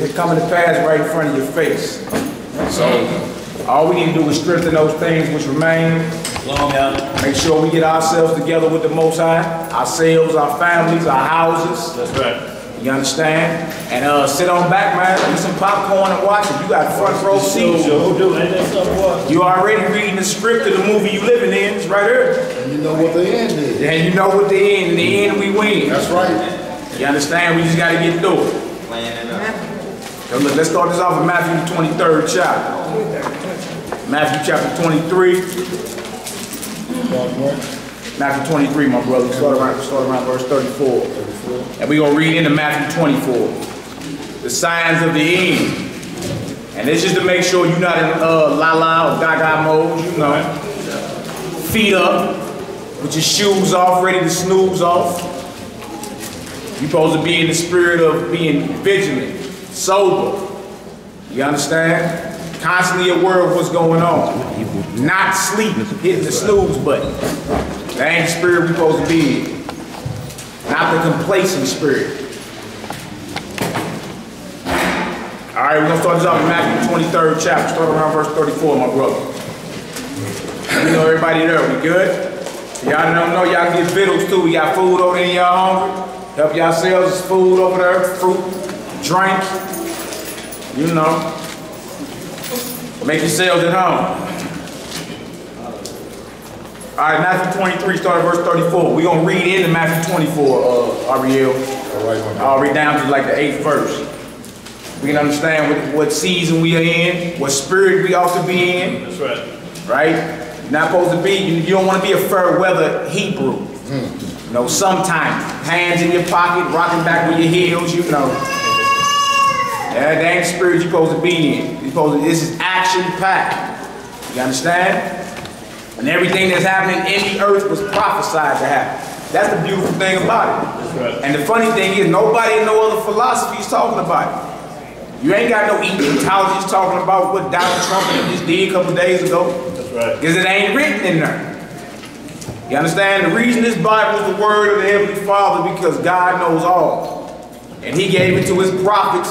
It's coming to pass right in front of your face. So all we need to do is strengthen those things which remain. Make sure we get ourselves together with the Most High, ourselves, our families, our houses. That's right. You understand? And sit on back, man. Eat some popcorn and watch it. You got front row seats. You already reading the script of the movie you living in. It's right here. And you know what the end is. And you know what the end. In the end, we win. That's right. You understand? We just got to get through it. So look, let's start this off with Matthew 23rd chapter. Matthew chapter 23. Matthew 23, my brother. Start around verse 34. And we're going to read into Matthew 24. The signs of the end. And this is to make sure you're not in la-la or gaga mode, you know. Feet up, with your shoes off, ready to snooze off. You're supposed to be in the spirit of being vigilant, sober. You understand? Constantly aware of what's going on. Not sleep, hitting the snooze button. That ain't the spirit we're supposed to be in. Not the complacent spirit. All right, we're going to start this off in Matthew 23rd chapter. Start around verse 34, my brother. You know everybody there, we good? Y'all don't know, y'all get victuals too. We got food over there, y'all hungry? Help yourselves, there's food over there, fruit, drink. You know. Make yourselves at home. All right, Matthew 23, start at verse 34. We're going to read into Matthew 24, Ariel. All right, I'll read down to like the 8th verse. We can understand what season we are in, what spirit we ought to be in. That's right. Right? You're not supposed to be, you don't want to be a fair weather Hebrew. You know, sometimes, hands in your pocket, rocking back with your heels, you know. That ain't the spirit you're supposed to be in. This is action-packed. You understand? And everything that's happening in the earth was prophesied to happen. That's the beautiful thing about it. That's right. And the funny thing is, nobody in no other philosophy is talking about it. You ain't got no Egyptologists talking about what Donald Trump just did a couple days ago. That's right. Because it ain't written in there. You understand? The reason this Bible is the word of the Heavenly Father because God knows all. And He gave it to His prophets,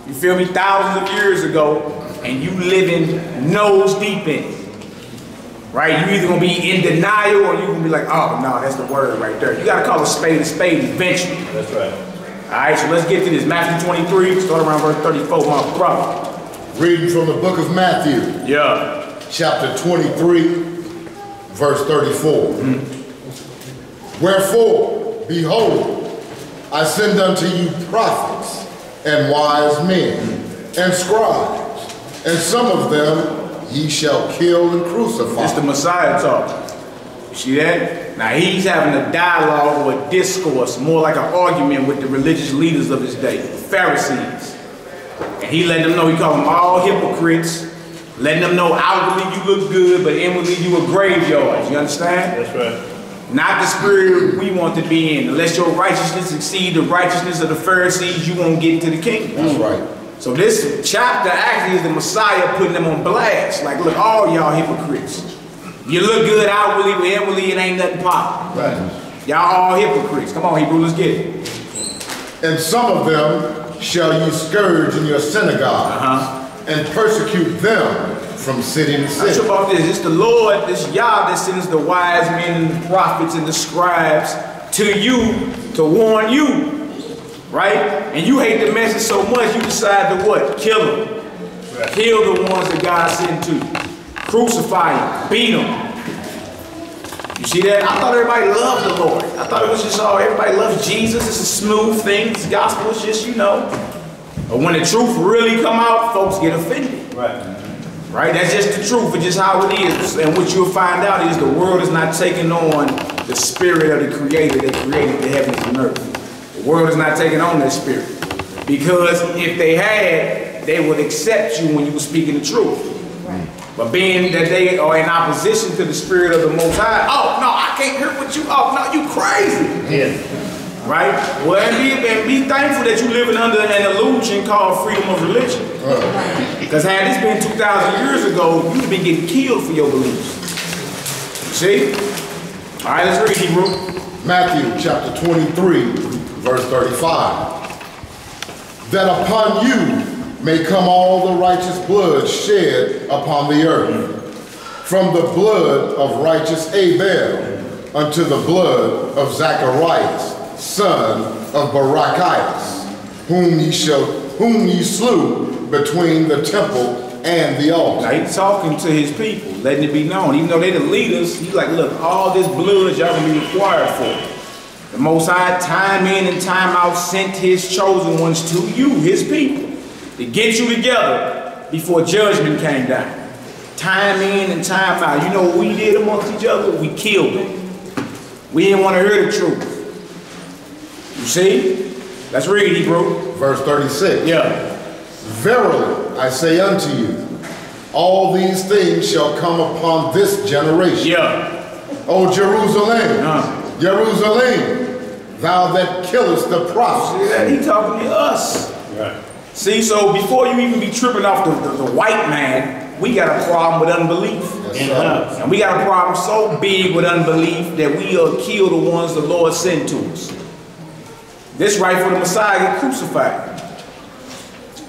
you feel me, thousands of years ago, and you living nose deep in it. Right? You either gonna be in denial or you gonna be like, oh no, that's the word right there. You gotta call a spade eventually. That's right. Alright, so let's get to this. Matthew 23, start around verse 34, my brother. Reading from the book of Matthew. Yeah. Chapter 23, verse 34. Wherefore, behold, I send unto you prophets and wise men and scribes, and some of them ye shall kill and crucify. It's the Messiah talking. You see that? Now he's having a dialogue or a discourse, more like an argument with the religious leaders of his day, the Pharisees. And he let them know, he called them all hypocrites, letting them know outwardly you look good, but inwardly you a graveyard. You understand? That's right. Not the spirit we want to be in. Unless your righteousness exceed the righteousness of the Pharisees, you won't get into the kingdom. That's right. So this chapter actually is the Messiah putting them on blast. Like, look, all y'all hypocrites. You look good outwardly, but inwardly it ain't nothing popping. Right. Y'all all hypocrites. Come on, Hebrew, let's get it. And some of them shall you scourge in your synagogue, and persecute them from city to city. Not sure about this. It's the Lord, this Yah that sends the wise men and the prophets and the scribes to you to warn you. Right? And you hate the message so much, you decide to what? Kill them. Right. Kill the ones that God sent to you. Crucify them. Beat them. You see that? I thought everybody loved the Lord. I thought it was just all, everybody loves Jesus. It's a smooth thing. This gospel is just, you know. But when the truth really come out, folks get offended. Right. Right? That's just the truth. It's just how it is. And what you'll find out is the world is not taking on the spirit of the Creator that created the heavens and earth. The world is not taking on that spirit. Because if they had, they would accept you when you were speaking the truth. But being that they are in opposition to the spirit of the Most High, oh, no, I can't hear what you, oh, no, you crazy. Yeah. Right? Well, and be thankful that you're living under an illusion called freedom of religion. Because had this been 2,000 years ago, you'd been getting killed for your beliefs. See? All right, let's read Hebrew. Matthew chapter 23, verse 35. That upon you may come all the righteous blood shed upon the earth, from the blood of righteous Abel unto the blood of Zacharias, son of Barachias, whom ye slew between the temple and the altar. Now he's talking to his people, letting it be known. Even though they're the leaders, he's like, look, all this blood y'all gonna be required for. The Most High, time in and time out, sent his chosen ones to you, his people, to get you together before judgment came down. Time in and time out. You know what we did amongst each other? We killed them. We didn't want to hear the truth. You see? Let's read, Hebrew. Verse 36. Yeah. Verily, I say unto you, all these things shall come upon this generation. Yeah. O Jerusalem, Jerusalem, thou that killest the prophets. See that? He talking to us. Right. See, so before you even be tripping off the white man, we got a problem with unbelief. Yes, and we got a problem so big with unbelief that we'll kill the ones the Lord sent to us. This right for the Messiah get crucified.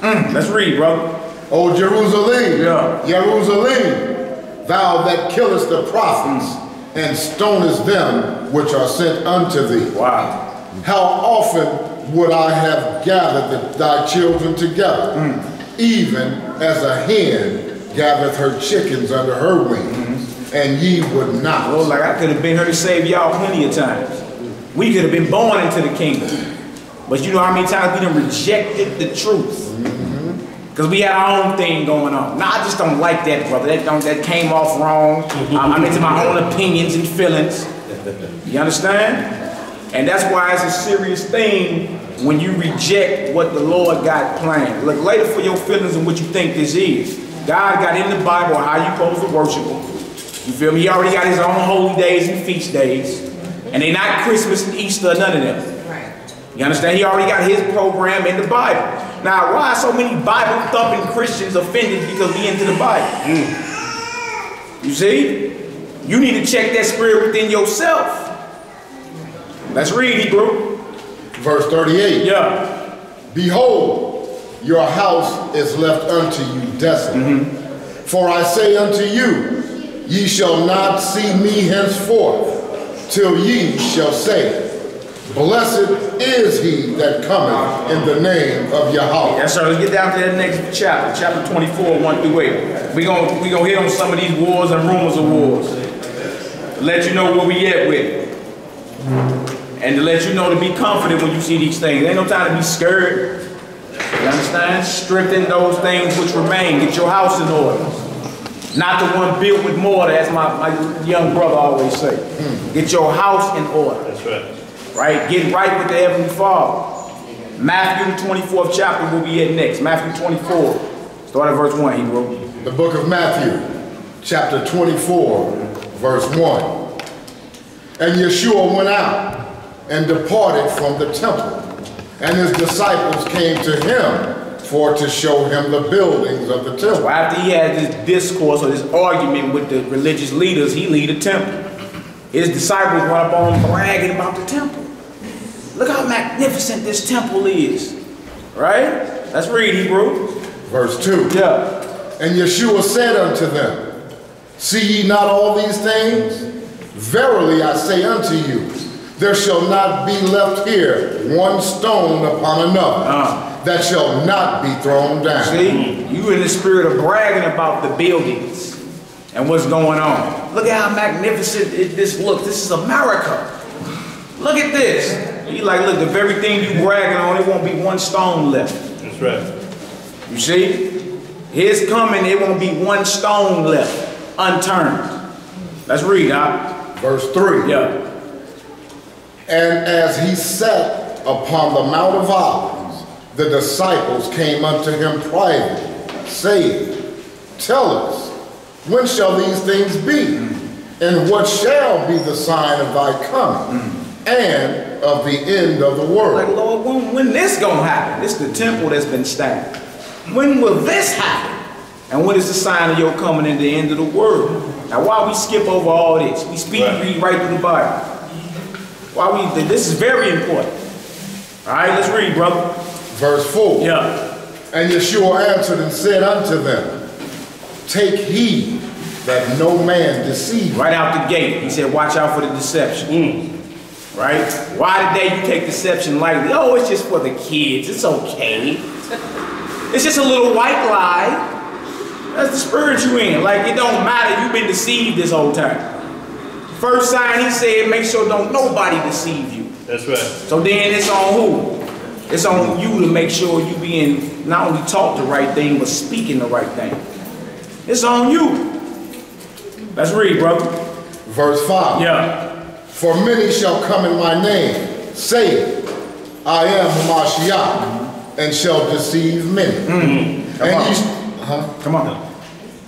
Let's read, brother. O Jerusalem, Yeah. Jerusalem, thou that killest the prophets and stonest them which are sent unto thee. Wow. How often would I have gathered thy children together, even as a hen gathereth her chickens under her wings, and ye would not. Well, like I could have been here to save y'all plenty of times. We could have been born into the kingdom. But you know how many times we done rejected the truth? Because we had our own thing going on. Now, I just don't like that, brother. That came off wrong. I'm into my own opinions and feelings. You understand? And that's why it's a serious thing when you reject what the Lord got planned. Look, later for your feelings and what you think this is. God got in the Bible how you supposed to worship him. You feel me? He already got his own holy days and feast days. And they're not Christmas and Easter, none of them. Right. You understand? He already got his program in the Bible. Now, why are so many Bible-thumping Christians offended because we into the Bible? You see? You need to check that spirit within yourself. Let's read, Hebrew. Verse 38. Yeah. Behold, your house is left unto you desolate. For I say unto you, ye shall not see me henceforth, till ye shall say, blessed is he that cometh in the name of Yahweh. Yes, sir. Let's get down to that next chapter, chapter 24, 1 through 8. We're gonna hit on some of these wars and rumors of wars. To let you know where we at with. And to let you know to be confident when you see these things. Ain't no time to be scared. You understand? Strengthen those things which remain. Get your house in order. Not the one built with mortar, as my young brother always say. Get your house in order. That's right. Right? Get right with the Heavenly Father. Matthew the 24th chapter will be at next. Matthew 24. Start at verse 1, Hebrew. The book of Matthew, chapter 24, verse 1. And Yeshua went out and departed from the temple, and his disciples came to him for to show him the buildings of the temple. So after he had this discourse or this argument with the religious leaders, he lead a temple. His disciples went up on him bragging about the temple. Look how magnificent this temple is. Right? Let's read, Hebrew. Verse 2. Yeah. And Yeshua said unto them, see ye not all these things? Verily I say unto you, there shall not be left here one stone upon another that shall not be thrown down. See, you in the spirit of bragging about the buildings and what's going on. Look at how magnificent this looks. This is America. Look at this. You like, look, the very thing you bragging on, it won't be one stone left. That's right. You see? His coming, it won't be one stone left unturned. Let's read, Verse 3. Yeah. And as he sat upon the Mount of Olives, the disciples came unto him privately, saying, tell us, when shall these things be? And what shall be the sign of thy coming and of the end of the world? Like, Lord, when this gonna happen? This is the temple that's been stabbed. When will this happen? And what is the sign of your coming and the end of the world? Now, why we skip over all this? We read right through the Bible. This is very important. All right, let's read, brother. Verse 4. Yeah. And Yeshua answered and said unto them, take heed that no man deceive you. Right out the gate, he said, watch out for the deception. Right? Why today you take deception lightly? Oh, it's just for the kids. It's okay. It's just a little white lie. That's the spirit you in. Like, it don't matter. You've been deceived this whole time. First sign, he said, make sure don't nobody deceive you. That's right. So then it's on who? It's on you to make sure you being not only taught the right thing, but speaking the right thing. It's on you. Let's read, brother. Verse 5. Yeah. For many shall come in my name, saying, I am Hamashiach, and shall deceive many. Come on.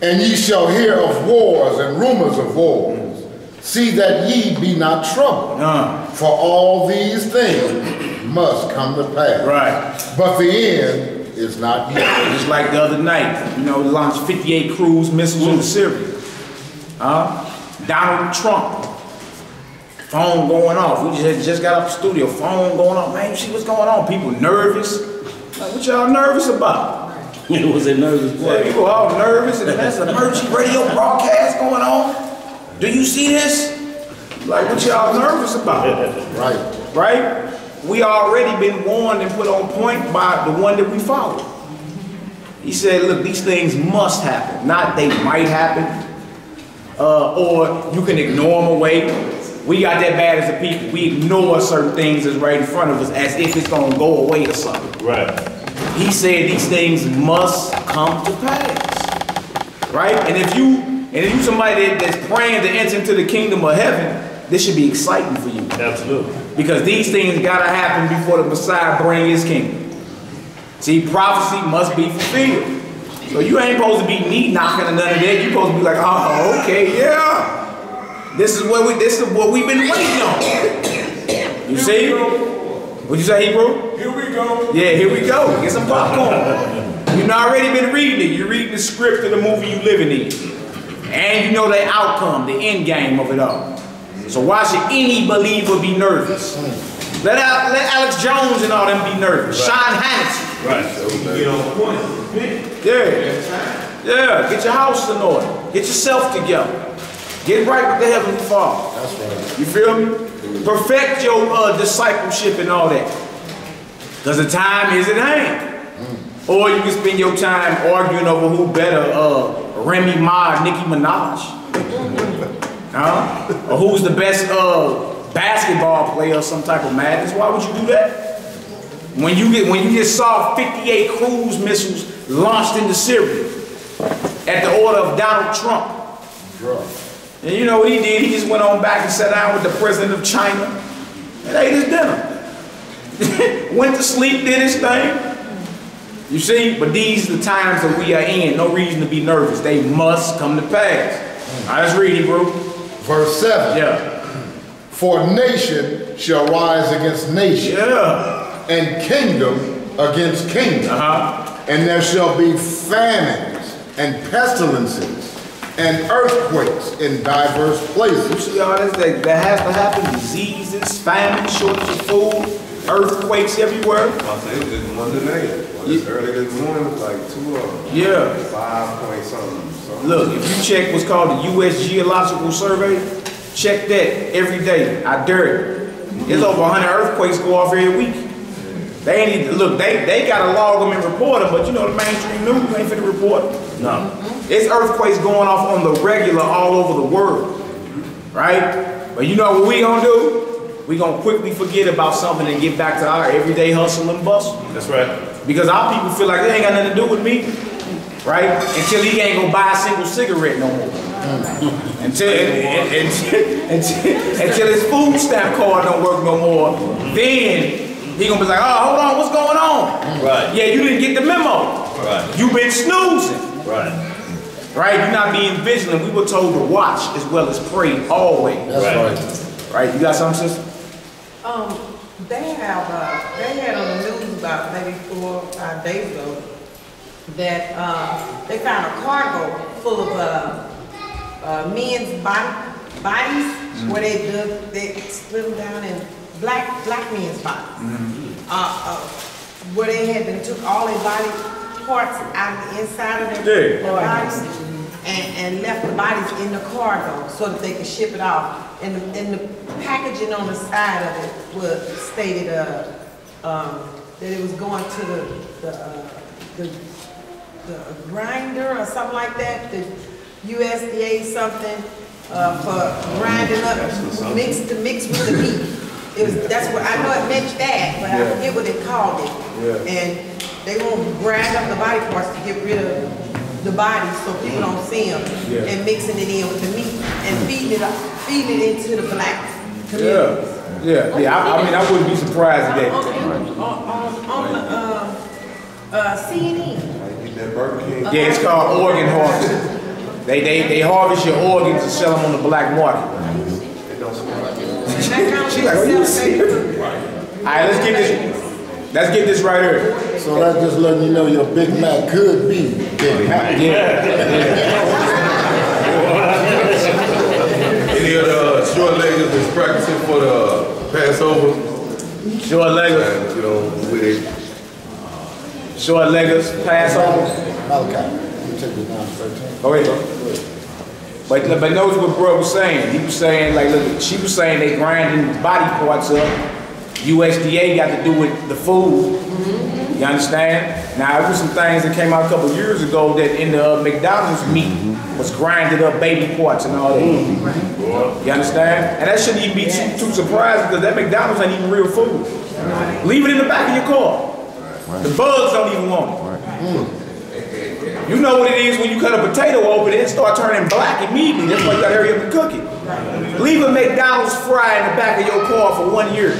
And ye shall hear of wars and rumors of wars. See that ye be not troubled. For all these things must come to pass. Right. But the end is not yet. Just like the other night, you know, launched 58 cruise missiles into Syria. Donald Trump. Phone going off. We just got up the studio. Phone going off. Man, you see what's going on? People nervous. Like, what y'all nervous about? Was it nervous? Yeah, people all nervous, and that's an emergency radio broadcast going on. Do you see this? Like, what y'all nervous about? Right. Right? We already been warned and put on point by the one that we follow. He said, look, these things must happen. Not they might happen. Or you can ignore them away. We got that bad as a people. We ignore certain things that's right in front of us as if it's going to go away or something. Right. He said these things must come to pass. Right? And if you somebody that's praying to enter into the kingdom of heaven, this should be exciting for you. Absolutely. Because these things gotta happen before the Messiah bring his kingdom. See, prophecy must be fulfilled. So you ain't supposed to be knee knocking or none of that. You're supposed to be like, oh, okay, yeah. This is what we've been waiting on. You see? What'd you say, Hebrew? Here we go. Yeah, here we go. Get some popcorn. You've already been reading it. You're reading the script of the movie you living in. And you know the outcome, the end game of it all. So why should any believer be nervous? Let Alex Jones and all them be nervous. Right. Sean Hannity. Right. Get on point. Yeah. Yeah. Get your house in order. Get yourself together. Get right with the Heavenly Father. That's right. You feel me? Perfect your discipleship and all that. Because the time is at hand. Or you can spend your time arguing over who better, Remy Ma or Nicki Minaj. Or who's the best basketball player or some type of madness. Why would you do that? When you just saw 58 cruise missiles launched into Syria at the order of Donald Trump. And you know what he did? He just went on back and sat down with the president of China and ate his dinner. Went to sleep, did his thing. You see, but these are the times that we are in. No reason to be nervous. They must come to pass. All right, let's read Hebrew. Verse 7. Yeah. For nation shall rise against nation. Yeah. And kingdom against kingdom. And there shall be famines and pestilences and earthquakes in diverse places. You see all this that has to happen? Diseases, famine, shortage of food, earthquakes everywhere. I say it's just one today. It's early this morning, it's like 2 of them. Yeah. 5 point something. Look, if you check what's called the U.S. Geological Survey, check that every day. I dare it. There's over 100 earthquakes go off every week. They ain't even, look, they gotta log them and report them, but you know the mainstream news ain't finna report them. No. It's earthquakes going off on the regular all over the world, right? But you know what we gonna do? We gonna quickly forget about something and get back to our everyday hustle and bustle. That's right. Because our people feel like they ain't got nothing to do with me, right? Until he ain't gonna buy a single cigarette no more. Until his food stamp card don't work no more, then he gonna be like, oh, hold on, what's going on? Right. Yeah, you didn't get the memo. Right. You been snoozing. Right. Right? You're not being vigilant. We were told to watch as well as pray always. That's right. You got something, sister? They had on the news about maybe 4 or 5 days ago that they found a cargo full of men's bodies where they split them down in black men's bodies. Where they had been took all their body parts out of the inside of their bodies and left the bodies in the cargo so that they could ship it off. And the packaging on the side of it was stated that it was going to the grinder or something like that, the USDA something for grinding up, mix with the meat. That's what I know it meant that, but I forget what they called it. And they won't grind up the body parts to get rid of the body so people don't see them, and mixing it in with the meat and feeding it into the black communities. I mean, I wouldn't be surprised at that. On CNN. Yeah, it's called organ harvesting. They harvest your organs and sell them on the black market. She's like, are you serious? All right, let's get this right here. So that's just letting you know your Big Mac could be Big Mac. Any of the short leggers that's practicing for the Passover? Short leggers. You know, with short leggers, Passover. Malachi, you take it down to 13. Go ahead, bro. But notice what bro was saying. He was saying, like, look, she was saying they grinding body parts up. USDA got to do with the food. You understand? Now, there was some things that came out a couple years ago that in the McDonald's meat was grinded up baby parts and all that. You understand? And that shouldn't even be too surprising because that McDonald's ain't even real food. Leave it in the back of your car. The bugs don't even want it. You know what it is when you cut a potato open, it start turning black immediately. That's why you gotta hurry up and cook it. Leave a McDonald's fry in the back of your car for 1 year.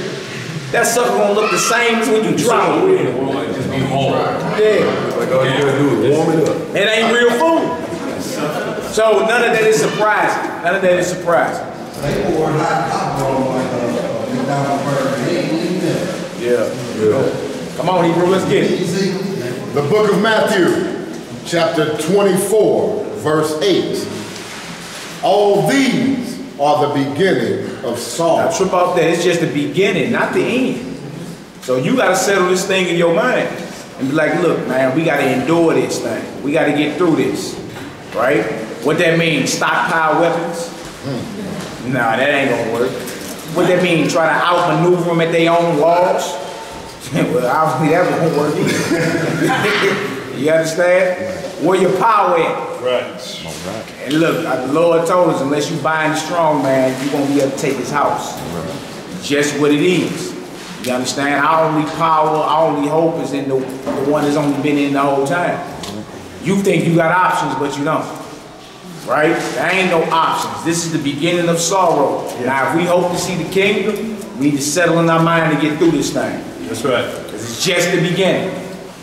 That sucker gonna look the same as when you drop it. like all you gotta do is warm it up. It ain't real food. So none of that is surprising. None of that is surprising. Come on, Hebrew, let's get it. The book of Matthew, chapter 24, verse 8. All these are the beginning of sorrow. Now trip off that, it's just the beginning, not the end. So you gotta settle this thing in your mind and be like, look, man, we gotta endure this thing. We gotta get through this, right? What that mean, stockpile weapons? Nah, that ain't gonna work. What that mean, try to outmaneuver them at their own laws? Well, obviously that won't work either. You understand? Where your power at? Right. And look, the Lord told us, unless you bind strong, man, you won't be able to take his house. Just what it is. You understand? Our only power, our only hope is in the one that's only been in the whole time. You think you got options, but you don't. Right? There ain't no options. This is the beginning of sorrow. Now, if we hope to see the kingdom, we need to settle in our mind to get through this thing. That's right. Because it's just the beginning.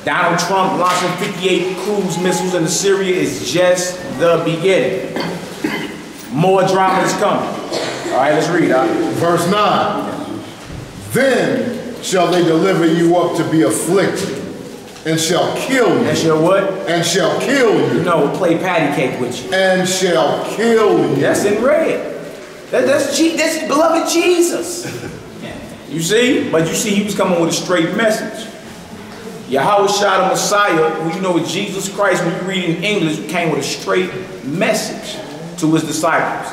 Donald Trump launching 58 cruise missiles into Syria is just the beginning. More drama is coming. All right, let's read. Verse 9. Then shall they deliver you up to be afflicted, and shall kill you. And shall what? And shall kill you. No, play patty cake with you. And shall kill you. That's in red. That's beloved Jesus. You see? But you see, he was coming with a straight message. Yahweh Shah Messiah, who you know is Jesus Christ, when you read in English, came with a straight message to his disciples.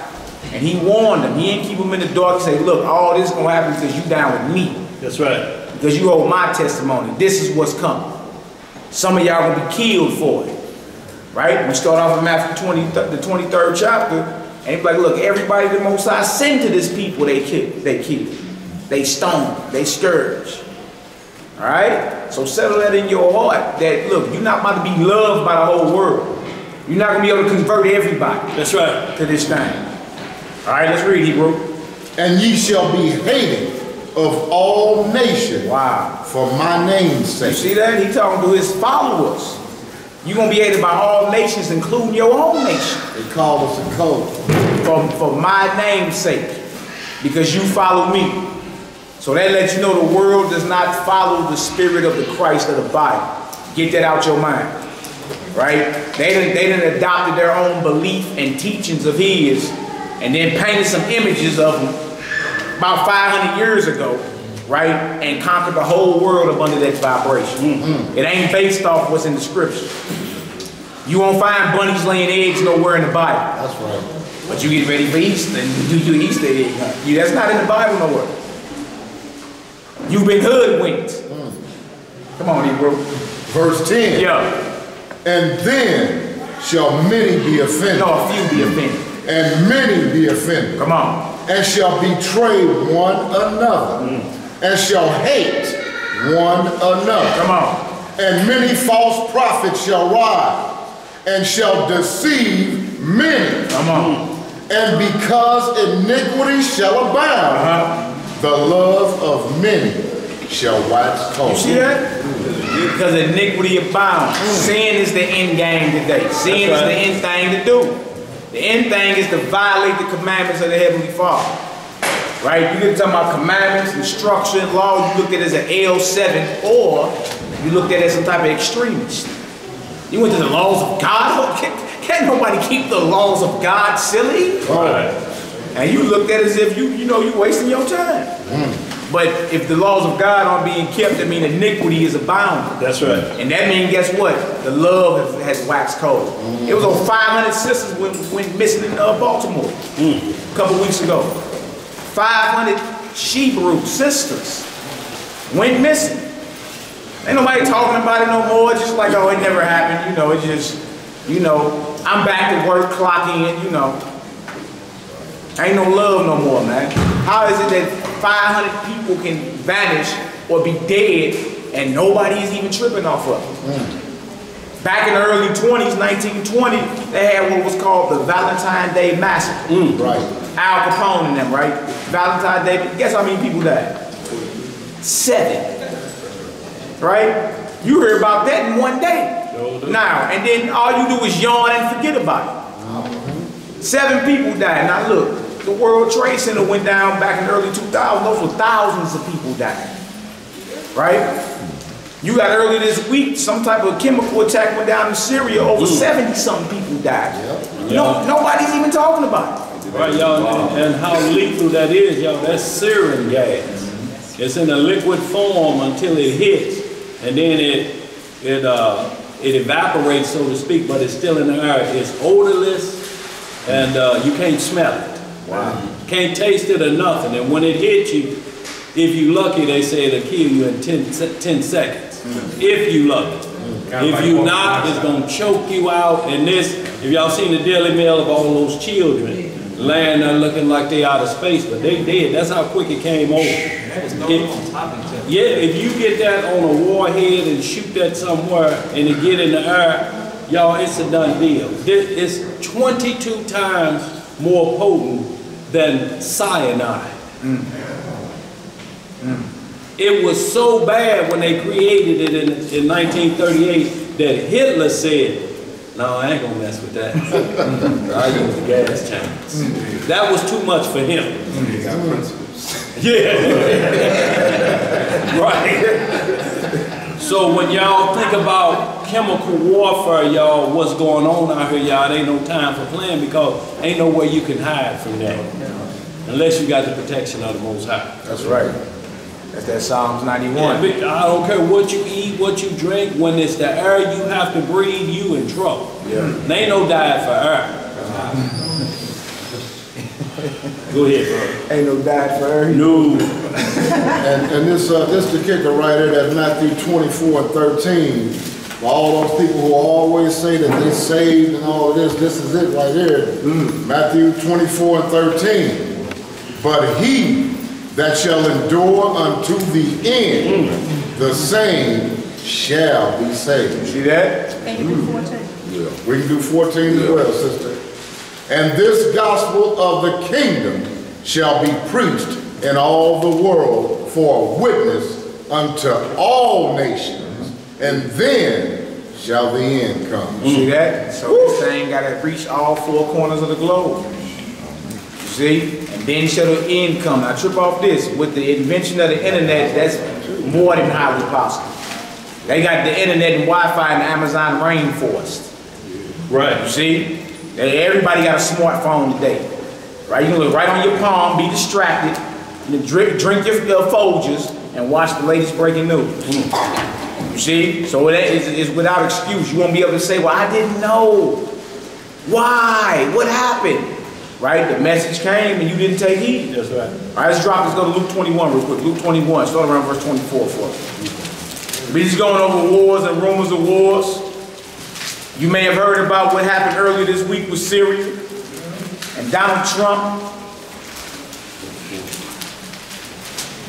And he warned them. He didn't keep them in the dark. He said, look, all this is going to happen because you down with me. That's right. Because you hold my testimony. This is what's coming. Some of y'all going to be killed for it. Right? We start off in Matthew 20, the 23rd chapter. And he's like, look, everybody the Most High sent to this people they killed. They stoned. They scourged. All right? So settle that in your heart that, look, you're not about to be loved by the whole world. You're not going to be able to convert everybody. That's right. To this thing. All right, let's read, Hebrew. And ye shall be hated of all nations. Wow. For my name's sake. You see that? He talking to his followers. You're going to be hated by all nations, including your own nation. They call us a code. For my name's sake. Because you follow me. So that lets you know the world does not follow the spirit of the Christ of the Bible. Get that out your mind. Right? They done adopted their own belief and teachings of his and then painted some images of him about 500 years ago right? And conquer the whole world up under that vibration. It ain't based off what's in the scripture. You won't find bunnies laying eggs nowhere in the Bible. That's right. But you get ready for Easter and you do your Easter egg. That's not in the Bible nowhere. You've been hoodwinked. Come on, Hebrew. Verse 10. Yeah. And then shall many be offended. No, a few be offended. And many be offended. Come on. And shall betray one another. And shall hate one another. Come on. And many false prophets shall rise and shall deceive many. Come on. And because iniquity shall abound, the love of many shall wax cold. You see that? Because iniquity abounds. Sin is the end game today. Sin is the end thing to do. The end thing is to violate the commandments of the Heavenly Father. Right? You can talk about commandments, instruction, law. You looked at it as an L7, or you looked at it as some type of extremist. You went to the laws of God. Can't nobody keep the laws of God, silly. Right. And you looked at it as if you wasting your time. But if the laws of God aren't being kept, that means iniquity is abounding. That's right. And that means, guess what? The love has waxed cold. It was over 500 sisters went missing in Baltimore a couple weeks ago. 500 Hebrew sisters went missing. Ain't nobody talking about it no more. Just like, oh, it never happened. It just, I'm back to work, clocking in, Ain't no love no more, man. How is it that 500 people can vanish or be dead and nobody is even tripping off of them? Back in the early 20s, 1920, they had what was called the Valentine's Day Massacre. Right. Al Capone and them, right? Valentine's Day, guess how many people died? 7. Right? You heard about that in one day. Now, and then all you do is yawn and forget about it. 7 people died. Now look, the World Trade Center went down back in the early 2000s. Those were thousands of people dying. Right? You got earlier this week, some type of chemical attack went down in Syria. Over 70-something people died. Nobody's even talking about it. Right, y'all, and how lethal that is, y'all. That's sarin gas. It's in a liquid form until it hits, and then it evaporates, so to speak, but it's still in the air. It's odorless, and you can't smell it. Wow. Can't taste it or nothing. And when it hits you, if you lucky, they say it'll kill you in 10 seconds. If you lucky. If you not, it's gonna choke you out. And this, if y'all seen the Daily Mail of all those children laying there looking like they out of space, but they dead. That's how quick it came over. If you get that on a warhead and shoot that somewhere and it get in the air, y'all, it's a done deal. It's 22 times more potent than cyanide. It was so bad when they created it in 1938 that Hitler said, no, I ain't gonna mess with that. I use the gas tanks. That was too much for him. Yeah. Right. So when y'all think about chemical warfare, y'all, what's going on out here, y'all, ain't no time for playing, because ain't no way you can hide from that. Unless you got the protection of the Most High. That's right. That's that Psalms 91. Yeah, I don't care what you eat, what you drink. When it's the air you have to breathe, you in trouble. Yeah. There ain't no diet for air. Go ahead, bro. Ain't no diet for air. No. And this the kicker right here, that Matthew 24:13. For all those people who always say that they saved and all of this is it right here. Matthew 24:13. But he that shall endure unto the end, the same shall be saved. See that? Can you do 14? Yeah. We can do 14 as well, sister. And this gospel of the kingdom shall be preached in all the world for a witness unto all nations, and then shall the end come. See that? So this thing got to reach all 4 corners of the globe. See? And then shall the end come. Now trip off this. With the invention of the internet, that's more than highly possible. They got the internet and Wi-Fi in the Amazon rainforest. Right. You see? Everybody got a smartphone today. Right? You can look right on your palm, be distracted, drink your Folgers, and watch the latest breaking news. You see? So it's without excuse. You won't be able to say, well, I didn't know. Why? What happened? Right? The message came and you didn't take heed. That's right. All right, let's go to Luke 21 real quick. Luke 21, start around verse 24 for us. We're just going over wars and rumors of wars. You may have heard about what happened earlier this week with Syria and Donald Trump.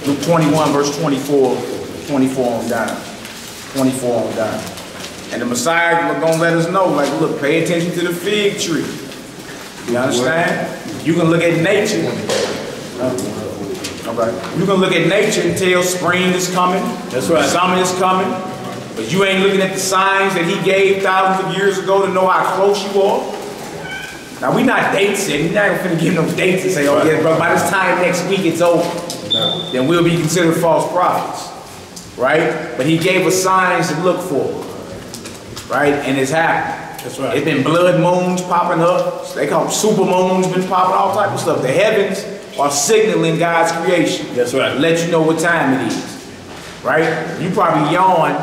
Luke 21, verse 24 on down. 24 on down. And the Messiah is going to let us know, like, look, pay attention to the fig tree. You understand? You can look at nature. Okay. You can look at nature and tell spring is coming. That's right. Summer is coming. But you ain't looking at the signs that he gave thousands of years ago to know how close you are. Now, we're not date setting. We're not going to give no dates and say, oh, yeah, bro, by this time next week it's over. No. Then we'll be considered false prophets. Right? But he gave us signs to look for. Right? And it's happening. That's right. It's been blood moons popping up. They call them super moons, been popping, all type of stuff. The heavens are signaling God's creation. That's right. Let you know what time it is. Right? You probably yawn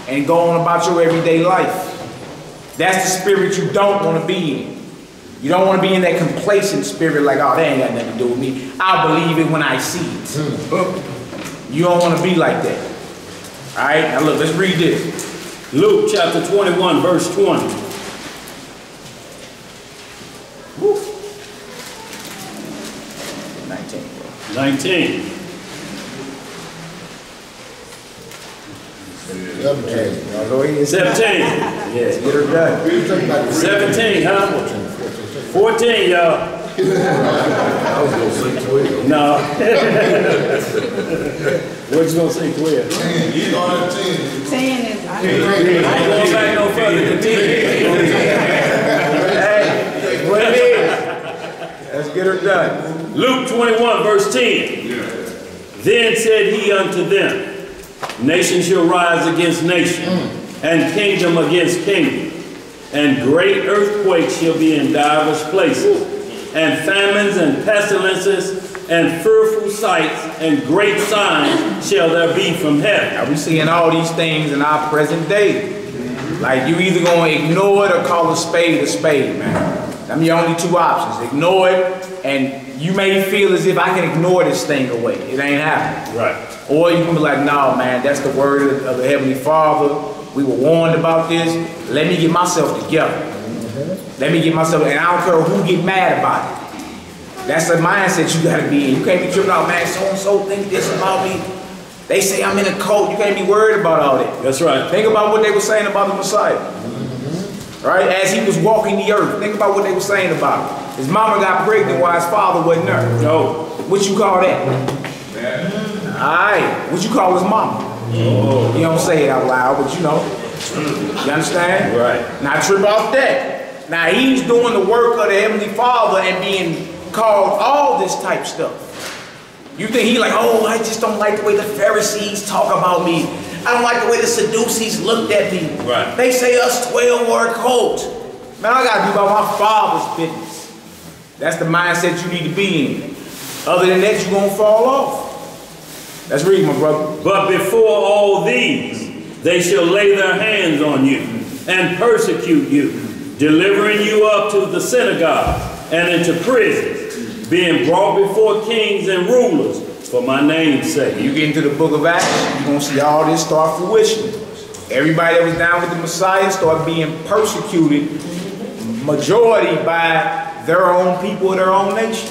and go on about your everyday life. That's the spirit you don't want to be in. You don't want to be in that complacent spirit like, oh, that ain't got nothing to do with me. I'll believe it when I see it. You don't want to be like that. All right? Now look, let's read this. Luke chapter 21, verse 20. Woo. 19. 17. Yes, get her done. 17, huh? 14, y'all. I was going to say 12. No. What you going to say, 12? 10. You started 10. 10 is, I ain't going back no further than 10. Hey, what it is. Let's get her done. Luke 21, verse 10. Then said he unto them, nation shall rise against nation, and kingdom against kingdom. And great earthquakes shall be in divers places, and famines and pestilences, and fearful sights, and great signs shall there be from heaven. Now we're seeing all these things in our present day. Like you either going to ignore it or call a spade, man. Them your only two options. Ignore it, and you may feel as if I can ignore this thing away. It ain't happening. Right. Or you can be like, no, man, that's the word of the Heavenly Father. We were warned about this. Let me get myself together. Let me get myself, and I don't care who get mad about it. That's the mindset you gotta be in. You can't be tripping out, man, so-and-so think this about me. They say I'm in a cult. You can't be worried about all that. That's right. Think about what they were saying about the Messiah. Right? As he was walking the earth, think about what they were saying about him. His mama got pregnant while his father wasn't there. No. What you call that? Alright. What you call his mama? Oh. You don't say it out loud, but you know. You understand? Right. Now trip off that. Now he's doing the work of the Heavenly Father and being called all this type stuff. You think he like, oh, I just don't like the way the Pharisees talk about me. I don't like the way the Sadducees looked at me. Right. They say us 12 were a cult. Man, I gotta be about my Father's business. That's the mindset you need to be in. Other than that, you're gonna fall off. Let's read, my brother. But before all these, they shall lay their hands on you and persecute you, delivering you up to the synagogues and into prisons, being brought before kings and rulers for my name's sake. You get into the book of Acts, you're going to see all this start fruition. Everybody that was down with the Messiah started being persecuted, majority by their own people of their own nation.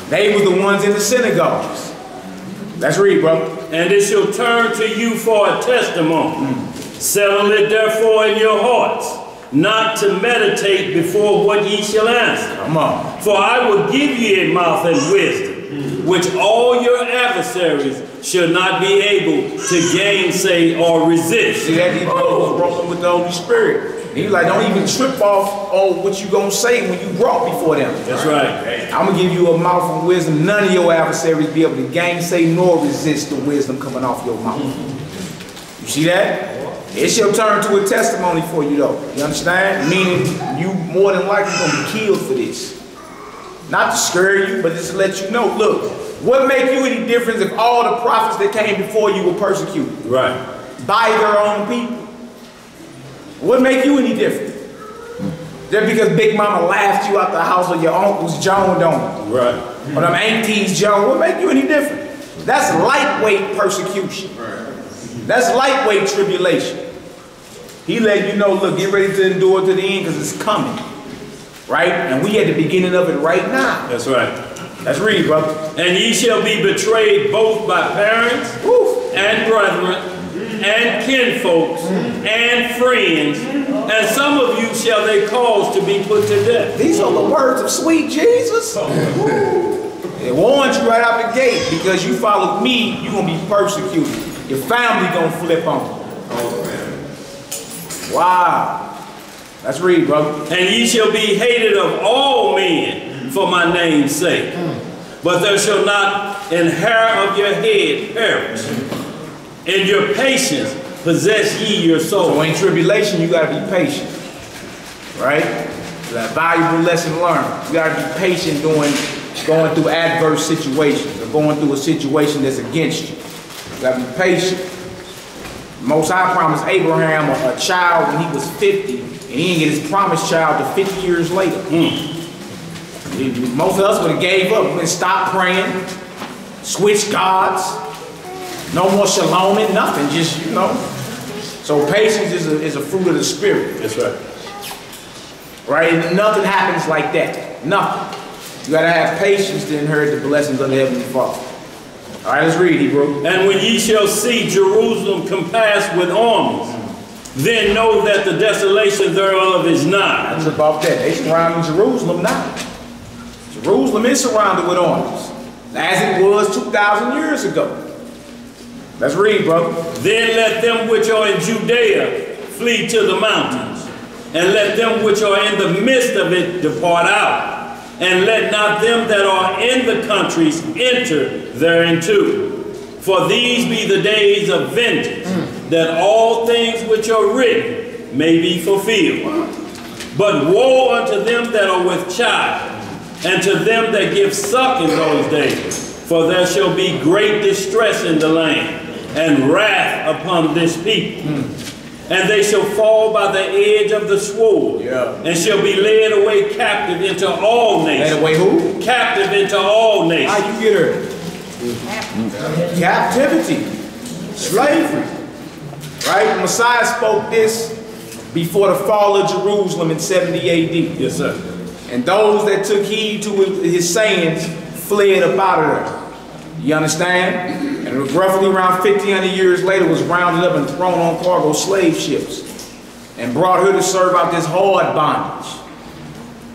They were the ones in the synagogues. Let's read, brother. And it shall turn to you for a testimony. Settle it therefore in your hearts, not to meditate before what ye shall answer. Come on. For I will give you a mouth and wisdom, which all your adversaries shall not be able to gainsay or resist. See, that he was rolling with the Holy Spirit. He's like, don't even trip off on what you gonna say when you brought before them. That's right. I'm gonna give you a mouth of wisdom. None of your adversaries be able to gainsay nor resist the wisdom coming off your mouth. You see that? It shall turn to a testimony for you though. You understand? Meaning you more than likely gonna be killed for this. Not to scare you, but just to let you know, look, What make you any difference if all the prophets that came before you were persecuted? Right. By their own people. What make you any different? Just because Big Mama laughed you out the house or your uncles Joan on. Right. Or them aunties Joan, what make you any different? That's lightweight persecution. That's lightweight tribulation. He let you know, look, get ready to endure to the end because it's coming. Right? And we at the beginning of it right now. That's right. Let's read, brother. And ye shall be betrayed both by parents and brethren and kinfolks and friends, and some of you shall they cause to be put to death. These are the words of sweet Jesus. It warns you right out the gate, because you follow me, you're going to be persecuted. Your family going to flip on you. Wow. Let's read, brother. And ye shall be hated of all men for my name's sake. But there shall not an hair of your head perish. In your patience possess ye your soul. So in tribulation, you got to be patient. Right? That valuable lesson learned. You got to be patient going through adverse situations, or going through a situation that's against you. You got to be patient. Most High promised Abraham a child when he was 50, and he didn't get his promised child to 50 years later. Most of us would have gave up. We would have stopped praying, switched gods, no more shalom and nothing, just, you know. So patience is a fruit of the Spirit. That's right. Right? And nothing happens like that. Nothing. You got to have patience to inherit the blessings of the Heavenly Father. All right, let's read, Hebrew. And when ye shall see Jerusalem compassed with armies, then know that the desolation thereof is nigh. That's about that. They surrounding Jerusalem now. Jerusalem is surrounded with armies, as it was 2,000 years ago. Let's read, brother. Then let them which are in Judea flee to the mountains, and let them which are in the midst of it depart out. And let not them that are in the countries enter thereinto. For these be the days of vengeance, that all things which are written may be fulfilled. But woe unto them that are with child, and to them that give suck in those days. For there shall be great distress in the land, and wrath upon this people. And they shall fall by the edge of the sword, and shall be led away captive into all nations. Led away who? Captive into all nations. How you get her? Captivity. Slavery. Right? The Messiah spoke this before the fall of Jerusalem in 70 AD. Yes, sir. And those that took heed to his sayings fled up out of there. You understand? And roughly around 1,500 years later was rounded up and thrown on cargo slave ships and brought her to serve out this hard bondage.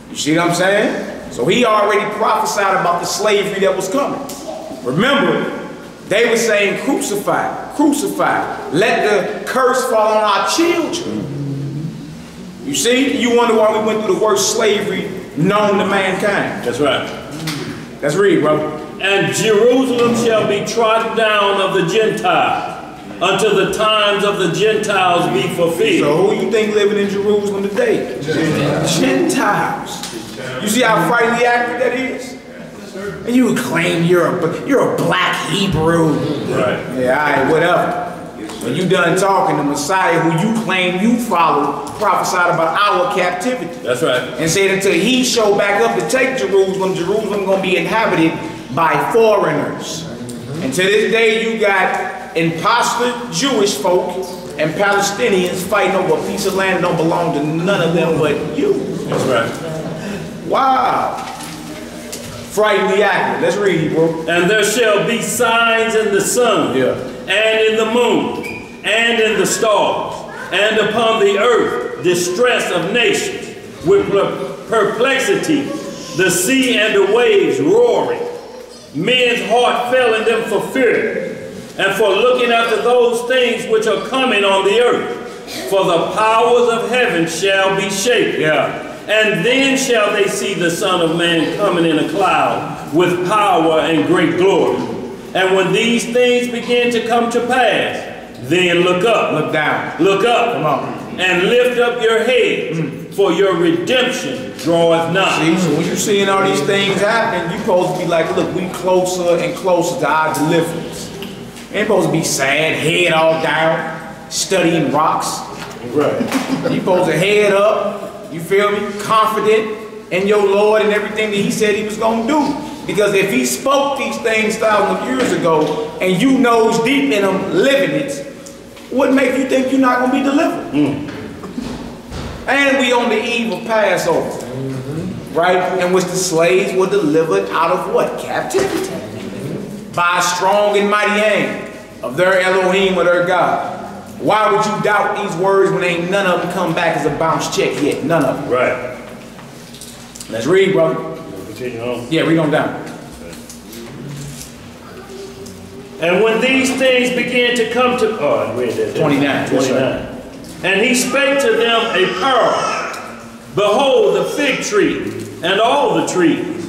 You see what I'm saying? So he already prophesied about the slavery that was coming. Remember, they were saying crucify, crucify. Let the curse fall on our children. You see? You wonder why we went through the worst slavery known to mankind. That's right. Let's read, brother. And Jerusalem shall be trodden down of the Gentiles, until the times of the Gentiles be fulfilled. So who you think living in Jerusalem today? Gentiles. You see how frightfully accurate that is? And you would claim you're a black Hebrew. Right. Yeah, all right, whatever. When you done talking, the Messiah who you claim you follow prophesied about our captivity. That's right. And said until he show back up to take Jerusalem, Jerusalem gonna be inhabited by foreigners. And to this day you got imposter Jewish folk and Palestinians fighting over a piece of land that don't belong to none of them but you. That's right. Wow. Frighteningly accurate. Let's read, bro. And there shall be signs in the sun, and in the moon, and in the stars, and upon the earth distress of nations, with perplexity, the sea and the waves roaring. Men's heart fell in them for fear, and for looking after those things which are coming on the earth. For the powers of heaven shall be shaken. And then shall they see the Son of Man coming in a cloud with power and great glory. And when these things begin to come to pass, then look up. Look down. Look up. Come on. and lift up your head, for your redemption draweth nigh. See, so when you're seeing all these things happening, you're supposed to be like, look, we closer and closer to our deliverance. You ain't supposed to be sad, head all down, studying rocks. Right. You're supposed to head up, you feel me, confident in your Lord and everything that he said he was going to do. Because if he spoke these things thousands of years ago, and you nose deep in them living it, what make you think you're not going to be delivered? And we on the eve of Passover, right? In which the slaves were delivered out of what? Captivity. By a strong and mighty hand of their Elohim or their God. Why would you doubt these words when ain't none of them come back as a bounce check yet? None of them. Right. Let's read, brother. Continue on. Yeah, read on down. And when these things began to come to, oh, I read that. 29. 29. And he spake to them a parable. Behold, the fig tree and all the trees.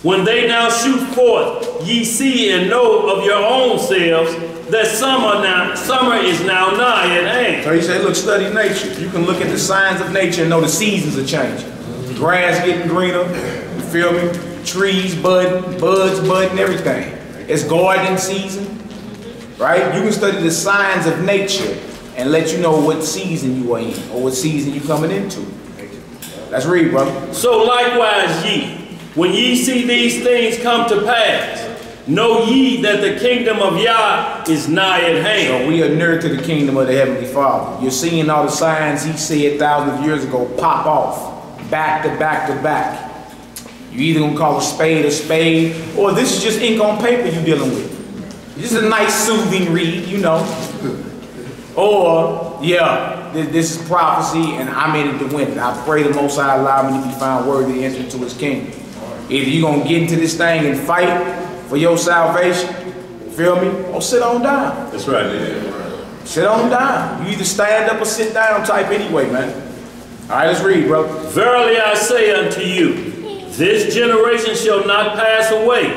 When they now shoot forth, ye see and know of your own selves that summer is now nigh at hand. So he said, look, study nature. You can look at the signs of nature and know the seasons are changing. Grass getting greener, you feel me? Trees budding, buds budding, everything. It's garden season, right? You can study the signs of nature and let you know what season you are in or what season you coming into. Let's read, brother. So likewise ye, when ye see these things come to pass, know ye that the kingdom of Yah is nigh at hand. So we are near to the kingdom of the Heavenly Father. You're seeing all the signs he said thousands of years ago pop off, back to back to back. You either gonna call a spade, or this is just ink on paper you're dealing with. This is a nice soothing read, you know. Or, yeah, this is prophecy and I'm in it to win it. I pray the Most High allow me to be found worthy to enter into his kingdom. Either you're gonna get into this thing and fight for your salvation, feel me, or sit on down. That's right. Yeah. Sit on down. You either stand up or sit down type anyway, man. All right, let's read, bro. Verily I say unto you, this generation shall not pass away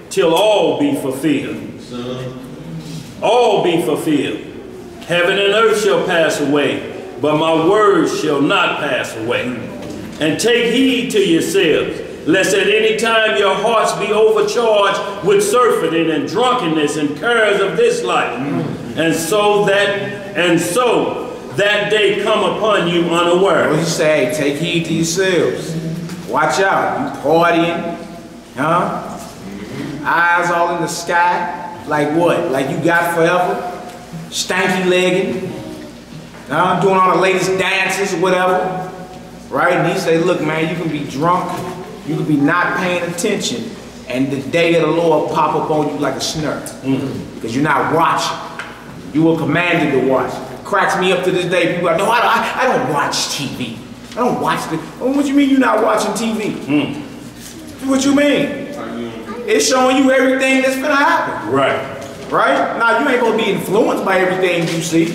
till all be fulfilled. All be fulfilled. Heaven and earth shall pass away, but my words shall not pass away. And take heed to yourselves, lest at any time your hearts be overcharged with surfeiting and drunkenness and cares of this life. And so that day come upon you unaware. What you say? Take heed to yourselves. Watch out. You partying, huh? Eyes all in the sky. Like what? Like you got forever? Stanky legging, doing all the latest dances or whatever, right? And he say, look, man, you can be drunk, you can be not paying attention, and the day of the Lord pop up on you like a snare, because you're not watching. You were commanded to watch. It cracks me up to this day. People are like, no, I don't watch TV. I don't watch the. What you mean you're not watching TV? What you mean? It's showing you everything that's gonna happen. Right. Right? Now, you ain't gonna be influenced by everything you see.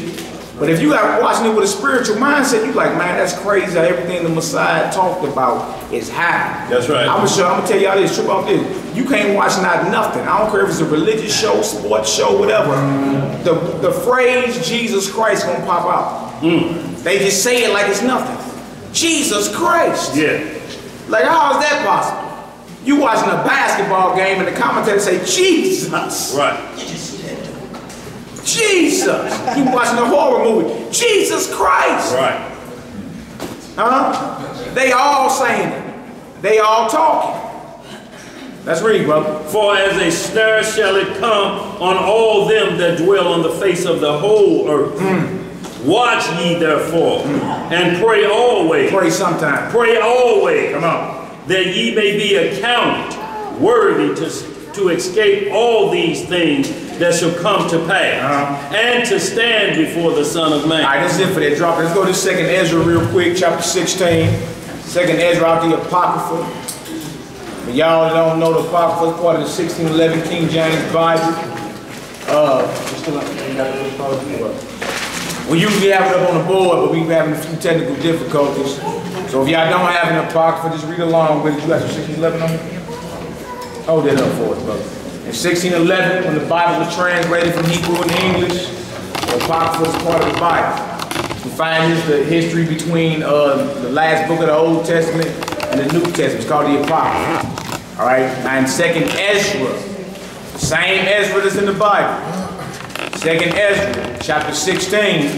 But if you are watching it with a spiritual mindset, you like, man, that's crazy how everything the Messiah talked about is happening. That's right. I'm gonna tell y'all this, trip off this. You can't watch nothing. I don't care if it's a religious show, sports show, whatever. The phrase Jesus Christ gonna pop out. They just say it like it's nothing. Jesus Christ. Yeah. Like, how is that possible? You watching a basketball game and the commentator say, Jesus. Right. Did you see that dude? Jesus. You watching a horror movie. Jesus Christ. Right. Huh? They all saying it. They all talking. Let's read, brother. For as a snare shall it come on all them that dwell on the face of the whole earth. Watch ye therefore, and pray always. Pray sometime. Pray always. Come on. That ye may be accounted worthy to escape all these things that shall come to pass, and to stand before the Son of Man. All right, that's it for that drop. Let's go to 2nd Ezra real quick, chapter 16. 2nd Ezra out the Apocrypha. For y'all that don't know, the Apocrypha is part of the 1611 King James Bible. We usually have it up on the board, but we've been having a few technical difficulties. So if y'all don't have an Apocrypha, just read along with it. You got your 1611 on it? Hold that up for us, brother. In 1611, when the Bible was translated from Hebrew into English, the Apocrypha was part of the Bible. We find the history between the last book of the Old Testament and the New Testament. It's called the Apocrypha. All right, and 2nd Ezra, same Ezra that's in the Bible. 2nd Ezra, chapter 16,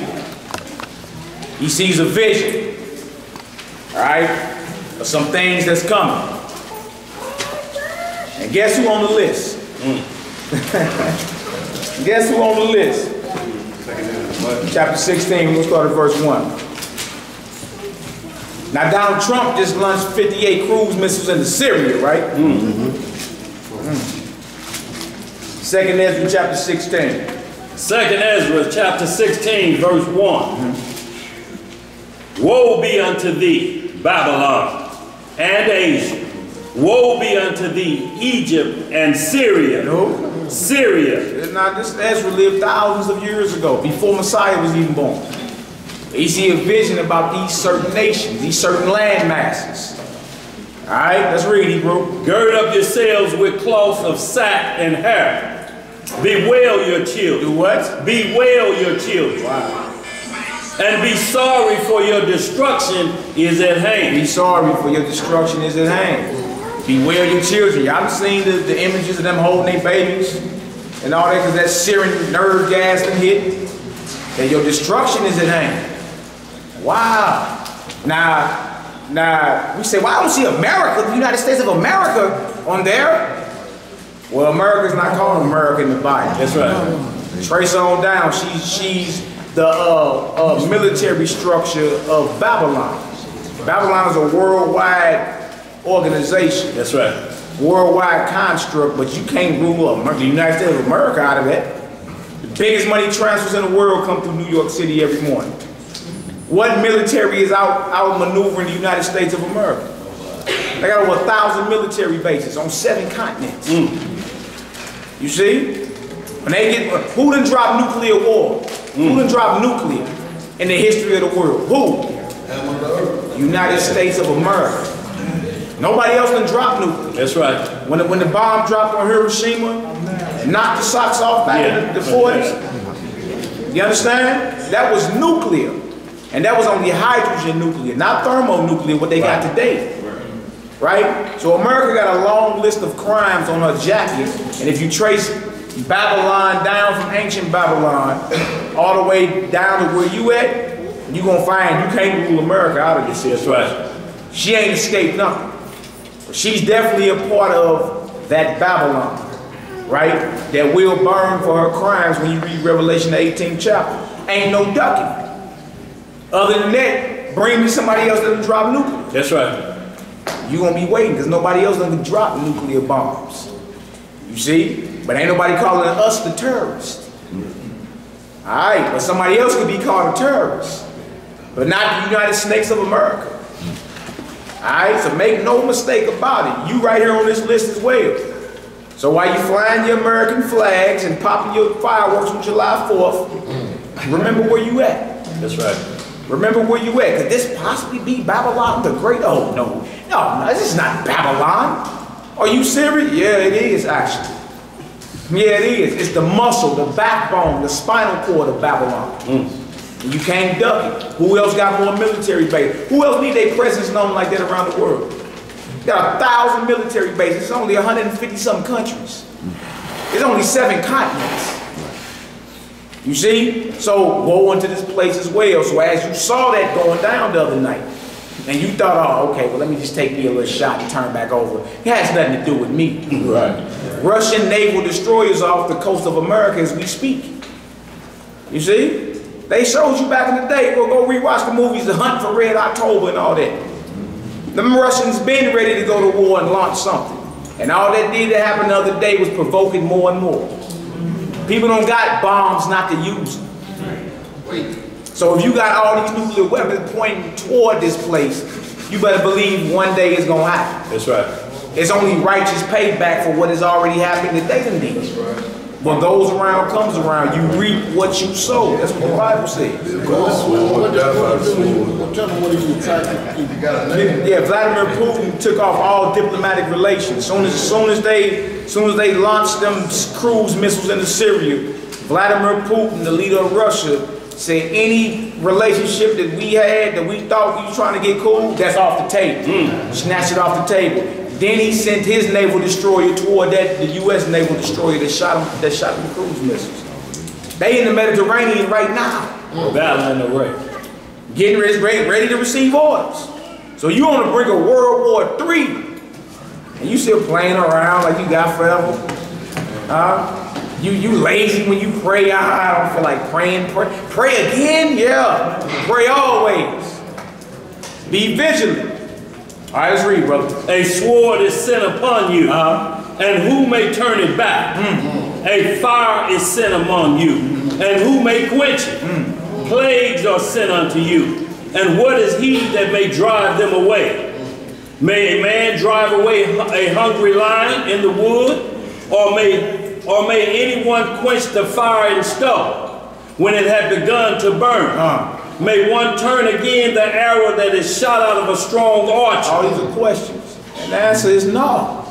he sees a vision, all right, of some things that's coming. And guess who on the list? Guess who on the list? Chapter 16, we'll start at verse 1. Now Donald Trump just launched 58 cruise missiles into Syria, right? 2nd Ezra chapter 16. 2nd Ezra chapter 16 verse 1. Woe be unto thee, Babylon and Asia. Woe be unto thee, Egypt and Syria. No. Syria. Now this Ezra lived thousands of years ago, before Messiah was even born. You see a vision about these certain nations, these certain land masses. All right, let's read, Hebrew. Gird up yourselves with cloths of sack and hair. Bewail your children. Do what? Bewail your children. Wow. And be sorry, for your destruction is at hand. Be sorry, for your destruction is at hand. Bewail your children. Y'all seen the images of them holding their babies and all that, because that Syrian nerve gas and hit. And your destruction is at hand. Wow. Now, we say, well, I don't see America, the United States of America on there. Well, America's not called America in the Bible. That's right. Trace on down. She's the military structure of Babylon. Babylon is a worldwide organization. That's right. Worldwide construct, but you can't rule the United States of America out of it. The biggest money transfers in the world come through New York City every morning. What military is out maneuvering the United States of America? They got over 1,000 military bases on 7 continents. You see? When they get, who done dropped nuclear war? Who done dropped nuclear in the history of the world? Who? United States of America. Nobody else done dropped nuclear. That's right. When the bomb dropped on Hiroshima and knocked the socks off back in the 40s. You understand? That was nuclear. And that was only hydrogen nuclear, not thermonuclear, what they got today. Right? So America got a long list of crimes on her jacket. And if you trace Babylon down from ancient Babylon all the way down to where you at, you're going to find you can't rule America out of this situation. That's right. She ain't escaped nothing. She's definitely a part of that Babylon, right? That will burn for her crimes when you read Revelation the 18th chapter. Ain't no ducking. Other than that, bring me somebody else that can drop nuclear. That's right. You're going to be waiting because nobody else can drop nuclear bombs. You see? But ain't nobody calling us the terrorists. All right, but somebody else could be called a terrorist. But not the United States of America. All right, so make no mistake about it. You right here on this list as well. So while you flying your American flags and popping your fireworks on July 4th, remember where you at. That's right. Remember where you at. Could this possibly be Babylon the Great? Oh, no, this is not Babylon. Are you serious? Yeah, it is actually. Yeah, it is. It's the muscle, the backbone, the spinal cord of Babylon. You can't duck it. Who else got more military bases? Who else need their presence known like that around the world? Got 1,000 military bases. It's only 150-something countries. It's only 7 continents. You see? So go into this place as well. So as you saw that going down the other night, and you thought, oh, okay, well, let me just take me a little shot and turn back over. It has nothing to do with me. Right. Russian naval destroyers off the coast of America as we speak. You see? They showed you back in the day. We'll go rewatch the movies, The Hunt for Red October and all that. Them Russians been ready to go to war and launch something. And all that did that happen the other day was provoking more and more. People don't got bombs not to use them. So if you got all these nuclear weapons pointing toward this place, you better believe one day it's gonna happen. That's right. It's only righteous payback for what has already happened that they done did. What goes around comes around. You reap what you sow. That's what the Bible says. Yeah, Vladimir Putin took off all diplomatic relations. Soon as they launched them cruise missiles into Syria, Vladimir Putin, the leader of Russia, said any relationship that we had, that we thought we were trying to get cool, that's off the table. Snatch it off the table. Then he sent his naval destroyer toward the U.S. naval destroyer that shot him cruise missiles. They in the Mediterranean right now. Battling the race. Getting ready to receive orders. So you want to bring a World War III, and you still playing around like you got forever? You lazy when you pray. I don't feel like praying. Pray again? Yeah. Pray always. Be vigilant. All right, let's read, brother. A sword is sent upon you, and who may turn it back? A fire is sent among you, and who may quench it? Plagues are sent unto you, and what is he that may drive them away? May a man drive away a hungry lion in the wood, or may anyone quench the fire in stubble when it had begun to burn? May one turn again the arrow that is shot out of a strong archer? All these are questions, and the answer is no.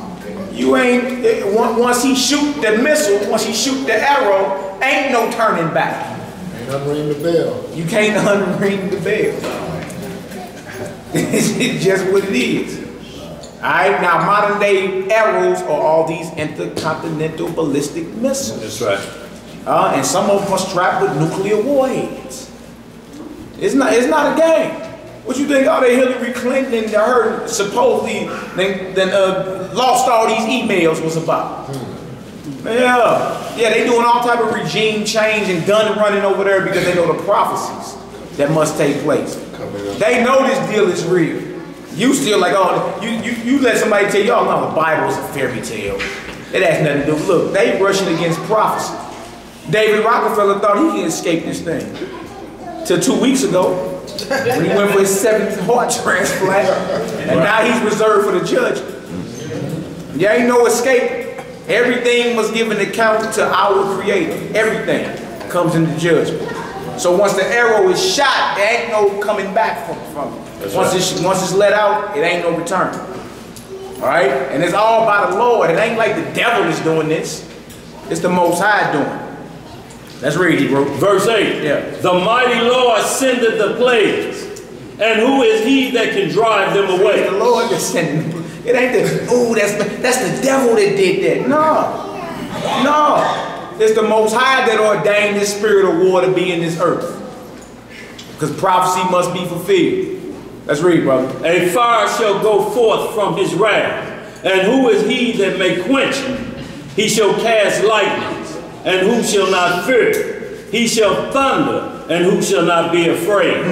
You ain't, once he shoot the missile, once he shoot the arrow, ain't no turning back. Ain't unring the bell. You can't unring the bell. It's just what it is. All right, now modern day arrows are all these intercontinental ballistic missiles. That's right. And some of them are strapped with nuclear warheads. It's not a game. What you think all the Hillary Clinton her supposedly then lost all these emails was about? Yeah, they doing all type of regime change and gun running over there because they know the prophecies that must take place. They know this deal is real. You still like, oh, you let somebody tell you, oh no, the Bible is a fairy tale. It has nothing to do. Look, they rushing against prophecy. David Rockefeller thought he could escape this thing. Till 2 weeks ago, when he went for his 7th heart transplant, and now he's reserved for the judgment. There ain't no escape. Everything was given account to our Creator. Everything comes into judgment. So once the arrow is shot, there ain't no coming back from it. Once it's let out, it ain't no return. All right? And it's all by the Lord. It ain't like the devil is doing this. It's the Most High doing it. Let's read it, bro. Verse 8. Yeah. The mighty Lord sendeth the plagues, and who is he that can drive them away? It's the Lord that's sending them. It ain't that's the devil that did that. No. It's the Most High that ordained this spirit of war to be in this earth. Because prophecy must be fulfilled. Let's read, brother. A fire shall go forth from his wrath, and who is he that may quench him? He shall cast lightnings, and who shall not fear? He shall thunder, and who shall not be afraid?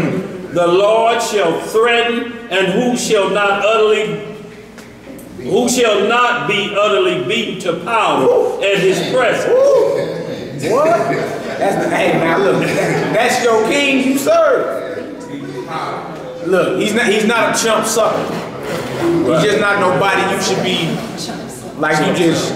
The Lord shall threaten, and who shall not be utterly beaten to powder at his presence. What? Hey, now look, that's your king you serve. Look, he's not a chump sucker. He's just not nobody you should be like you just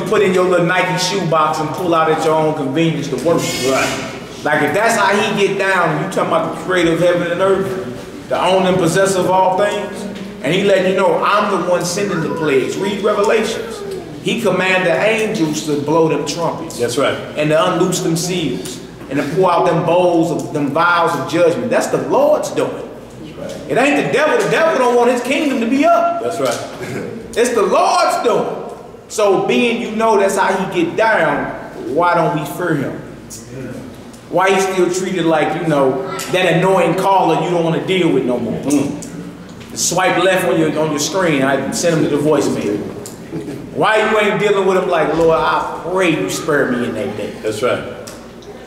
put in your little Nike shoe box and pull out at your own convenience to worship. Right. Like if that's how he get down, and you talking about the creator of heaven and earth, the owner and possessor of all things, and he letting you know, I'm the one sending the plagues. Read Revelations. He commanded angels to blow them trumpets. That's right. And to unloose them seals. And to pour out them bowls of them vials of judgment. That's the Lord's doing. It ain't the devil. The devil don't want his kingdom to be up. That's right. It's the Lord's doing. So being you know that's how he get down, why don't we fear him? Why he still treated like, that annoying caller you don't want to deal with no more. Swipe left on your screen, I send him to the voicemail. Why you ain't dealing with him like, Lord, I pray you spare me in that day. That's right.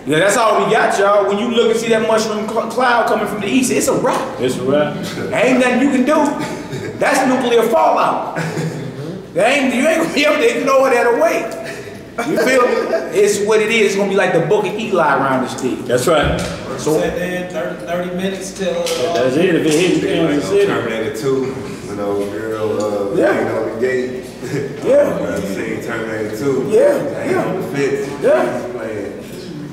Yeah, that's all we got, y'all. When you look and see that mushroom cloud coming from the east, it's a wrap. It's a wrap. Ain't nothing you can do. That's nuclear fallout. You ain't gonna be able to ignore that away. You feel me? It's what it is. It's gonna be like the book of Eli around this thing. That's right. So then 30 minutes till that's it. If it hits Kansas City. Terminator 2, girl laying on the gate. Yeah. Seen Terminator 2. Yeah. On the fence. Yeah. Playing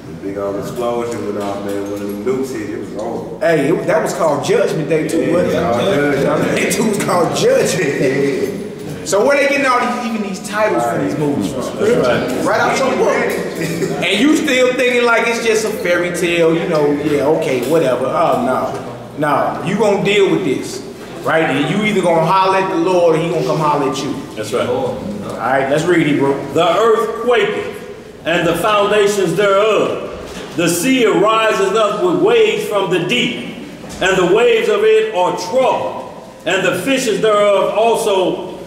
the big old explosion with all man. When the nukes hit, it was over. Hey, that was called Judgment Day too, wasn't it? Judgment Day 2 was called Judgment Day. So where they getting all these, even these titles for these movies from? Right out some book. And you still thinking like it's just a fairy tale, you know, yeah, okay, whatever. Oh, no, you gonna deal with this, right? And you either gonna holler at the Lord or he gonna come holler at you. That's right. All right, let's read it, bro. The earth quaketh, and the foundations thereof. The sea arises up with waves from the deep, and the waves of it are troubled, and the fishes thereof also,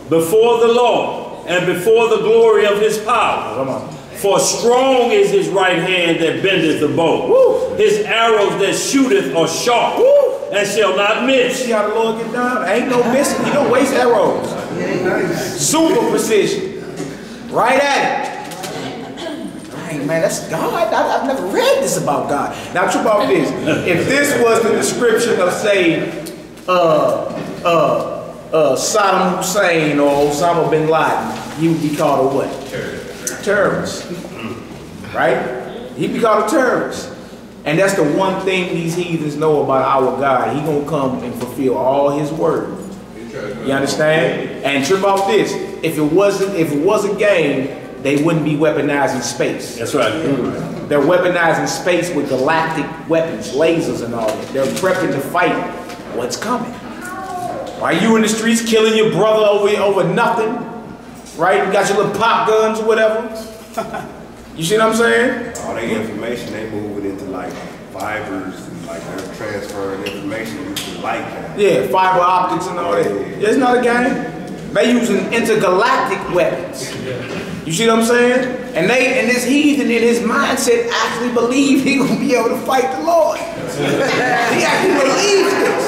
before the Lord, and before the glory of his power. Come on. For strong is his right hand that bendeth the bow. Woo. His arrows that shooteth are sharp. Woo. And shall not miss. See how the Lord get down? Ain't no missing. You don't waste arrows. Super precision. Right at it. Dang, man, that's God. I've never read this about God. Now, true about this. If this was the description of, say, Saddam Hussein or Osama bin Laden, he would be called a what? Terrorist. Right? He'd be called a terrorist. And that's the one thing these heathens know about our God. He gonna come and fulfill all his word. You understand? And trip off this. If it was a game, they wouldn't be weaponizing space. That's right. They're weaponizing space with galactic weapons, lasers and all that. They're prepping to fight what's coming. Are you in the streets killing your brother over nothing? Right? You got your little pop guns or whatever. You see what I'm saying? All that information, they move it into like fibers and like they're transferring information using light. Yeah, fiber optics and all that. Yeah, it's not a game. They using intergalactic weapons. You see what I'm saying? And this heathen in his mindset actually believe he gonna be able to fight the Lord. He actually believes this.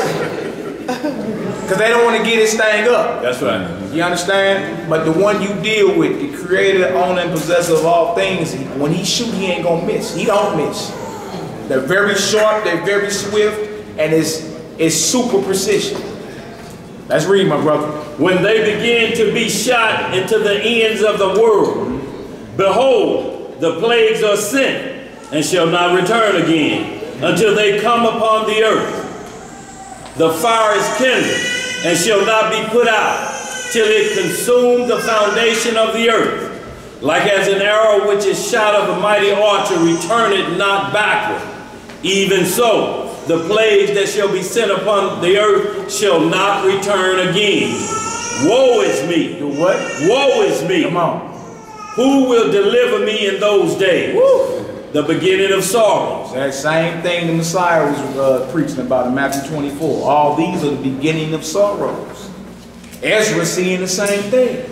Because they don't want to get his thing up. That's right. You understand? But the one you deal with, the creator, owner, and possessor of all things, when he shoot, he ain't gonna miss. He don't miss. They're very sharp, they're very swift, and it's super precision. Let's read, my brother. When they begin to be shot into the ends of the world, behold, the plagues are sent, and shall not return again, until they come upon the earth. The fire is kindled, and shall not be put out, till it consume the foundation of the earth. Like as an arrow which is shot of a mighty archer, returneth not backward. Even so, the plagues that shall be sent upon the earth shall not return again. Woe is me. Do what? Woe is me. Come on. Who will deliver me in those days? Woo. The beginning of sorrows. That same thing the Messiah was preaching about in Matthew 24. All these are the beginning of sorrows. Ezra seeing the same thing.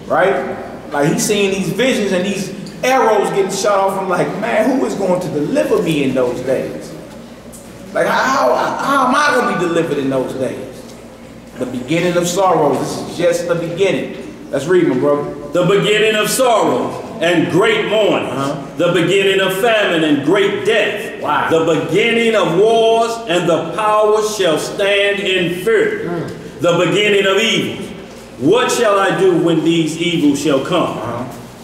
Right? Like he's seeing these visions and these arrows getting shot off. I'm like, man, who is going to deliver me in those days? Like, how am I going to be delivered in those days? The beginning of sorrows. This is just the beginning. Let's read, my brother. The beginning of sorrow and great mourning. The beginning of famine and great death. Wow. The beginning of wars, and the powers shall stand in fear. The beginning of evils. What shall I do when these evils shall come?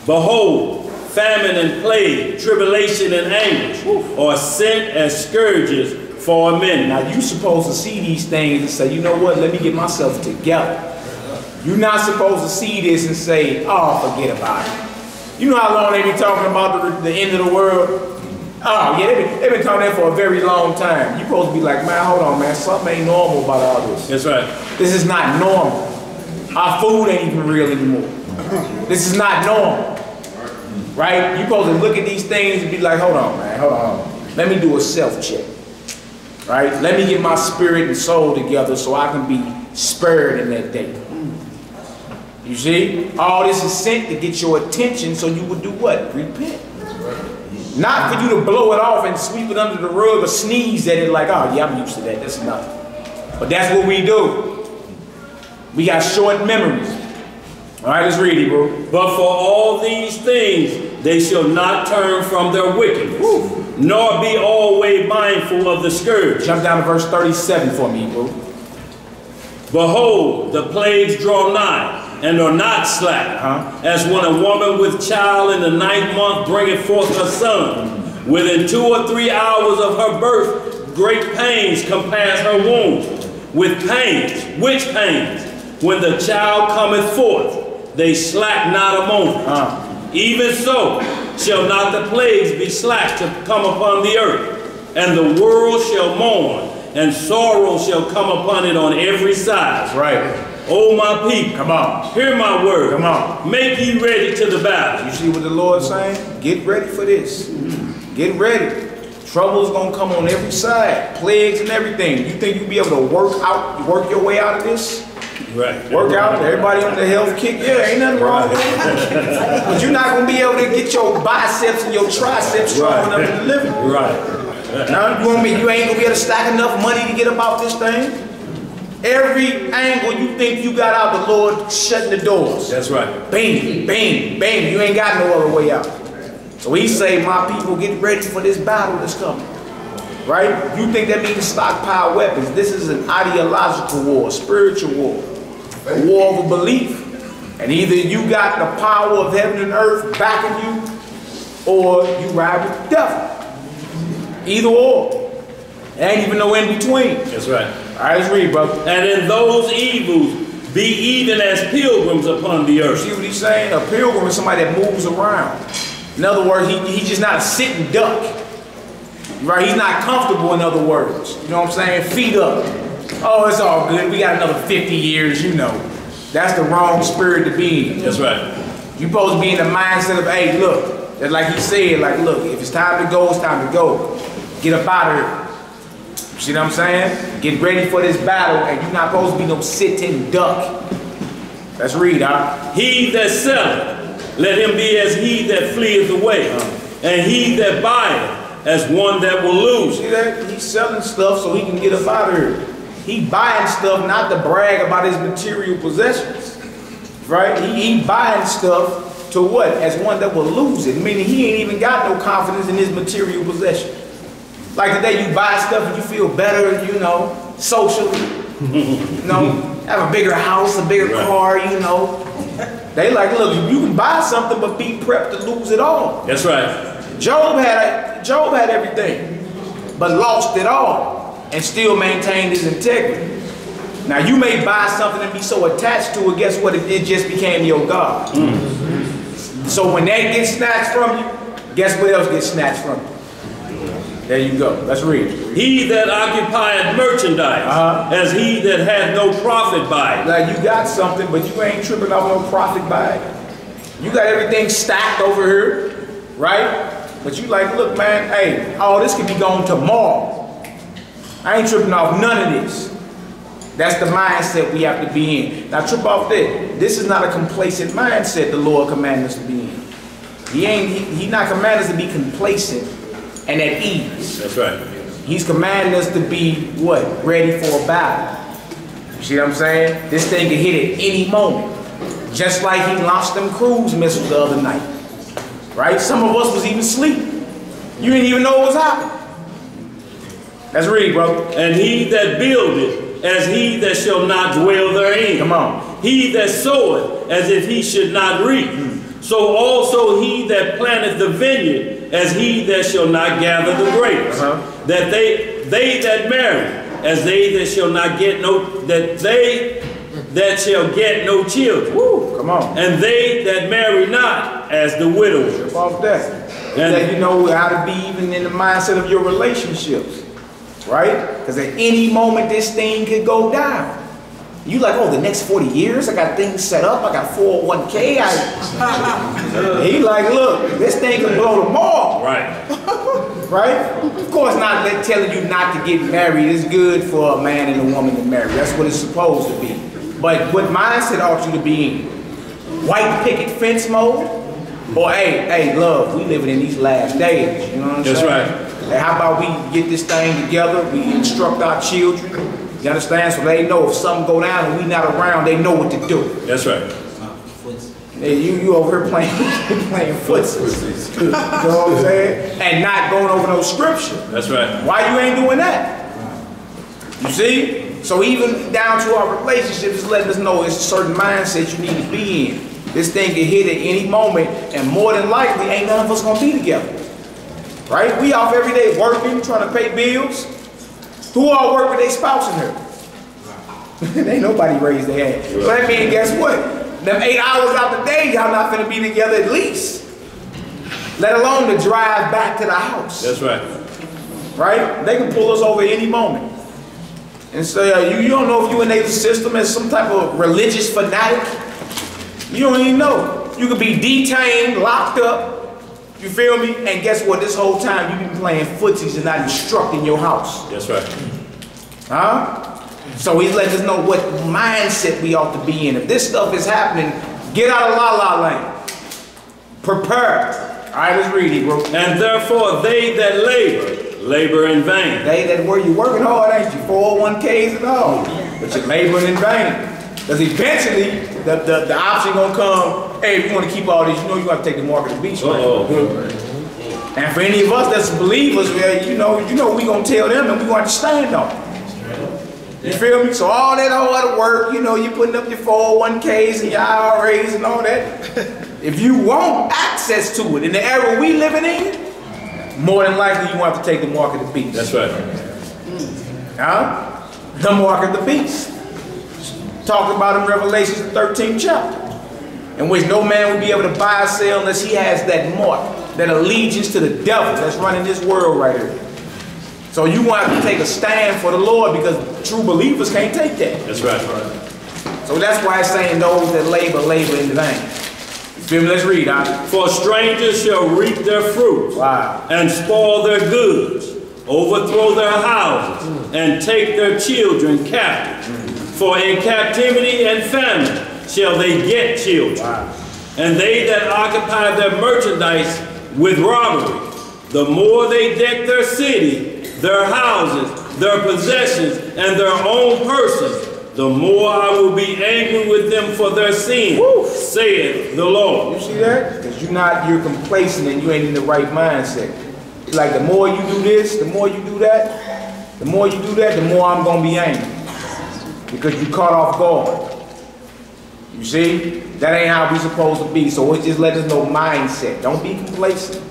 Behold, famine and plague, tribulation and anguish are sent as scourges for a minute. Now you're supposed to see these things and say, you know what, let me get myself together. You're not supposed to see this and say, oh, forget about it. You know how long they been talking about the end of the world? Oh, yeah, they've been talking that for a very long time. You're supposed to be like, man, hold on, man, something ain't normal about all this. That's right. This is not normal. Our food ain't even real anymore. This is not normal. Right? You're supposed to look at these things and be like, hold on, man, hold on. Let me do a self-check. Right? Let me get my spirit and soul together so I can be spared in that day. You see? All this is sent to get your attention so you would do what? Repent. Not for you to blow it off and sweep it under the rug or sneeze at it like, oh yeah, I'm used to that. That's nothing. But that's what we do. We got short memories. All right, let's read it, bro. But for all these things, they shall not turn from their wickedness, nor be always mindful of the scourge. Jump down to verse 37 for me, bro. Behold, the plagues draw nigh, and are not slack, as when a woman with child in the 9th month bringeth forth her son. Within 2 or 3 hours of her birth, great pains compass her womb. with pains. Which pains? When the child cometh forth, they slack not a moment. Even so shall not the plagues be slack to come upon the earth, and the world shall mourn, and sorrow shall come upon it on every side. That's right. O my people, Come on. hear my word. Come on. Make ye ready to the battle. You see what the Lord's saying? Get ready for this. Get ready. Trouble's gonna come on every side. Plagues and everything. You think you'll be able to work your way out of this? Right. Work out, everybody on the health kick. Yeah, ain't nothing wrong with it. But you're not gonna be able to get your biceps and your triceps strong enough to deliver. Right. Now you ain't gonna be able to stack enough money to get about this thing. Every angle you think you got out, the Lord shutting the doors. That's right. Bang, bang, bang. You ain't got no other way out. So he say, my people, get ready for this battle that's coming. Right? You think that means stockpile weapons. This is an ideological war, a spiritual war. A war of belief. And either you got the power of heaven and earth backing you, or you ride with the devil. Either or. There ain't even no in between. That's right. All right, let's read, brother. And in those evils be even as pilgrims upon the earth. See what he's saying? A pilgrim is somebody that moves around. In other words, he's just not a sitting duck. Right? He's not comfortable, in other words. You know what I'm saying? Feet up. Oh, it's all good. We got another 50 years, you know. That's the wrong spirit to be in. That's right. You're supposed to be in the mindset of, hey, look, just like he said, like, look, if it's time to go, it's time to go. Get up out of here. See what I'm saying? Get ready for this battle, and you're not supposed to be no sitting duck. Let's read, huh? He that selleth, let him be as he that fleeth away, and he that buyeth as one that will lose. See that? He's selling stuff so he can get up out of here. He buying stuff not to brag about his material possessions. Right? He buying stuff to what? As one that will lose it. Meaning he ain't even got no confidence in his material possessions. Like today you buy stuff and you feel better, you know, socially. You know, have a bigger house, a bigger car, you know. They like, look, you can buy something but be prepped to lose it all. That's right. Job had everything, but lost it all and still maintained his integrity. Now you may buy something and be so attached to it, guess what? It just became your God. So when that gets snatched from you, guess what else gets snatched from you? There you go. Let's read. He that occupieth merchandise, as he that hath no profit by it. Now you got something, but you ain't tripping off no profit by it. You got everything stacked over here, right? But you like, look, man, hey, all this can be gone tomorrow. I ain't tripping off none of this. That's the mindset we have to be in. Now trip off that. This is not a complacent mindset the Lord commanded us to be in. He not commanding us to be complacent and at ease. That's right. He's commanding us to be what? Ready for a battle. You see what I'm saying? This thing can hit at any moment. Just like he launched them cruise missiles the other night. Right? Some of us was even asleep. You didn't even know what was happening. Let's read, brother. And he that buildeth, as he that shall not dwell therein. Come on. He that soweth, as if he should not reap. So also he that planteth the vineyard, as he that shall not gather the grapes. That they that marry, as they that shall not get no, that they that shall get no children. Woo, come on. And they that marry not, as the widows. Trip off that. That you know how to be even in the mindset of your relationships. Right? Because at any moment this thing could go down. You like, oh, the next 40 years, I got things set up, I got 401k. He like, look, this thing can blow tomorrow. Right. Right? Of course not telling you not to get married. It's good for a man and a woman to marry. That's what it's supposed to be. But what mindset ought you to be in? White picket fence mode? Or hey, love, we living in these last days. You know what I'm saying? That's right. Hey, how about we get this thing together, we instruct our children, you understand? So they know if something go down and we not around, they know what to do. That's right. Hey, you over here playing footsies. You know what I'm saying? And not going over no scripture. That's right. Why you ain't doing that? You see? So even down to our relationships, it's letting us know it's a certain mindset you need to be in. This thing can hit at any moment, and more than likely, ain't none of us gonna be together. Right? We off every day working, trying to pay bills. Who all work with their spouse in here? Ain't nobody raised their hand. So that means, guess what? Them 8 hours out the day, y'all not finna be together at least. Let alone to drive back to the house. That's right. Right? They can pull us over any moment. And so you don't know if you in their system as some type of religious fanatic. You don't even know. You could be detained, locked up, you feel me? And guess what? This whole time you've been playing footsies and not instructing your house. That's right. Huh? So he's letting us know what mindset we ought to be in. If this stuff is happening, get out of la-la land. Prepare. All right, let's read it, bro. And therefore they that labor in vain. They that were, you working hard, ain't you? 401ks and all. But you're laboring in vain. Because eventually, the option gonna come, hey, if you want to keep all this, you know you got to take the mark of the beach. And for any of us that's believers, you know we gonna tell them and we gonna have to stand on it. You feel me? So all that other work, you know, you putting up your 401ks and your IRAs and all that. If you want access to it in the era we living in, more than likely you want to take the mark of the beast. That's right. Huh? The mark of the beast. Talked about in Revelation 13th chapter, in which no man will be able to buy or sell unless he has that mark, that allegiance to the devil that's running this world right here. So you want to take a stand for the Lord because true believers can't take that. That's right. So that's why it's saying those that labor in vain. You feel me? Let's read. For strangers shall reap their fruits, and spoil their goods, overthrow their houses, and take their children captive. For in captivity and famine shall they get children. And they that occupy their merchandise with robbery, the more they deck their city, their houses, their possessions, and their own persons, the more I will be angry with them for their sin, saith the Lord. You see that? Because you're complacent and you ain't in the right mindset. Like the more you do this, the more you do that, the more I'm going to be angry. Because you caught off guard. You see? That ain't how we supposed to be. So it just let us know mindset. Don't be complacent.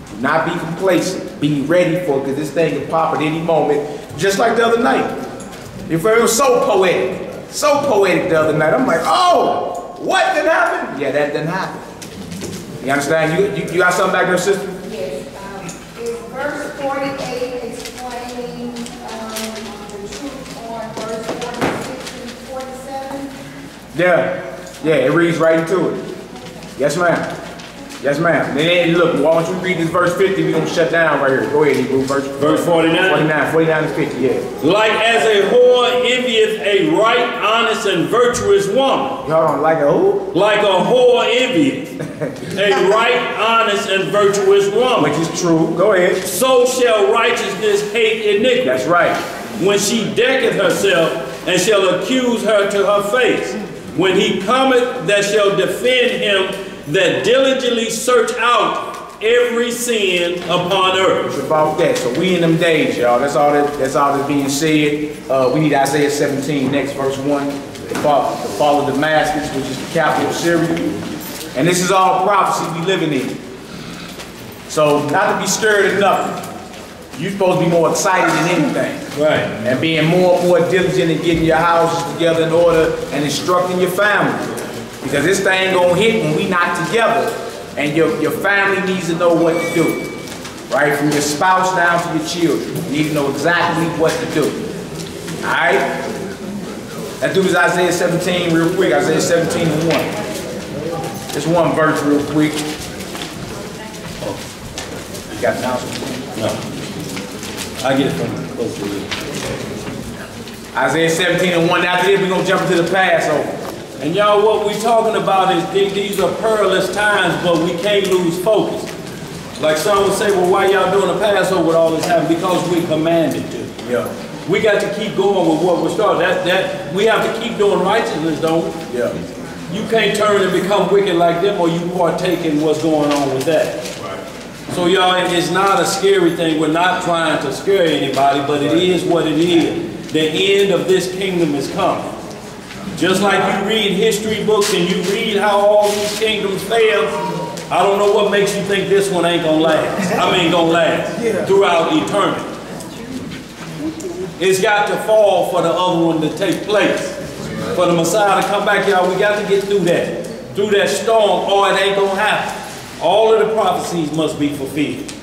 Do not be complacent. Be ready for it, because this thing can pop at any moment. Just like the other night. It was so poetic. So poetic the other night. I'm like, oh, what did happen? Yeah, that didn't happen. You understand? You got something back there, sister? Yes. Is verse 48 explaining the truth on verse 46 and 47? Yeah, it reads right into it. Yes, ma'am. Yes, ma'am. Then look, why don't you read this verse 50? We're going to shut down right here. Go ahead, Hebrew. Verse 49? 49 to 50, yeah. Like as a whore envieth a right, honest, and virtuous woman. Hold on, like a who? Like a whore envieth a right, honest, and virtuous woman. Which is true. Go ahead. So shall righteousness hate iniquity. That's right. When she decketh herself, and shall accuse her to her face. When he cometh, that shall defend him that diligently search out every sin upon earth. It's about that. So we in them days, y'all. That's all that's being said. We need Isaiah 17 next, verse 1. The fall of Damascus, which is the capital of Syria. And this is all prophecy we living in. So not to be scared of nothing. You're supposed to be more excited than anything. Right. And being more and more diligent in getting your houses together in order and instructing your family. Because this thing gonna hit when we not together. And your family needs to know what to do. Right? From your spouse down to your children. You need to know exactly what to do. Alright? Let's do this Isaiah 17 real quick. Isaiah 17 and 1. Just one verse real quick. You got the announcement? No. I get it from close to you. Isaiah 17 and 1. After this, we're going to jump into the Passover. And y'all, what we're talking about is these are perilous times, but we can't lose focus. Like some would say, well, why y'all doing a Passover with all this happening? Because we commanded to. Yeah. We got to keep going with what we're starting. We have to keep doing righteousness, don't we? Yeah. You can't turn and become wicked like them, or you partake in what's going on with that. So y'all, it's not a scary thing. We're not trying to scare anybody, but it is what it is. The end of this kingdom is coming. Just like you read history books and you read how all these kingdoms fail, I don't know what makes you think this one ain't gonna last. I mean, gonna last throughout eternity. It's got to fall for the other one to take place. For the Messiah to come back, y'all, we got to get through that storm, or it ain't gonna happen. All of the prophecies must be fulfilled.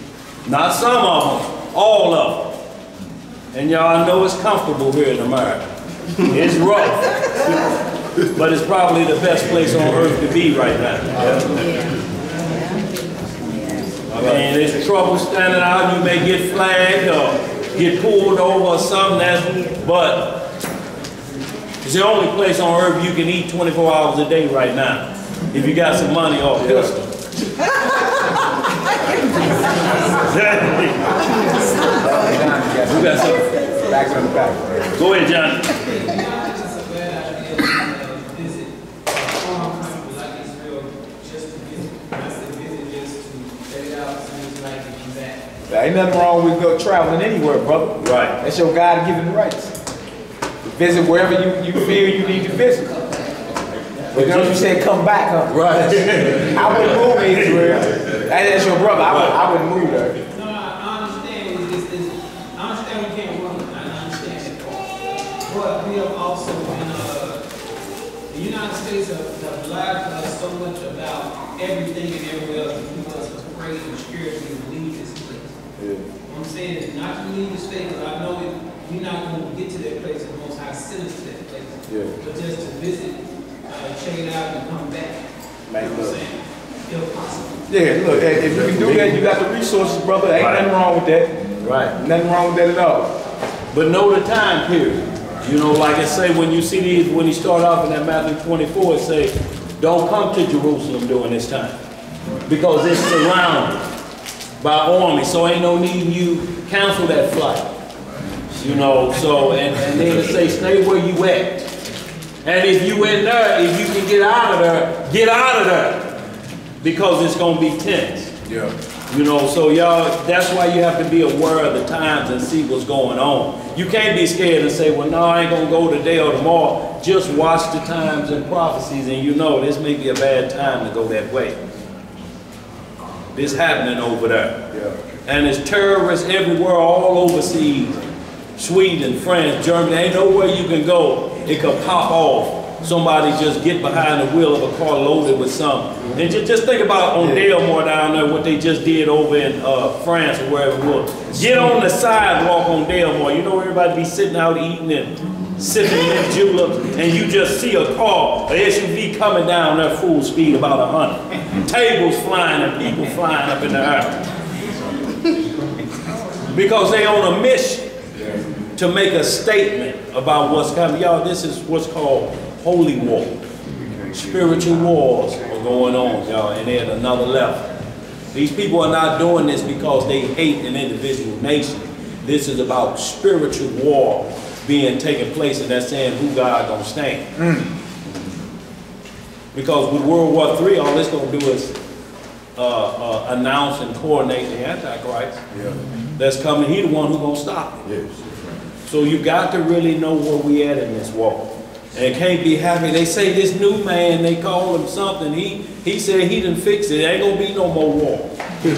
Not some of them, all of them. And y'all know it's comfortable here in America. It's rough, but it's probably the best place on earth to be right now. I mean, there's trouble standing out. You may get flagged or get pulled over or something, but it's the only place on earth you can eat 24 hours a day right now, if you got some money or a pistol. We got some. Back on the back. Go ahead, John. There ain't nothing wrong with go traveling anywhere, brother. Right. That's your God-given rights. Visit wherever you feel you need to visit. But don't you say come back, huh? Right. I wouldn't move to Israel. That's your brother. I wouldn't move there. No, I understand. I understand we can't run. I understand that part. But we have also been, the United States have lied to us so much about everything and everywhere else to keep us afraid and scared to leave this place. I'm saying not to leave the state, but I know we're not going to get to that place and Most High send us to that place. But just to visit, check it out and come back. You know what I'm saying? If possible. Yeah, look, if you can do that, you got the resources, brother. Ain't nothing wrong with that. Right. Nothing wrong with that at all. But know the time period. You know, like I say, when you see these, when he start off in that Matthew 24, it say, don't come to Jerusalem during this time, because it's surrounded by armies. So ain't no need you cancel that flight. You know, so and then it say, stay where you at. And if you in there, if you can get out of there, get out of there. Because it's going to be tense. Yeah. You know, so y'all, that's why you have to be aware of the times and see what's going on. You can't be scared and say, well, no, I ain't going to go today or tomorrow. Just watch the times and prophecies and you know this may be a bad time to go that way. This happening over there. Yeah. And there's terrorists everywhere, all overseas. Sweden, France, Germany, ain't nowhere you can go. It could pop off. Somebody just get behind the wheel of a car loaded with something. And just think about on Delmore down there, what they just did over in France or wherever it was. Get on the sidewalk on Delmore. You know everybody be sitting out eating and sipping mint juleps, and you just see a car, an SUV coming down there full speed, about 100. Tables flying and people flying up in the air. Because they on a mission to make a statement about what's coming. Y'all, this is what's called holy war. Spiritual wars are going on, y'all, and they're at another level. These people are not doing this because they hate an individual nation. This is about spiritual war being taken place, and that's saying who God gonna stand. Because with World War III, all it's gonna do is announce and coordinate the Antichrist that's coming. He the one who gonna stop it. Yes. So you got to really know where we at in this war. And it can't be happy. They say this new man, they call him something. He said he done fixed it. Ain't gonna be no more war. You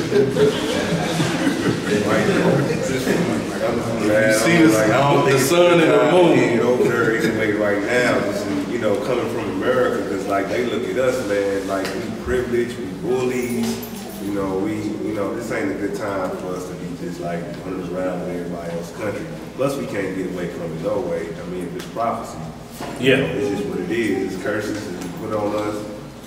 see the sun and the moon over there anyway right now, just, you know, coming from America, because like they look at us, man, like we privileged, we bullies, you know, this ain't a good time for us to be just like running around with everybody else's country. Plus we can't get away from it no way. I mean, if it's prophecy, Yeah. you know, it's just what it is. It's curses that you put on us.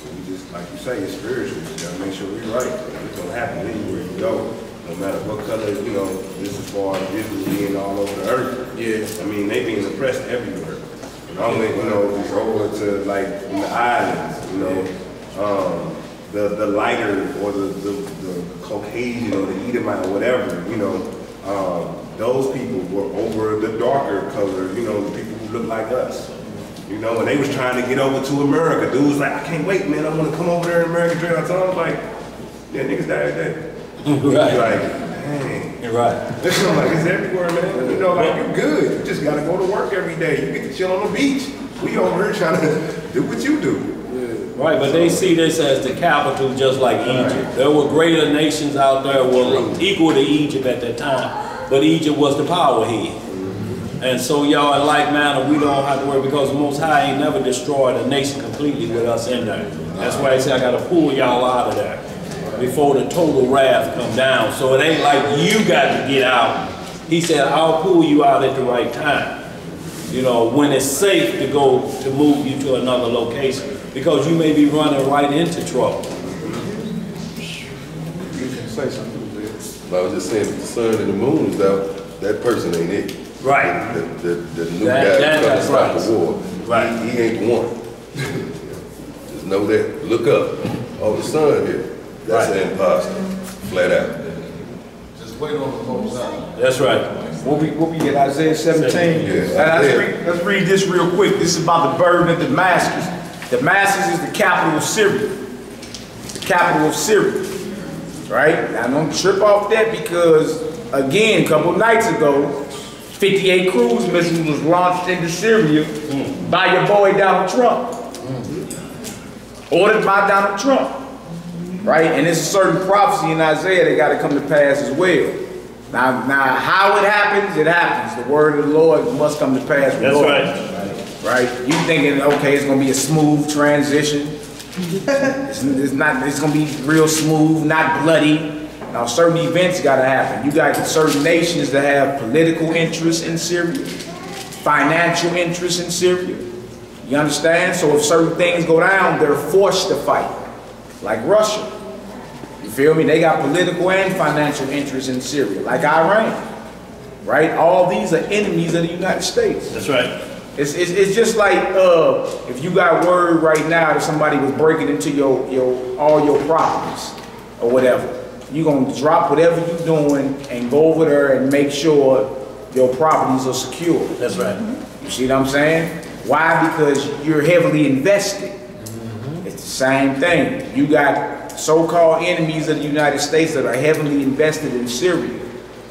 We just, like you say, it's spiritual. You gotta make sure we're right. It's gonna happen anywhere you go. No matter what color, you know, this is far as Israel being all over the earth. Yeah. I mean, they being oppressed everywhere. And only, you know, it's over to like in the islands, you know, the lighter or the Caucasian or the Edomite or whatever, you know, those people were over the darker color, you know, the people who look like us. You know, and they was trying to get over to America. Dude was like, I can't wait, man, I want to come over there in America. I told him, like, yeah, niggas died today. Right. Like, dang. You're right. It's like, it's everywhere, man. You know, like, you're good. You just got to go to work every day. You get to chill on the beach. We over here trying to do what you do. Right, but they see this as the capital just like Egypt. There were greater nations out there, well, equal to Egypt at that time, but Egypt was the power head. And so y'all in like manner, we don't have to worry because the Most High ain't never destroyed a nation completely with us in there. That's why he said I gotta pull y'all out of there before the total wrath come down. So it ain't like you got to get out. He said, I'll pull you out at the right time. You know, when it's safe to go to move you to another location because you may be running right into trouble. You can say something. I was just saying, if the sun and the moon is out, that person ain't it. Right. The new guy trying to stop the war. Right. He ain't the one. Just know that. Look up. Oh, the sun here. That's an imposter. Flat out. Just wait on the Most High. That's right. What we get, Isaiah 17? Yeah. Let's read this real quick. This is about the burden of Damascus. Damascus is the capital of Syria. The capital of Syria. Right? Now, don't trip off that because, again, a couple nights ago, 58 cruise missiles was launched into Syria by your boy Donald Trump. Ordered by Donald Trump. Right? And there's a certain prophecy in Isaiah that got to come to pass as well. Now, how it happens, it happens. The word of the Lord must come to pass. That's right. Right? You thinking, okay, it's going to be a smooth transition. It's going to be real smooth, not bloody. Now, certain events got to happen. You got certain nations that have political interests in Syria, financial interests in Syria. You understand? So if certain things go down, they're forced to fight. Like Russia. You feel me? They got political and financial interests in Syria, like Iran. Right? All these are enemies of the United States. That's right. It's just like if you got word right now that somebody was breaking into all your properties or whatever, you're gonna drop whatever you're doing and go over there and make sure your properties are secure. That's right. You see what I'm saying? Why? Because you're heavily invested. It's the same thing. You got so-called enemies of the United States that are heavily invested in Syria.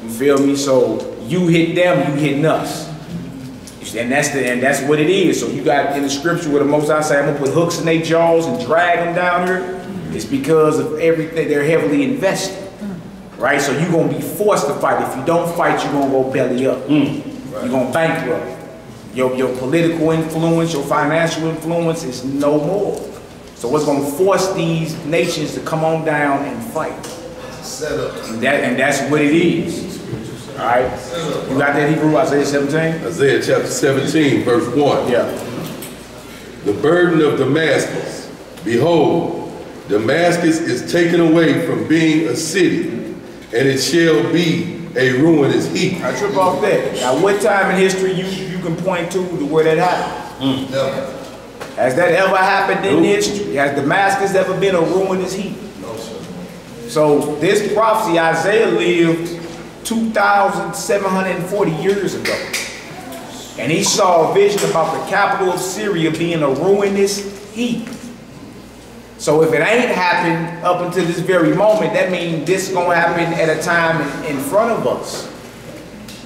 You feel me? So you hit them, you hitting us. And that's what it is. So you got in the scripture where the Most High say, I'm gonna put hooks in their jaws and drag them down here. It's because of everything, they're heavily invested. Right? So you're gonna be forced to fight. If you don't fight, you're gonna go belly up. You're gonna bankrupt. Your political influence, your financial influence is no more. So what's gonna force these nations to come on down and fight? Set up. And that's what it is. All right, you got that Hebrew, Isaiah 17? Isaiah chapter 17, verse 1. Yeah. The burden of Damascus. Behold, Damascus is taken away from being a city, and it shall be a ruinous heap. I trip off that. Now, what time in history you can point to where that happened? Never. Has that ever happened in history? Has Damascus ever been a ruinous heap? No, sir. So this prophecy, Isaiah lived 2,740 years ago. And he saw a vision about the capital of Syria being a ruinous heap. So if it ain't happened up until this very moment, that means this is gonna happen at a time in front of us.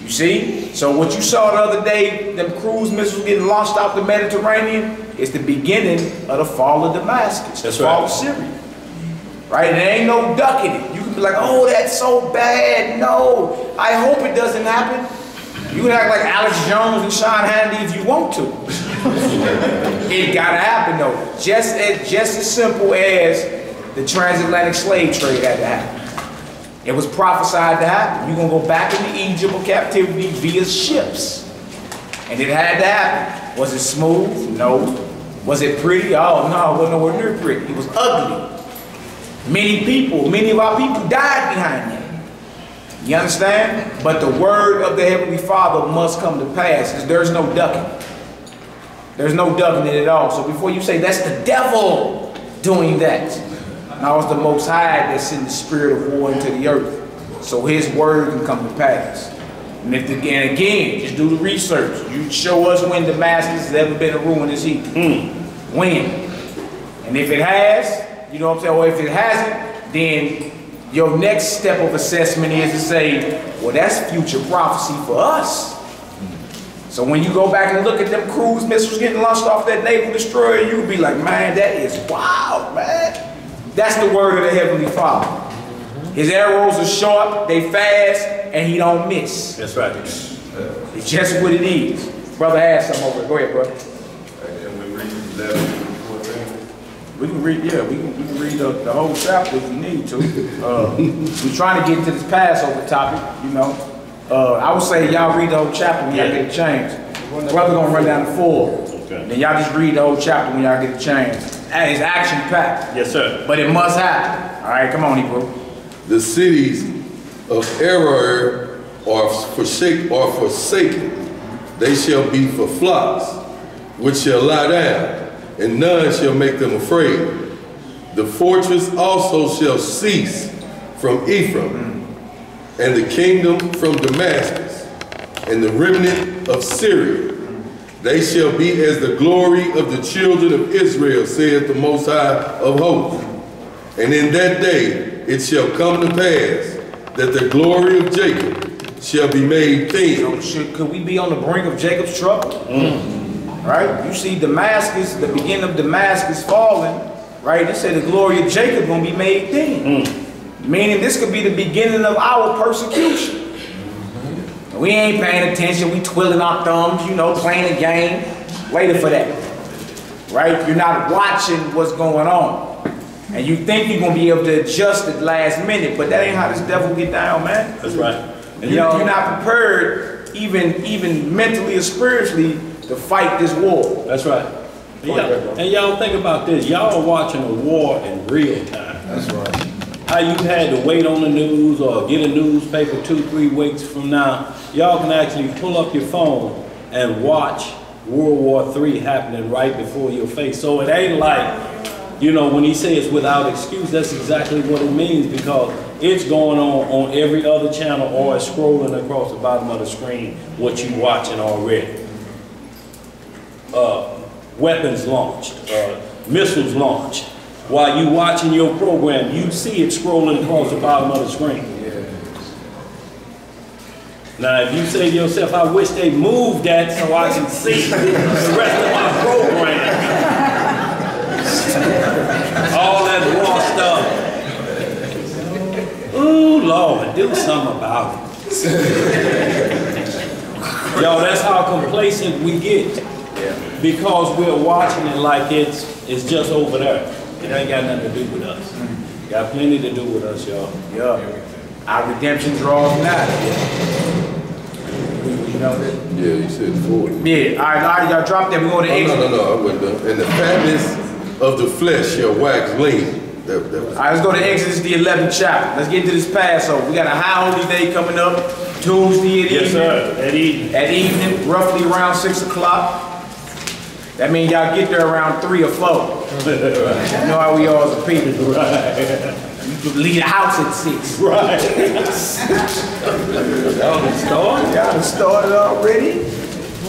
You see? So what you saw the other day, them cruise missiles getting launched out the Mediterranean, is the beginning of the fall of Damascus. That's the fall right. of Syria. Right? And there ain't no ducking it. You can be like, oh, that's so bad. No, I hope it doesn't happen. You can act like Alex Jones and Sean Hannity if you want to. It gotta happen though. Just as simple as the transatlantic slave trade had to happen. It was prophesied to happen. You're gonna go back into Egypt or captivity via ships. And it had to happen. Was it smooth? No. Was it pretty? Oh no, it wasn't nowhere near pretty. It was ugly. Many of our people died behind that. You understand? But the word of the Heavenly Father must come to pass. There's no ducking. There's no ducking it at all. So before you say, that's the devil doing that. Now it's the Most High that sent the spirit of war into the earth. So his word can come to pass. And again, just do the research. You show us when Damascus has ever been a ruinous heap. When? And if it has, you know what I'm saying? Or if it hasn't, then your next step of assessment is to say, well, that's future prophecy for us. So when you go back and look at them cruise missiles getting launched off that naval destroyer, you'll be like, man, that is wild, man. That's the word of the Heavenly Father. His arrows are sharp, they fast, and he don't miss. That's right. It's just what it is. Brother has something over it. Go ahead, brother. And we read 11, 14. We can read, yeah, we can read the whole chapter if we need to. We're trying to get into this Passover topic, you know. I would say y'all read the whole chapter when y'all get a change. Brother gonna run down the 4. Okay. Then y'all just read the whole chapter when y'all get a change. It's action-packed. Yes, sir. But it must happen. All right, come on, Hebrew. The cities of error are forsaken. They shall be for flocks, which shall lie down, and none shall make them afraid. The fortress also shall cease from Ephraim, and the kingdom from Damascus, and the remnant of Syria. They shall be as the glory of the children of Israel, saith the Most High of hosts. And in that day it shall come to pass that the glory of Jacob shall be made thin. So could we be on the brink of Jacob's trouble? Right? You see Damascus, the beginning of Damascus falling, right? It said the glory of Jacob gonna be made thin. Meaning this could be the beginning of our persecution. We ain't paying attention, we twiddling our thumbs, you know, playing a game, waiting for that. Right? You're not watching what's going on. And you think you're gonna be able to adjust at last minute, but that ain't how this devil get down, man. That's right. And you're not prepared, even mentally or spiritually, to fight this war. That's right. And y'all think about this. Y'all are watching a war in real time. That's right. How you had to wait on the news or get a newspaper 2-3 weeks from now. Y'all can actually pull up your phone and watch World War III happening right before your face. So it ain't like, you know, when he says without excuse, that's exactly what it means, because it's going on every other channel, or it's scrolling across the bottom of the screen what you watching already. Weapons launched, missiles launched. While you watching your program, you see it scrolling across the bottom of the screen. Now, if you say to yourself, I wish they moved that so I can see the rest of my program. All that raw stuff. Ooh, Lord, do something about it. Yo, that's how complacent we get. Because we're watching it like it's just over there. It ain't got nothing to do with us. Got plenty to do with us, y'all. Yeah. Our redemption draws nigh. You know that? Yeah, you said 40. Yeah. All right, y'all drop that. We go to Exodus. No, I went down. And the fatness of the flesh shall wax lean. All right, let's go to Exodus, the 11th chapter. Let's get into this Passover. We got a high holy day coming up, Tuesday at evening. Yes, sir. At evening. At evening, roughly around 6 o'clock. That means y'all get there around 3 or 4. You know how we all as a people. Right. You could leave the house at 6. Right. Y'all done started? Y'all done started already?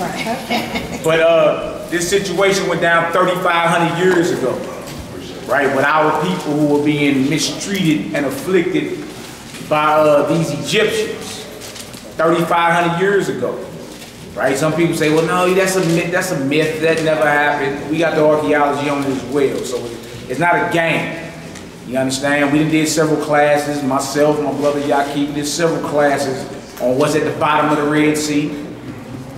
Right. But this situation went down 3,500 years ago. Right, when our people who were being mistreated and afflicted by these Egyptians 3,500 years ago. Right, some people say, well, no, that's a myth, that never happened. We got the archaeology on it as well, so it's not a game. You understand? We did several classes, myself, my brother Yaqib did several classes on what's at the bottom of the Red Sea,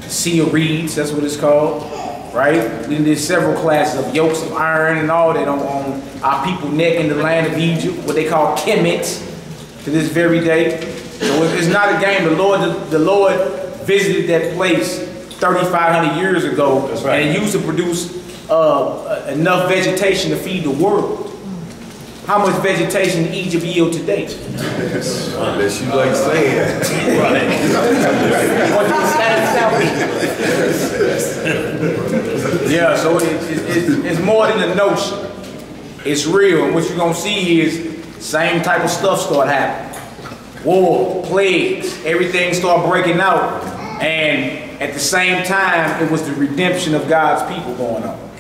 Sea of Reeds, that's what it's called. Right? We did several classes of yokes of iron and all that on our people neck in the land of Egypt, what they call Kemet, to this very day. So it's not a game. The Lord visited that place 3,500 years ago. That's right. And it used to produce enough vegetation to feed the world. How much vegetation in Egypt yield today? Unless you like sand. Yeah, so it's more than a notion. It's real, and what you're gonna see is same type of stuff start happening. War, plagues, everything start breaking out, and at the same time, it was the redemption of God's people going on.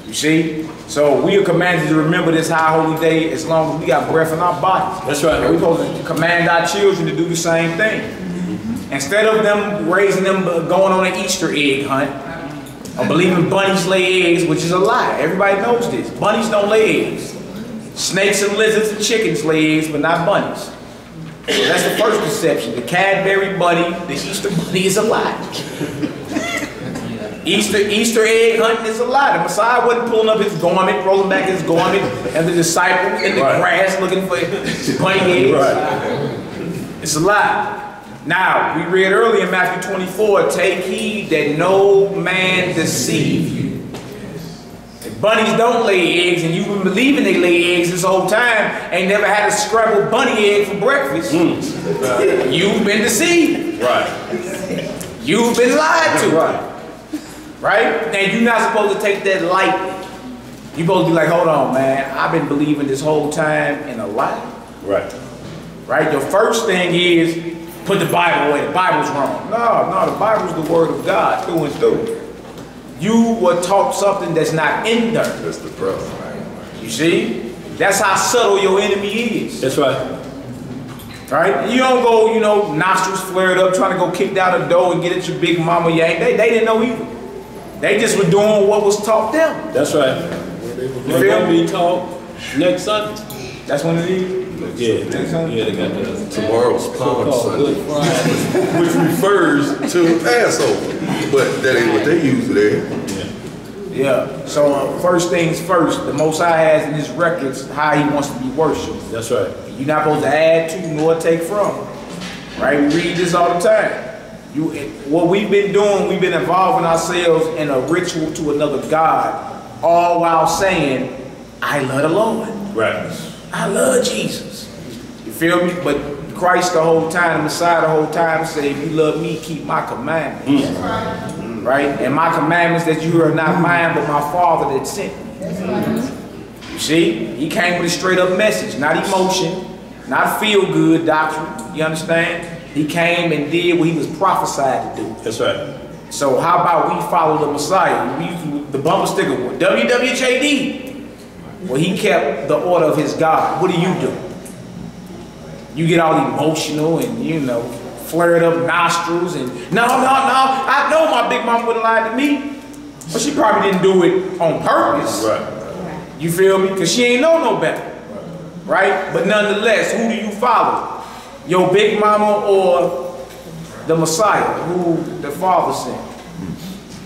You see? So we are commanded to remember this high holy day as long as we got breath in our bodies. That's right. And we're supposed to command our children to do the same thing. Instead of them raising them going on an Easter egg hunt, or believing bunnies lay eggs, which is a lie. Everybody knows this. Bunnies don't lay eggs. Snakes and lizards and chickens lay eggs, but not bunnies. So that's the first deception. The Cadbury bunny, the Easter bunny is a lie. Easter egg hunting is a lie. The Messiah wasn't pulling up his garment, rolling back his garment, and the disciples in the grass looking for bunny eggs. Right. It's a lie. Now, we read earlier in Matthew 24, take heed that no man deceive you. If bunnies don't lay eggs, and you've been believing they lay eggs this whole time, ain't never had a scrambled bunny egg for breakfast, you've been deceived. Right. You've been lied to. Right. Right? And you're not supposed to take that lightly. You're supposed to be like, hold on, man, I've been believing this whole time in a lie. Right. Right? Your first thing is, put the Bible away. The Bible's wrong. No, the Bible's the word of God through and through. You were taught something that's not in there. That's the problem. You see? That's how subtle your enemy is. That's right. Right? You don't go, you know, nostrils flared up, trying to go kick down the door and get at your big mama yank. They didn't know either. They just were doing what was taught them. That's right. You feel me? Be taught next Sunday. That's when it is? Yeah, they got that. Tomorrow's Palm Sunday, Good Friday. which refers to Passover, but that ain't what they use there. Yeah. So first things first, the Most High has in his records how he wants to be worshipped. That's right. You're not supposed to add to nor take from. Right? We read this all the time. What we've been doing, we've been involving ourselves in a ritual to another God, all while saying, I love the Lord. Right. I love Jesus. You feel me? But Christ the whole time, the Messiah the whole time said, if you love me, keep my commandments. Right? And my commandments that you are not mine, but my Father that sent me. You see? He came with a straight up message, not emotion, not feel good doctrine. You understand? He came and did what he was prophesied to do. That's right. So how about we follow the Messiah? We use the bumper sticker, WWJD. Well, he kept the order of his God. What do? You get all emotional and, you know, flared up nostrils and, no, I know my big mama wouldn't lie to me. But she probably didn't do it on purpose. Right. You feel me? Because she ain't know no better. Right? But nonetheless, who do you follow? Your big mama or the Messiah, who the Father sent?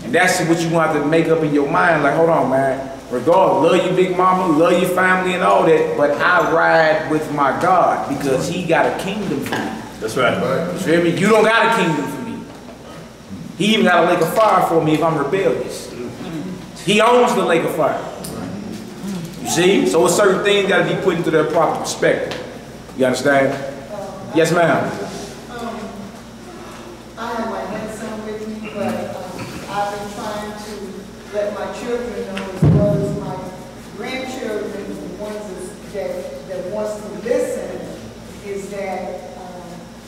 And that's what you want to make up in your mind. Like, hold on, man. Regardless, love your big mama, love your family and all that, but I ride with my God because he got a kingdom for me. That's right. You feel me? You don't got a kingdom for me. He even got a lake of fire for me if I'm rebellious. He owns the lake of fire. You see? So certain things got to be put into their proper perspective. You understand? Yes, ma'am. I have my grandson with me, but I've been trying to let my children know as well as my grandchildren, the ones that wants to listen, is that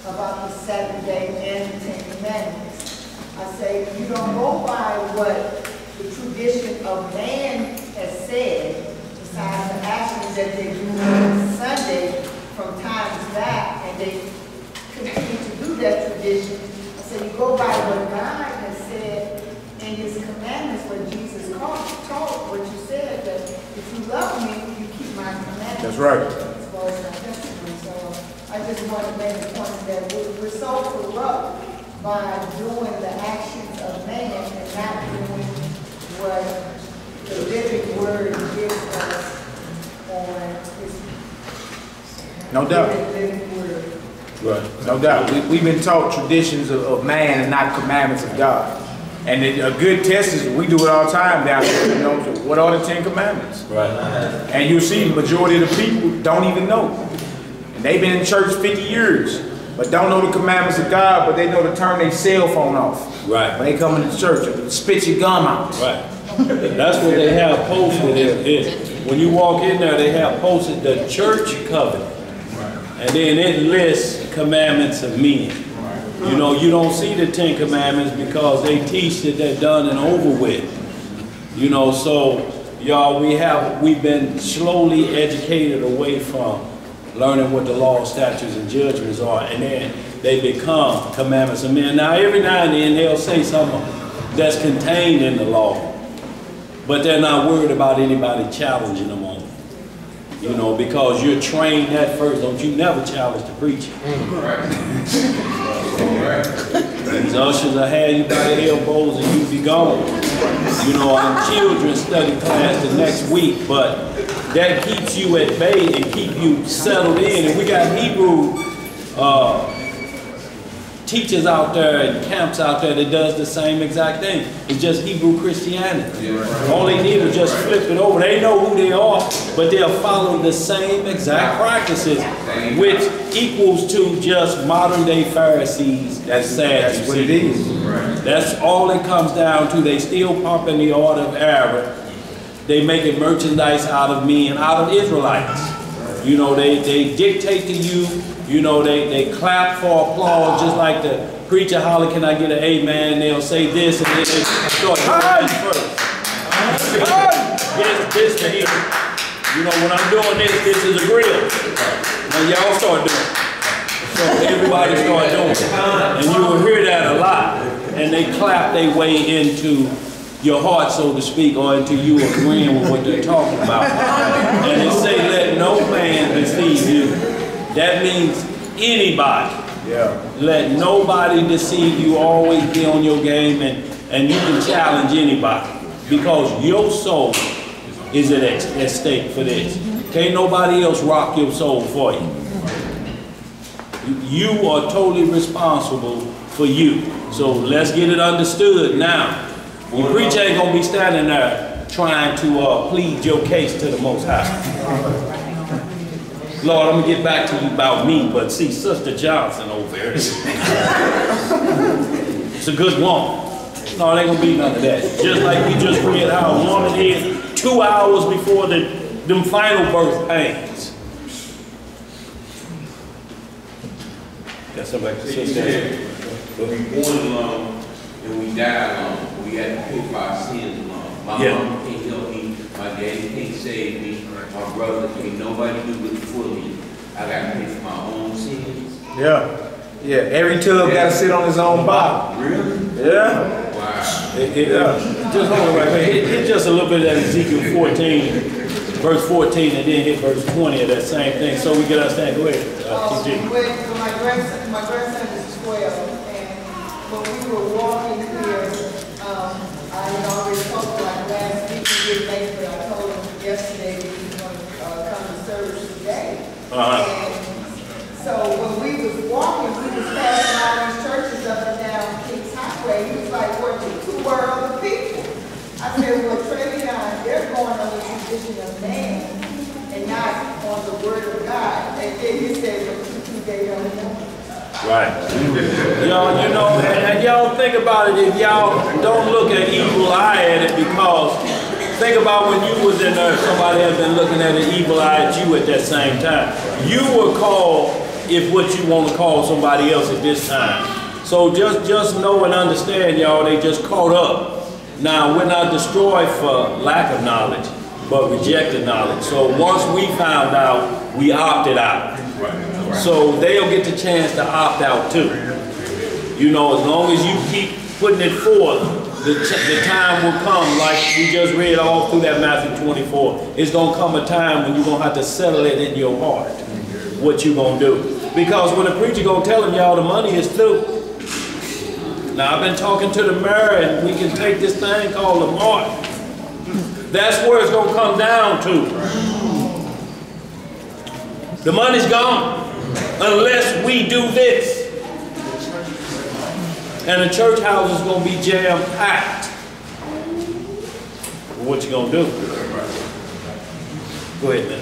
about the Saturday and the Ten Commandments. I say, you don't go by what the tradition of man has said, besides the actions that they do on Sunday from times back, and they continue to do that tradition. I said, you go by what God has said in his commandments, what Jesus taught, what you said, that if you love me, you keep my commandments. That's right. As well as my testimony. So I just want to make the point that we're so corrupt by doing the actions of man and not doing what the living word gives us on his no doubt. living word. Right. No doubt. We've been taught traditions of man and not commandments of God. And a good test is, we do it all the time down here, you know, what are the 10 Commandments? Right. And you see the majority of the people don't even know. And they've been in church 50 years, but don't know the commandments of God, but they know to turn their cell phone off. Right. When they come into church, or spit your gum out. Right. That's what they have posted. When you walk in there, they have posted the church covenant. And then it lists commandments of men. You know, you don't see the 10 Commandments because they teach that they're done and over with. You know, so y'all, we've been slowly educated away from learning what the law, statutes, and judgments are, and then they become commandments of men. Now, every now and then they'll say something that's contained in the law, but they're not worried about anybody challenging them on it. You know, because you're trained at first. Don't you never challenge the preacher. These ushers will have you by the elbows and you be gone. You know, our children study class the next week, but that keeps you at bay and keep you settled in. And we got Hebrew teachers out there and camps out there that does the same exact thing. It's just Hebrew Christianity. All they need is just flip it over. They know who they are, but they'll follow the same exact practices, which equals to just modern day Pharisees. That's sad. That's what it is. That's all it comes down to. They still pumping the order of Arab. They making merchandise out of me and out of Israelites. You know, they dictate to you. You know, they clap for applause just like the preacher holler, can I get an amen? They'll say this and then they start first. This to him. You know, when I'm doing this is a grill. Now y'all start doing it. So everybody start doing it. And you will hear that a lot. And they clap their way into your heart, so to speak, or into you agreeing with what they're talking about. And they say, let no man deceive you. That means anybody. Let nobody deceive you. Always be on your game, and you can challenge anybody because your soul is at stake for this. Can't nobody else rock your soul for you. You are totally responsible for you. So let's get it understood now. The preacher ain't gonna be standing there trying to plead your case to the Most High. Lord, I'm gonna get back to you about me, but see, Sister Johnson over there, it's a good woman. No, it ain't gonna be none of that. Just like we just read how a woman is 2 hours before them final birth pains. Got somebody to say that? We born alone and we die alone. We had to pay for our sins alone. My mom can't help me. My daddy can't save me. My brother can't nobody do it for me. I got to pay for my own sins. Yeah, every tub got to sit on his own bottom. Really? Yeah. Wow. Just hold it right there. Hit just a little bit of that Ezekiel 14, verse 14, and then hit verse 20 of that same thing, so we can understand. Go ahead. When my grandson is 12, and when we were walking here, I had already talked about last week and get late, but I told him yesterday that he was going to come to service today. And so when we was walking, we was passing all these churches up and down King's Highway. He was like, what, who were other people? I said, well, Travion, they're going on the tradition of man and not on the word of God. And then he said, well, they don't know. Right. Y'all, you know, and y'all think about it, if y'all don't look at evil eye at it, because think about when you was in there, somebody has been looking at an evil eye at you at that same time. You were called if what you want to call somebody else at this time. So just know and understand, y'all, they just caught up. Now, we're not destroyed for lack of knowledge, but rejected knowledge. So once we found out, we opted out. So they'll get the chance to opt out too. You know, as long as you keep putting it forth, the time will come, like we just read all through that Matthew 24. It's gonna come a time when you're gonna have to settle it in your heart, what you gonna do. Because when the preacher gonna tell them, y'all, the money is through. Now, I've been talking to the mayor, and we can take this thing called the mark. That's where it's gonna come down to. The money's gone unless we do this. And the church house is going to be jam-packed. What you going to do? Go ahead, man.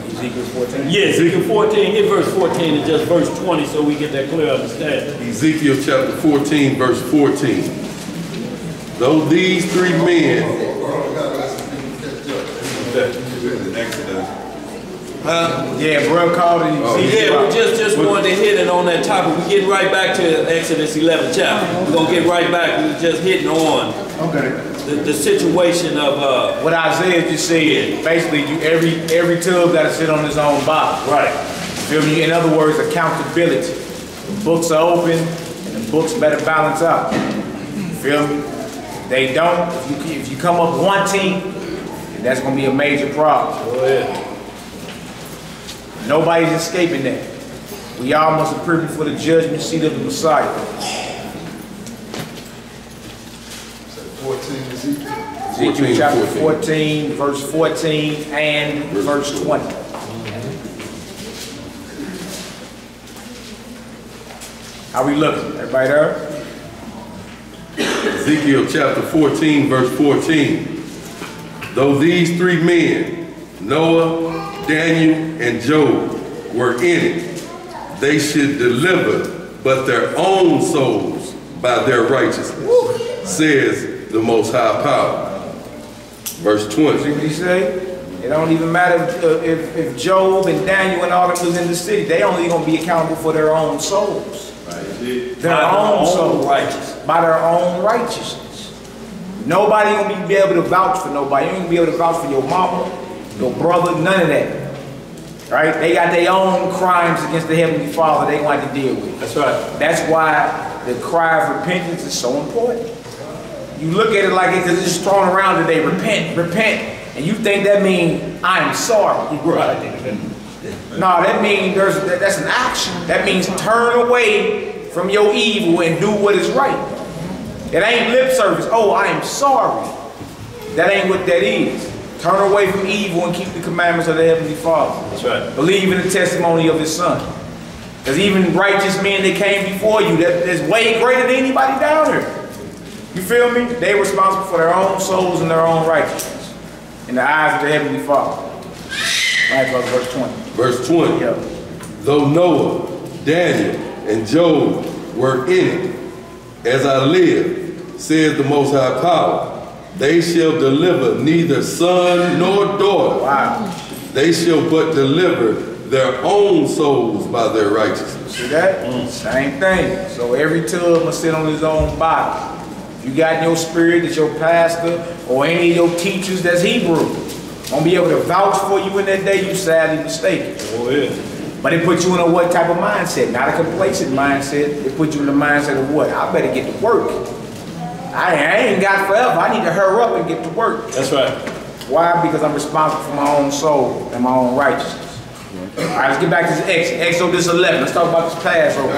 Ezekiel 14? Yeah, Ezekiel 14. Hit verse 14 and just verse 20 so we get that clear understanding. Ezekiel chapter 14, verse 14. Though these three men... Yeah, bro called it. Yeah, we just wanted to hit it on that topic. We're getting right back to Exodus 11 chapter. We're going to get right back. We're just hitting on the situation of... what Isaiah just said. Basically, every tub got to sit on its own bottom. Right. Feel me? In other words, accountability. The books are open, and the books better balance out. Feel me? They don't. If you come up one team, that's going to be a major problem. Go ahead. Nobody's escaping that. We all must appear before the judgment seat of the Messiah. 14 Ezekiel. Ezekiel chapter 14, verse 14 and verse 20. How we looking? Everybody there? Ezekiel chapter 14, verse 14. Though these three men, Noah, Daniel, and Job, were in it, they should deliver but their own souls by their righteousness, says the Most High Power. Verse 20. See what he say? It don't even matter if Job and Daniel and all them was in the city. They only gonna be accountable for their own souls. Their own soul, by their own righteousness. Nobody gonna be able to vouch for nobody. You ain't gonna be able to vouch for your mama, your brother, none of that. Right? They got their own crimes against the Heavenly Father they want to deal with. That's right. That's why the cry of repentance is so important. You look at it like it's just thrown around today, repent, repent, and you think that means I'm sorry. Right. No, that means that's an action. That means turn away from your evil and do what is right. It ain't lip service. Oh, I am sorry. That ain't what that is. Turn away from evil and keep the commandments of the Heavenly Father. That's right. Believe in the testimony of His Son. Because even righteous men that came before you, that's way greater than anybody down here. You feel me? They were responsible for their own souls and their own righteousness in the eyes of the Heavenly Father. Right, verse 20. Verse 20. Yep. Though Noah, Daniel, and Job were in it, as I live, says the Most High Power, they shall deliver neither son nor daughter. Wow. They shall but deliver their own souls by their righteousness. See that? Same thing. So every tub must sit on his own body. You got in your spirit that your pastor or any of your teachers that's Hebrew won't be able to vouch for you in that day, you sadly mistaken. Oh, yeah. But it puts you in a what type of mindset? Not a complacent mindset. It puts you in the mindset of what? I better get to work. I ain't got forever. I need to hurry up and get to work. That's right. Why? Because I'm responsible for my own soul and my own righteousness. All right, let's get back to this Exodus 11. Let's talk about this Passover.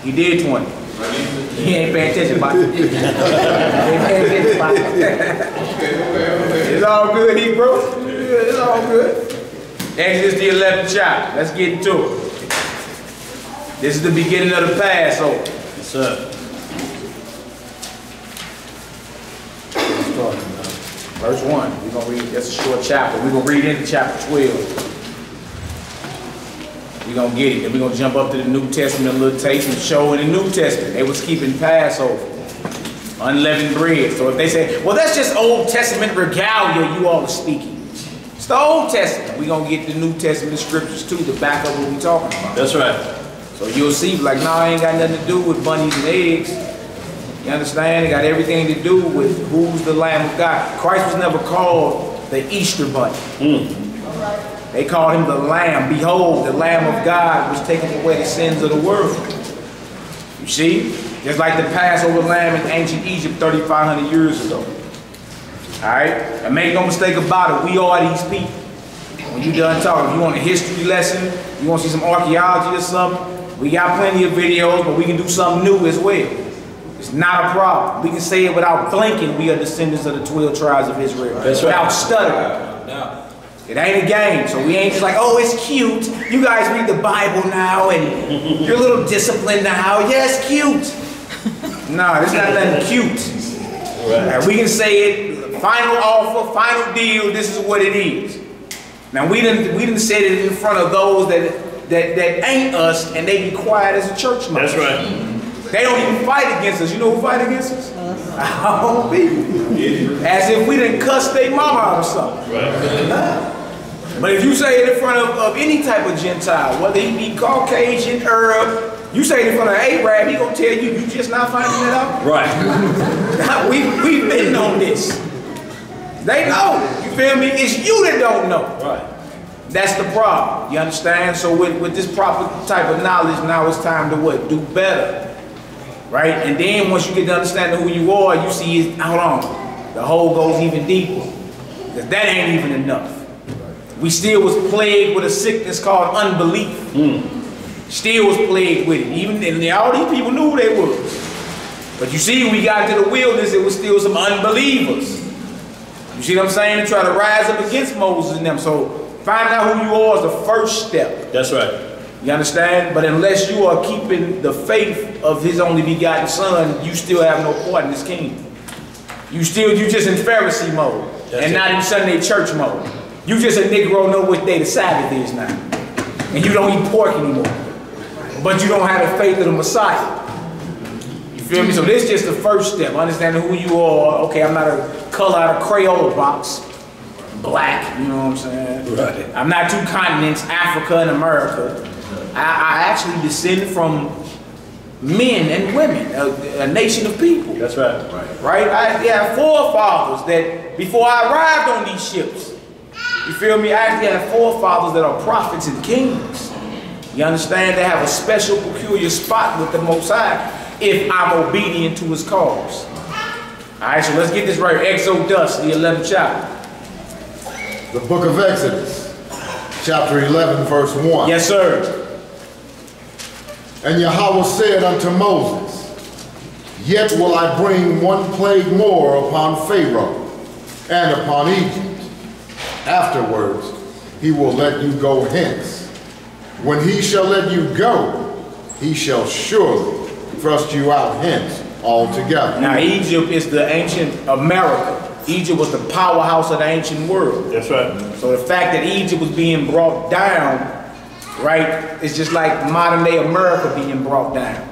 He did 20. He ain't paying attention about it. He ain't paying attention about it. It's all good, Hebrew. It's all good. Exodus the 11th chapter. Let's get into it. This is the beginning of the Passover. Yes, sir. Verse 1. We're going to read, that's a short chapter. We're going to read into chapter 12. We're going to get it. Then we're going to jump up to the New Testament a little taste and show in the New Testament. They was keeping Passover. Unleavened bread. So if they say, well, that's just Old Testament regalia you all are speaking. It's the Old Testament. We're going to get the New Testament scriptures too to back up what we're talking about. That's right. So you'll see, like, no, I ain't got nothing to do with bunnies and eggs. You understand? It got everything to do with who's the Lamb of God. Christ was never called the Easter bunny. They called him the Lamb. Behold, the Lamb of God was taking away the sins of the world. You see? Just like the Passover lamb in ancient Egypt 3,500 years ago. All right? And make no mistake about it, we are these people. When you're done talking, if you want a history lesson, you want to see some archaeology or something, we got plenty of videos, but we can do something new as well. It's not a problem. We can say it without blinking. We are descendants of the 12 tribes of Israel. That's without right. stuttering. No. It ain't a game. So we ain't just like, oh, it's cute. You guys read the Bible now and you're a little disciplined now. Yeah, it's cute. No, it's not nothing cute. Right. We can say it, final offer, final deal, this is what it is. Now we didn't say it in front of those that ain't us and they be quiet as a church mouse. That's right. They don't even fight against us. You know who fight against us? Our own people. As if we didn't cuss their mama out or something. Right. But if you say it in front of any type of Gentile, whether he be Caucasian, Arab, you say it in front of Arab, he gonna tell you, you just not finding it out? Right. We've been on this. They know. You feel me? It's you that don't know. Right. That's the problem. You understand? So with this proper type of knowledge, now it's time to what? Do better. Right? And then once you get to understanding who you are, you see, hold on, the hole goes even deeper. Because that ain't even enough. We still was plagued with a sickness called unbelief. Still was plagued with it. Even and all these people knew who they was. But you see, when we got to the wilderness, it was still some unbelievers. You see what I'm saying? They try to rise up against Moses and them. So finding out who you are is the first step. That's right. You understand? But unless you are keeping the faith of his only begotten son, you still have no part in this kingdom. You just in Pharisee mode. That's not in Sunday church mode. You just a Negro know which day the Sabbath is now. And you don't eat pork anymore. But you don't have the faith of the Messiah. You feel me? So this is just the first step. Understanding who you are. Okay, I'm not a color out of Crayola box. Black, you know what I'm saying? Right. I'm not two continents, Africa and America. I actually descend from men and women, a nation of people. That's right. Right? I have forefathers that, before I arrived on these ships, you feel me? I actually have forefathers that are prophets and kings. You understand? They have a special, peculiar spot with the Most High if I'm obedient to his cause. All right, so let's get this right. Exodus, the 11th chapter. The book of Exodus, chapter 11, verse 1. Yes, sir. And Yahweh said unto Moses, Yet will I bring one plague more upon Pharaoh and upon Egypt. Afterwards he will let you go hence. When he shall let you go, he shall surely thrust you out hence altogether. Now Egypt is the ancient America. Egypt was the powerhouse of the ancient world. That's right. So the fact that Egypt was being brought down, right, it's just like modern day America being brought down.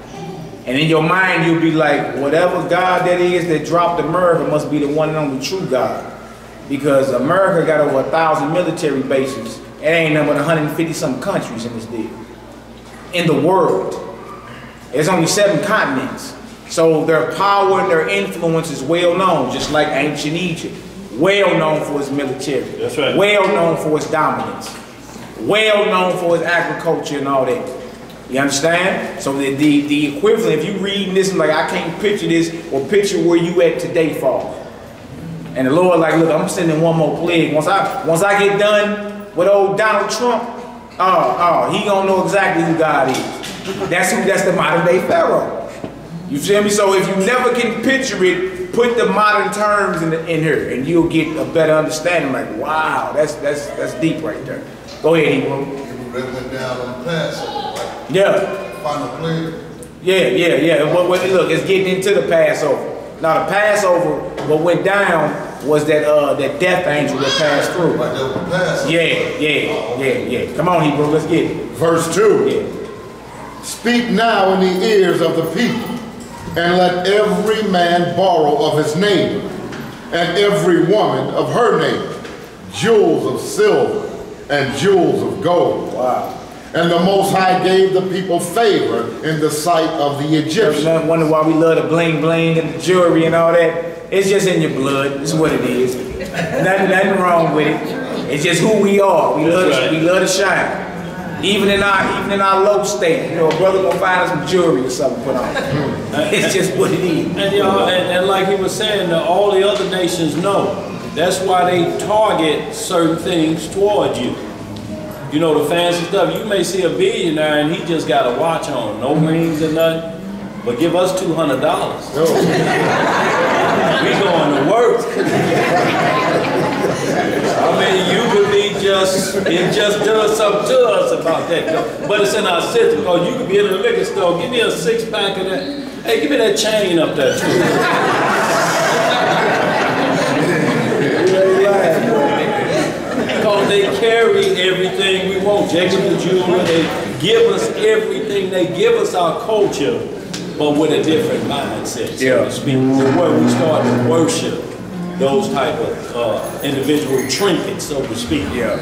And in your mind you'll be like, whatever God that is that dropped America must be the one and only true God. Because America got over 1,000 military bases. It ain't nothing but 150 some countries in this deal. In the world. There's only 7 continents. So their power and their influence is well known, just like ancient Egypt. Well known for its military. That's right. Well known for its dominance. Well known for its agriculture and all that. You understand? So the equivalent, if you reading this and like, I can't picture this or picture where you at today, Father. And the Lord like, look, I'm sending one more plague. Once I get done with old Donald Trump, he gonna know exactly who God is. That's the modern day Pharaoh. You feel me? So if you never can picture it, put the modern terms in here and you'll get a better understanding. Like, wow, that's deep right there. Go ahead, Hebrew. It went down on Passover, right? Yeah. Final plague. Yeah. Look, it's getting into the Passover. Now the Passover, what went down was that death angel that passed through. Right, that was Passover. Yeah. Come on, Hebrew, let's get it. Verse 2. Yeah. Speak now in the ears of the people, and let every man borrow of his neighbor, and every woman of her neighbor, jewels of silver and jewels of gold. Wow. And the Most High gave the people favor in the sight of the Egyptians. You wonder why we love the bling bling and the jewelry and all that? It's just in your blood. It's what it is. Nothing wrong with it. It's just who we are. We love to shine. Even in our low state, you know, a brother gonna find us some jewelry or something put on. It's just what it is. And y'all, and like he was saying, all the other nations know. That's why they target certain things toward you. You know, the fancy stuff. You may see a billionaire and he just got a watch on, no rings or nothing. But give us $200. No. We going to work. I mean, you could be it just does something to us about that. But it's in our system. Because you could be in the liquor store, give me a 6-pack of that. Hey, give me that chain up there too. Because they carry everything we want. Jacob the jeweler, they give us everything. They give us our culture, but with a different mindset, so to speak. Where we start to worship those type of individual trinkets, so to speak. Yeah.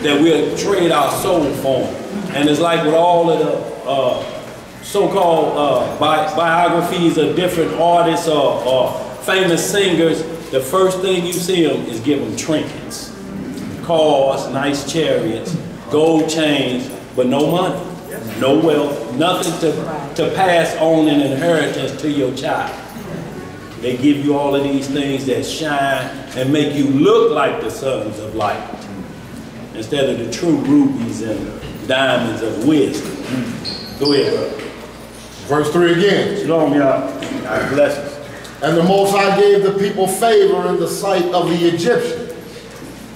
That we'll trade our soul for them. And it's like with all of the so-called biographies of different artists or famous singers, the first thing you see them is give them trinkets. Cars, nice chariots, gold chains, but no money, no wealth, nothing to pass on an inheritance to your child. They give you all of these things that shine and make you look like the sons of light. instead of the true rubies and diamonds of wisdom. Go ahead, brother. Verse 3 again. Shalom, y'all. God bless us. And the Most High gave the people favor in the sight of the Egyptians.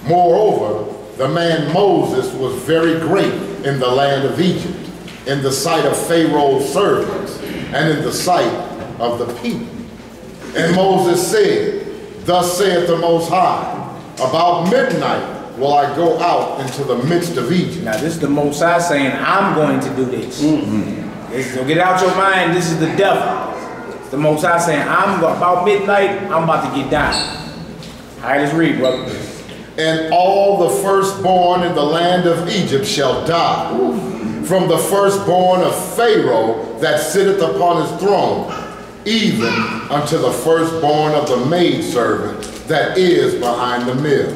Moreover, the man Moses was very great in the land of Egypt, in the sight of Pharaoh's servants, and in the sight of the people. And Moses said, Thus saith the Most High, about midnight will I go out into the midst of Egypt. Now this is the Most High saying, I'm going to do this. So get out your mind, this is the devil. It's the Most High saying, about midnight, I'm about to get down. All right, let's read, brother. And all the firstborn in the land of Egypt shall die, from the firstborn of Pharaoh that sitteth upon his throne, even unto the firstborn of the maidservant that is behind the mill,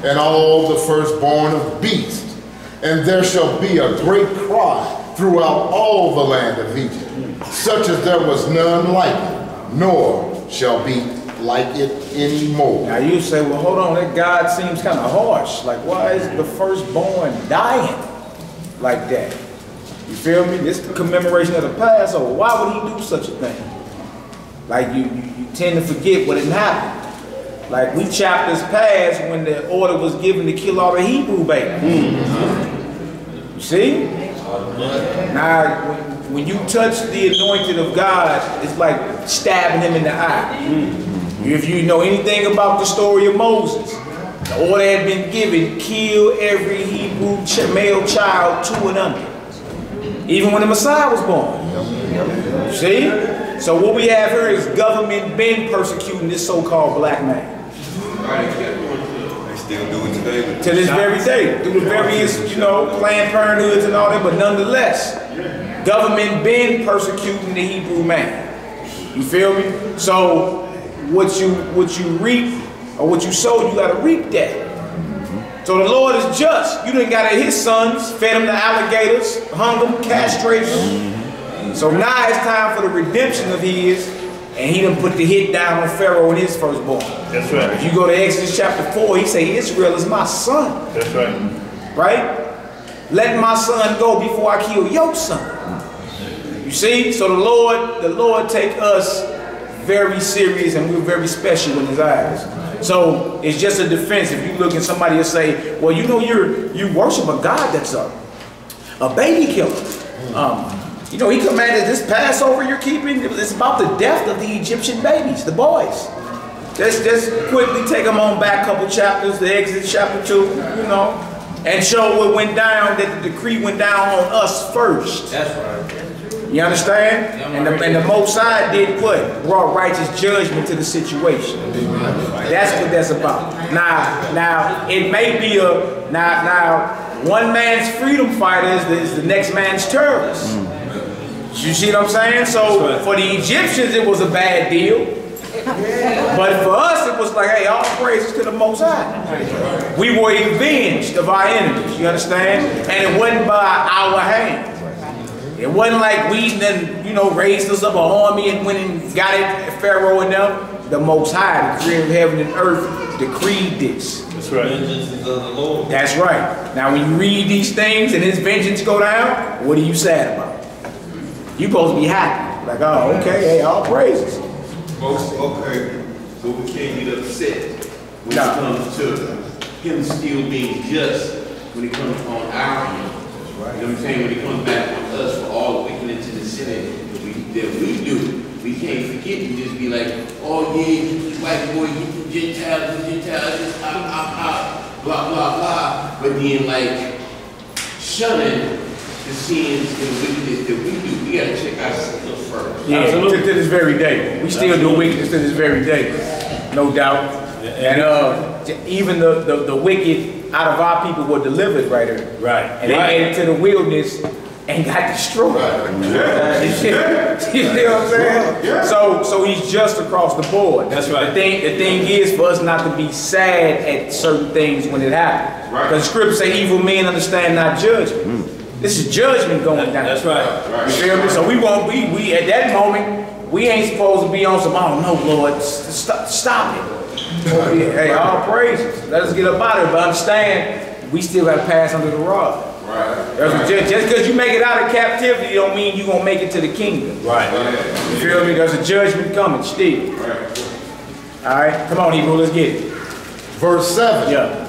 and all the firstborn of beasts. And there shall be a great cry throughout all the land of Egypt, such as there was none like it, nor shall be like it anymore. Now you say, well, hold on, that God seems kind of harsh. Like, why is the firstborn dying like that? You feel me? This is the commemoration of the Passover. Why would he do such a thing? Like, you tend to forget what had happened. Like, we chapters past when the order was given to kill all the Hebrew babies. You see? Now, when you touch the anointed of God, it's like stabbing him in the eye. If you know anything about the story of Moses, the order had been given, kill every Hebrew male child 2 and under. Even when the Messiah was born. You see? So what we have here is government been persecuting this so-called black man. They still do it today. To this very day. Through the various, Planned Parenthoods and all that, but nonetheless, government been persecuting the Hebrew man. You feel me? So what you reap or what you sow, you gotta reap that. So the Lord is just. You done got his sons, fed them to alligators, hung them, castrated them. So now it's time for the redemption of his, and he done put the hit down on Pharaoh and his firstborn. That's right. If you go to Exodus chapter 4, he say, Israel is my son. That's right. Right? Let my son go before I kill your son. You see? So the Lord take us very serious, and we're very special in his eyes. So it's just a defense. If you look at somebody and say, well, you worship a God that's a baby killer. He commanded this Passover you're keeping, it's about the death of the Egyptian babies, the boys. Let's quickly take them on back a couple chapters, the Exodus chapter 2, and show what went down, that the decree went down on us first. That's right. You understand? And the Most High did what? Brought righteous judgment to the situation. That's what that's about. Now it may be now one man's freedom fighter is the next man's terrorist. You see what I'm saying? So for the Egyptians it was a bad deal. But for us it was like, hey, all praises to the Most High. We were avenged of our enemies, you understand? And it wasn't by our hand. It wasn't like we then, raised us up an army and went and got it, Pharaoh and them. The Most High, the creator of heaven and earth, decreed this. That's right. Vengeance is of the Lord. That's right. Now when you read these things and his vengeance go down, what are you sad about? You supposed to be happy. Like, oh, okay, hey, all praises. Okay, but we can't get upset when it comes to him still being just when it comes on our end. You know what I'm saying? When it comes back on us for all the wickedness in the sin that we do, we can't forget and just be like, oh yeah, you white boy, you Gentiles, just blah, blah, blah. But then like, shunning the sins and the wickedness that we do, we gotta check ourselves first. Yeah, to this very day. We still do wickedness to this very day. No doubt. And even the wicked out of our people were delivered right here. Right. And they made it to the wilderness and got destroyed. You know what I'm saying? So he's just across the board. That's right. The thing is for us not to be sad at certain things when it happens. Because the scripture say evil men understand not judgment. This is judgment going down. That's right. You feel me? So we at that moment, we ain't supposed to be on some, oh no, Lord, stop it. Hey, all praises. Let us get up out of it. But understand, we still got to pass under the rod. Right. Just because you make it out of captivity don't mean you're going to make it to the kingdom. Right. You feel me? There's a judgment coming still. Right. All right, come on, Hebrew, let's get it. Verse 7. Yeah.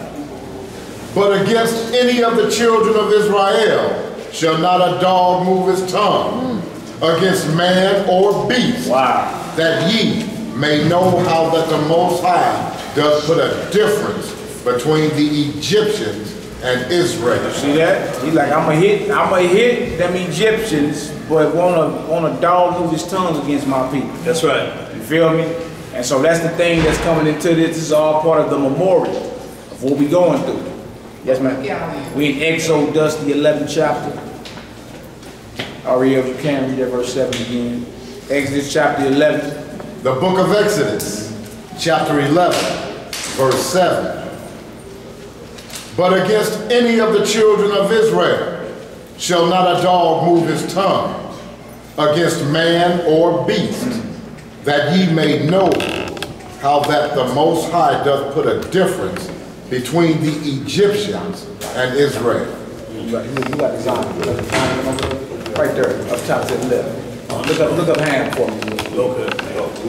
But against any of the children of Israel shall not a dog move his tongue against man or beast, that ye may know how that the Most High does put a difference between the Egyptians and Israel. See that? He's like, I'm gonna hit them Egyptians, but want a dog move his tongue against my people. That's right. You feel me? And so that's the thing that's coming into this. This is all part of the memorial of what we're going through. Yes, ma'am? Yeah. We in Exodus, the 11th chapter. Ariel, you can read that verse 7 again. Exodus chapter 11. The book of Exodus, chapter 11, verse 7. But against any of the children of Israel shall not a dog move his tongue against man or beast, that ye may know how that the Most High doth put a difference between the Egyptians and Israel. You got the sign. Right there, up top to the left. Look up Ham for me. Okay.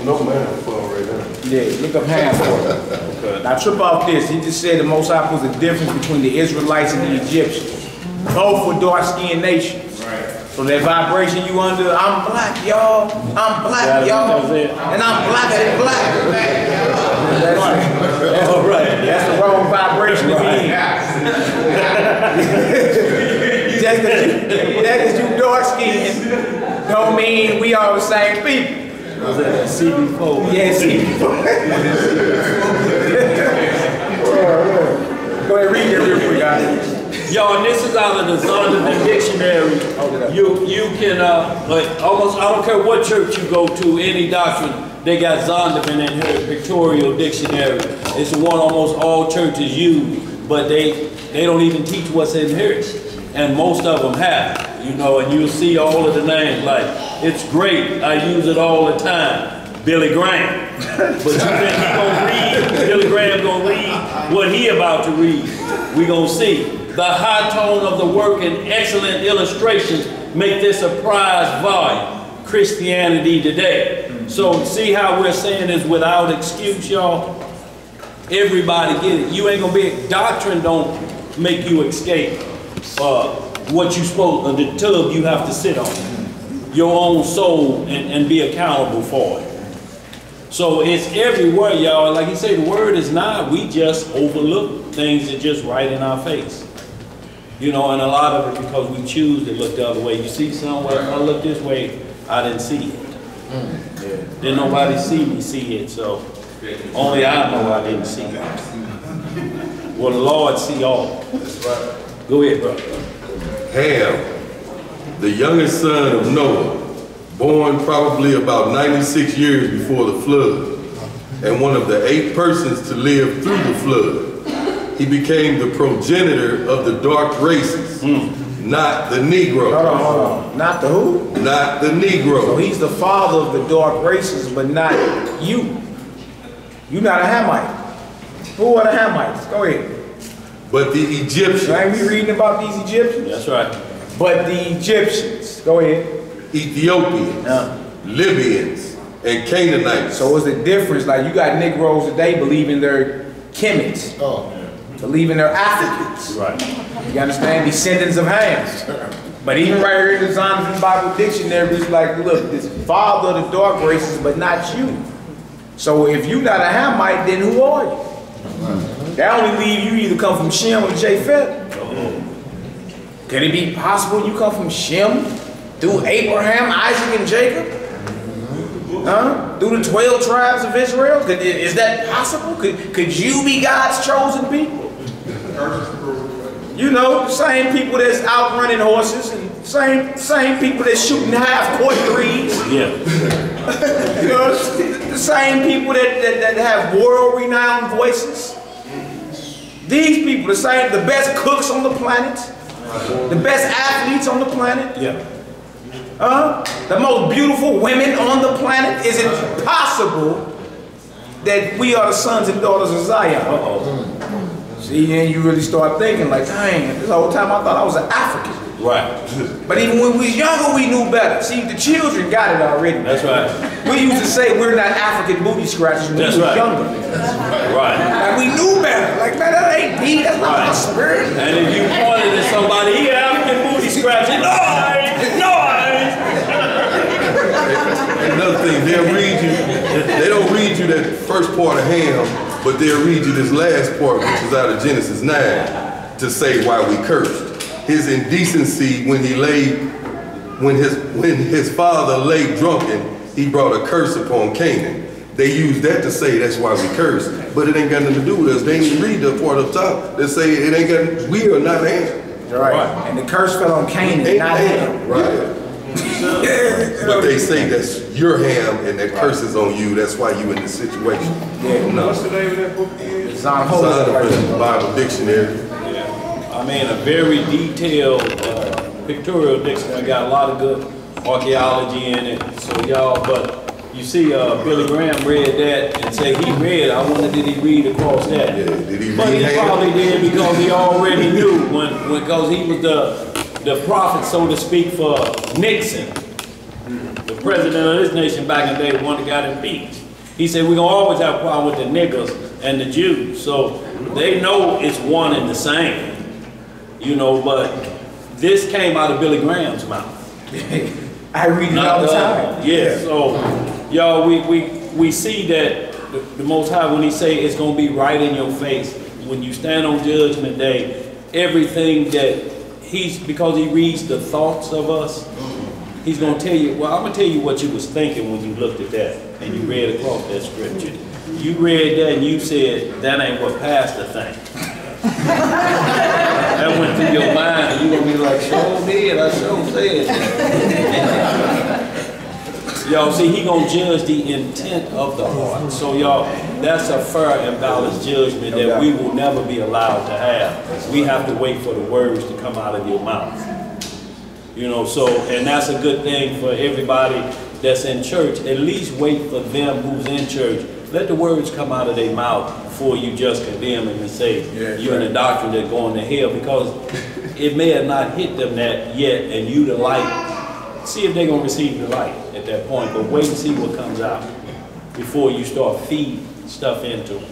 No man for right now. Yeah, look up Ham for me. Okay. Now trip off this. He just said the Most High puts a difference between the Israelites and the Egyptians. Both were dark-skinned nations. Right. So that vibration you under, I'm black, y'all. I'm black, y'all. And I'm blacker than black. That's all right. That's the wrong vibration to be in. Just because you dark-skinned don't mean we all the same people. Was that CB4? Yeah, CB4. Go ahead, read it real quick, guys. Yo, and this is out of the Zondervan Dictionary. You can, like, almost, I don't care what church you go to, any doctrine, they got Zondervan in here, Pictorial Dictionary. It's the one almost all churches use, but they don't even teach what's in here. And most of them have, you know, and you'll see all of the names, like, it's great, I use it all the time, Billy Graham. But you think he gonna read, Billy Graham gonna read what he about to read. We gonna see. The high tone of the work and excellent illustrations make this a prized volume, Christianity Today. So see how we're saying is without excuse, y'all? Everybody get it. You ain't gonna be, doctrine don't make you escape what you supposed, the tub you have to sit on. Your own soul and be accountable for it. So it's everywhere, y'all. Like he said, the word is not, we just overlook things that just right in our face. You know, and a lot of it because we choose to look the other way. You see somewhere, if I look this way, I didn't see it. Yeah. Didn't nobody see me see it, so only I know I didn't see it. Well, the Lord see all. That's right. Go ahead, brother. Ham, the youngest son of Noah, born probably about 96 years before the flood, and one of the 8 persons to live through the flood. He became the progenitor of the dark races, not the Negro. Hold on. Not the who? Not the Negro. So he's the father of the dark races, but not you. You're not a Hamite. Who are the Hamites? Go ahead. But the Egyptians. Ain't we reading about these Egyptians? That's right. But the Egyptians. Go ahead. Ethiopians, Libyans, and Canaanites. So what's the difference? Like you got Negroes today believing they're Kemites. Believing they're Africans. Right. You understand? Descendants of Ham. But even right here in the Zondervan Bible Dictionary, it's like, look, this father of the dark races, but not you. So if you're not a Hamite, then who are you? That only leave you either come from Shem or Japheth. Can it be possible you come from Shem through Abraham, Isaac, and Jacob? Through the 12 tribes of Israel? Is that possible? Could you be God's chosen people? You know, the same people that's out running horses and same people that's shooting half-court threes. Yeah. You know, the same people that have world-renowned voices. These people, the best cooks on the planet, the best athletes on the planet. Yeah. The most beautiful women on the planet. Is it possible that we are the sons and daughters of Zion? Uh-oh. See, then you really start thinking like, dang, this whole time I thought I was an African. Right. But even when we was younger, we knew better. See, the children got it already. That's right. We used to say we're not African booty scratchers when we was younger. Right. Like we knew better. Like, man, that ain't me. That's not my spirit. And if you pointed at somebody, he African booty scratching. No, I ain't. No, I ain't. Another thing, they'll read you, they don't read you that first part of Ham, but they'll read you this last part, which is out of Genesis 9, to say why we cursed. His indecency when his father lay drunken, he brought a curse upon Canaan. They use that to say that's why we curse, but it ain't got nothing to do with us. They ain't read the part up top that say it ain't got, we are not Ham. Right. And the curse fell on Canaan, not Ham. Right. But they say that's your Ham and that curse is on you. That's why you in this situation. Yeah. No. What's the name of that book again? It's on hold. Bible dictionary. I mean, a very detailed pictorial dictionary. Got a lot of good archaeology in it. So y'all, but you see, Billy Graham read that and say he read. I wonder did he read across that? Yeah, did he read? But he probably did because he already knew because he was the prophet, so to speak, for Nixon, the president of this nation back in the day, the one that got impeached. He said we're gonna always have a problem with the niggers and the Jews. So they know it's one and the same. You know, but this came out of Billy Graham's mouth. I read it all the time. Yeah, so y'all, we see that the Most High, when he say it's gonna be right in your face, when you stand on Judgment Day, everything that because he reads the thoughts of us, he's gonna tell you, well, I'm gonna tell you what you was thinking when you looked at that and you read across that scripture. You read that and you said, that ain't what Pastor think. That went through your mind and you're going to be like, sure did, I sure said. Y'all see, he going to judge the intent of the heart. So y'all, that's a fair and balanced judgment that we will never be allowed to have. We have to wait for the words to come out of your mouth. You know, so, and that's a good thing for everybody that's in church. At least wait for them who's in church. Let the words come out of their mouth before you just condemn them and say you're in a doctrine that's going to hell, because it may have not hit them that yet, and you the light. See if they're going to receive the light at that point, but wait and see what comes out before you start feeding stuff into them.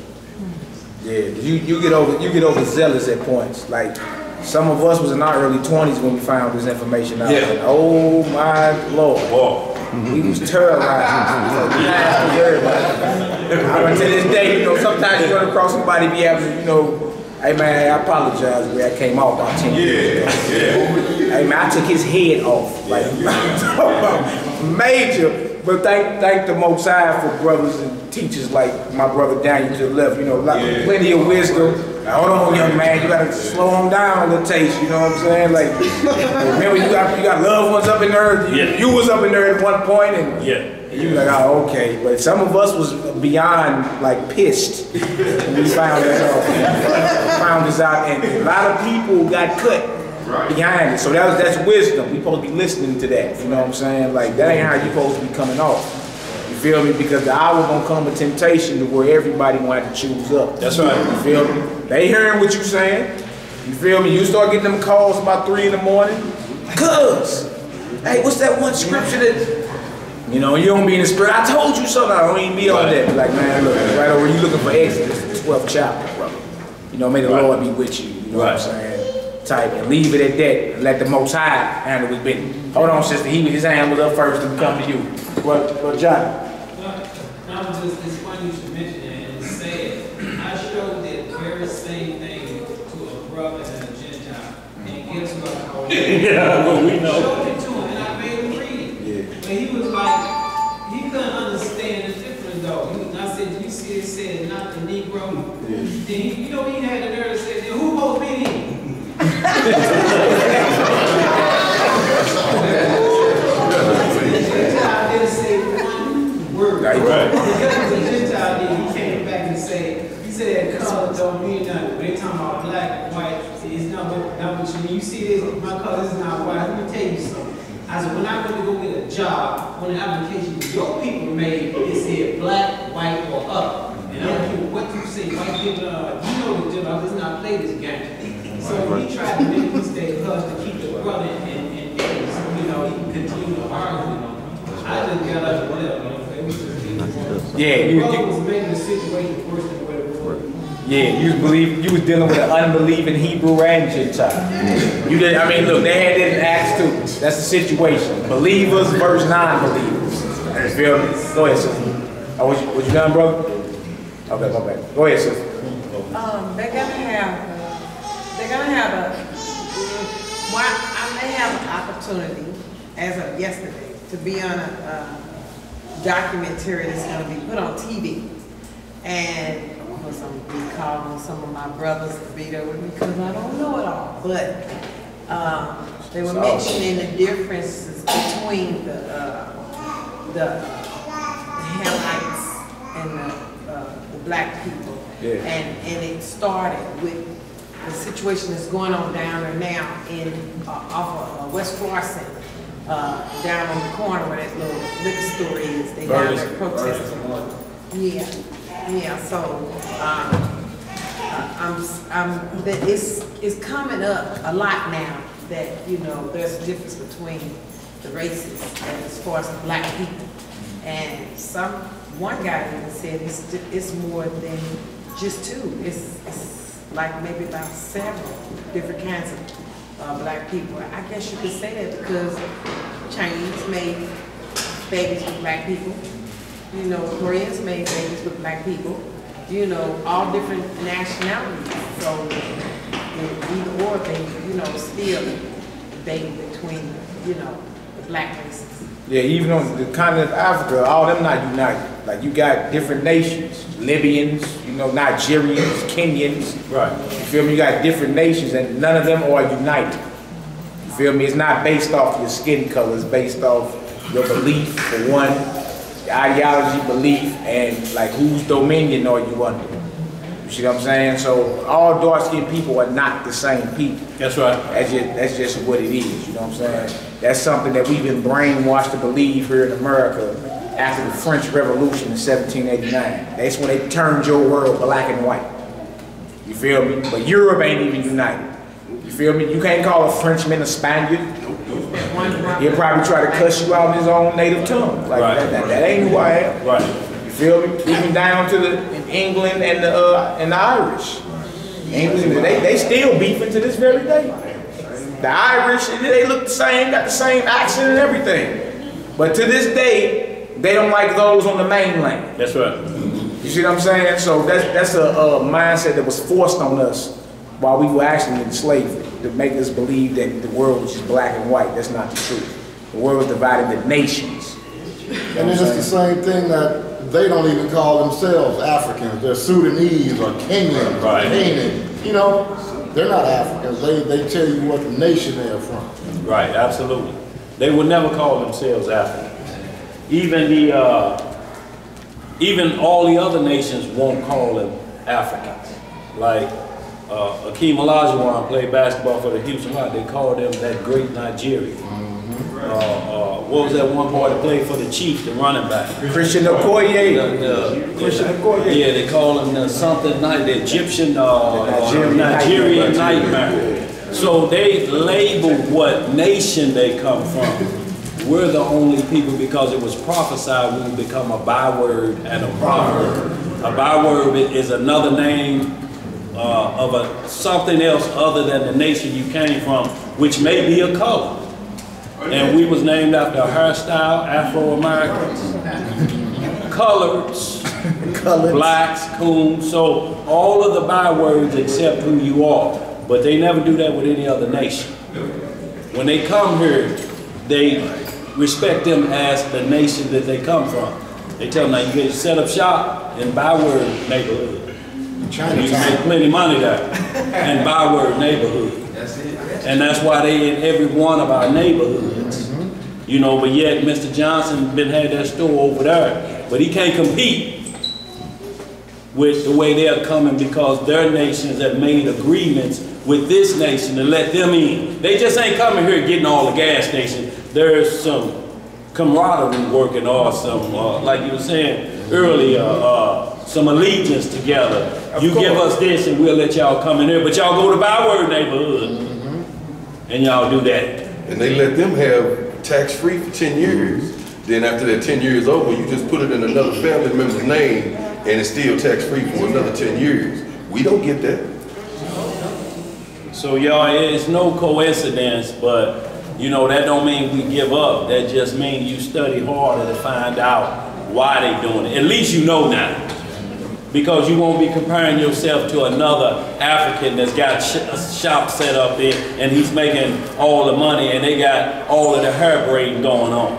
Yeah, you get overzealous at points. Like some of us was in our early 20s when we found this information out. Yeah. Oh my Lord. Whoa. We was terrorized. To this day, you know, sometimes you run across somebody be able to, you know, hey man, I apologize the way I came off about 10 years ago. Hey man, I took his head off. Like major. But thank the Most High for brothers and teachers like my brother Daniel to the left, you know, like plenty of wisdom. Now, hold on, young man, you gotta slow them down a little taste, you know what I'm saying? Like, remember you got loved ones up in there, you was up in there at one point, and you like, oh, okay. But some of us was beyond like pissed when we found this out, and a lot of people got cut behind it. So that's wisdom. We supposed to be listening to that, you know what I'm saying? Like, that ain't how you supposed to be coming off. You feel me? Because the hour gonna come with temptation to where everybody gonna have to choose up. That's right. You feel me? They hearing what you saying. You feel me? You start getting them calls about 3 in the morning. Cuz, hey, what's that one scripture that, you know, you don't be in the spirit. I told you so. I don't even be on that. Like, man, look, right over, you looking for Exodus, the 12th chapter, brother. You know, may the Lord be with you. You know what I'm saying? Type and leave it at that and let the Most High handle his business. Hold on, sister. His hand was up first and come to you. Well, John. It's funny you should mention it, and it's sad. I showed that very same thing to a brother and a Gentile, and guess what? Yeah, well, we know. I showed it to him, and I made him read it. Yeah. But he was like, he couldn't understand the difference, though. I said, you see it said, not the Negro. Yeah. Then he, you know, he had the nerve to say, who supposed to be here? Gentile didn't say one word. Right. Because the Gentile did, he came back and said, he said color don't mean nothing. When they talking about black and white, it's not what you mean. You see this, my color is not white. Let me tell you something. I said, when I went to go get a job, when the application your people made, it said black, white, or up. And I don't care what you say, white people, you know know this, Jim, I just not play this game. So he tried to make me stay hush to keep the brother and so, you know, he can continue to argue. I just got out of whatever, you know, it was just, Yeah, the brother was making the situation worse than what it was. Yeah, you was dealing with an unbelieving Hebrew and Gentile. You did. I mean, look, they had it in Acts 2. That's the situation. Believers versus non-believers. You feel me? Go ahead, sister. Oh, was you done, brother? Okay, my bad. Go ahead, sister. They're gonna have I may have an opportunity as of yesterday to be on a documentary that's gonna be put on TV, and of course I'm gonna be calling some of my brothers to be there with me because I don't know it all, but they were mentioning the differences between the Hamites and the black people. Yeah. And it started with the situation that's going on down there now in off of West Florissant, down on the corner where that little liquor store is. They down there protesting. Yeah. So it's coming up a lot now that, you know, there's a difference between the races as far as the black people. And one guy even said it's more than just two. It's like maybe about several different kinds of black people. I guess you could say that because Chinese made babies with black people. You know, Koreans made babies with black people. You know, all different nationalities. So either or they, you know, still debating between, you know, the black races. Yeah, even on the continent of Africa, all them not united. Like you got different nations, Libyans, you know, Nigerians, Kenyans. Right. You feel me? You got different nations and none of them are united. You feel me? It's not based off your skin color, it's based off your belief for one, your ideology, belief, and like whose dominion are you under. You see what I'm saying? So all dark-skinned people are not the same people. That's right. That's just what it is, you know what I'm saying? That's something that we've been brainwashed to believe here in America after the French Revolution in 1789. That's when they turned your world black and white. You feel me? But Europe ain't even united. You feel me? You can't call a Frenchman a Spaniard. He'll probably try to cuss you out in his own native tongue. Like that ain't who I am. Right. You feel me? Even down to the England and the Irish. England, they still beefing to this very day. The Irish, they look the same, got the same accent and everything. But to this day, they don't like those on the mainland. That's right. You see what I'm saying? So that's a mindset that was forced on us while we were actually in slavery to make us believe that the world was just black and white. That's not the truth. The world was divided into nations. And it's just the same thing that they don't even call themselves Africans. They're Sudanese or Kenyans or Canaan. You know, they're not Africans. They tell you what nation they're from. Right, absolutely. They would never call themselves Africans. Even all the other nations won't call them Africans. Like Akeem Olajuwon played basketball for the Houston Rockets. They called them that great Nigerian. What was that one boy that played for the Chiefs, the running back? Christian Okoye. Christian Okoye. Yeah, they call him something like the Egyptian Nigerian nightmare. So they label what nation they come from. We're the only people because it was prophesied we would become a byword and a proverb. A byword is another name of something else other than the nation you came from, which may be a color. And we was named after a hairstyle, Afro-Americans, coloreds, blacks, coons, so all of the bywords except who you are. But they never do that with any other nation. When they come here, they respect them as the nation that they come from. They tell them, now you get to set up shop in byword neighborhood. You can make plenty of money there in byword neighborhood. And that's why they in every one of our neighborhoods. You know, but yet Mr. Johnson had that store over there. But he can't compete with the way they're coming because their nations have made agreements with this nation to let them in. They just ain't coming here getting all the gas stations. There's some camaraderie working or some, like you were saying earlier, some allegiance together. You give us this and we'll let y'all come in there, but y'all go to Byword neighborhood and y'all do that. And they let them have tax-free for 10 years. Then after that 10 years over, you just put it in another family member's name and it's still tax-free for another 10 years. We don't get that. So y'all, it's no coincidence, but you know, that don't mean we give up. That just means you study harder to find out why they doing it. At least you know now. Because you won't be comparing yourself to another African that's got a shop set up there and he's making all the money and they got all of the hair braiding going on.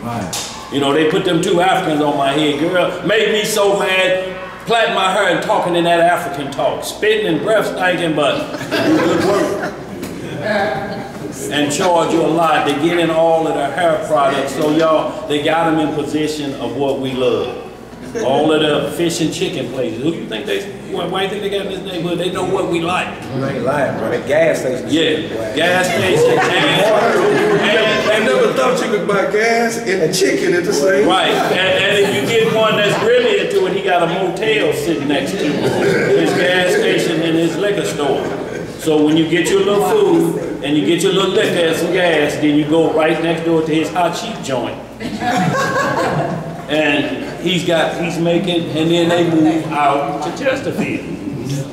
Right. You know, they put them 2 Africans on my head. Girl, made me so mad, plaiting my hair and talking in that African talk. Spitting and breath stinking, but good work. And charge you a lot. They get in all of their hair products. So y'all, they got them in position of what we love. All of the fish and chicken places. Who you think they, why do you think they got in this neighborhood? They know what we like. You ain't lying, bro. That gas station. Yeah, gas station. I never thought you could buy gas and chicken at the same time. Right, and if you get one that's really into it, he got a motel sitting next to his gas station and his liquor store. So when you get your little food and you get your little liquor and some gas, then you go right next door to his hot cheap joint. And he's making, and then they move out to Chesterfield.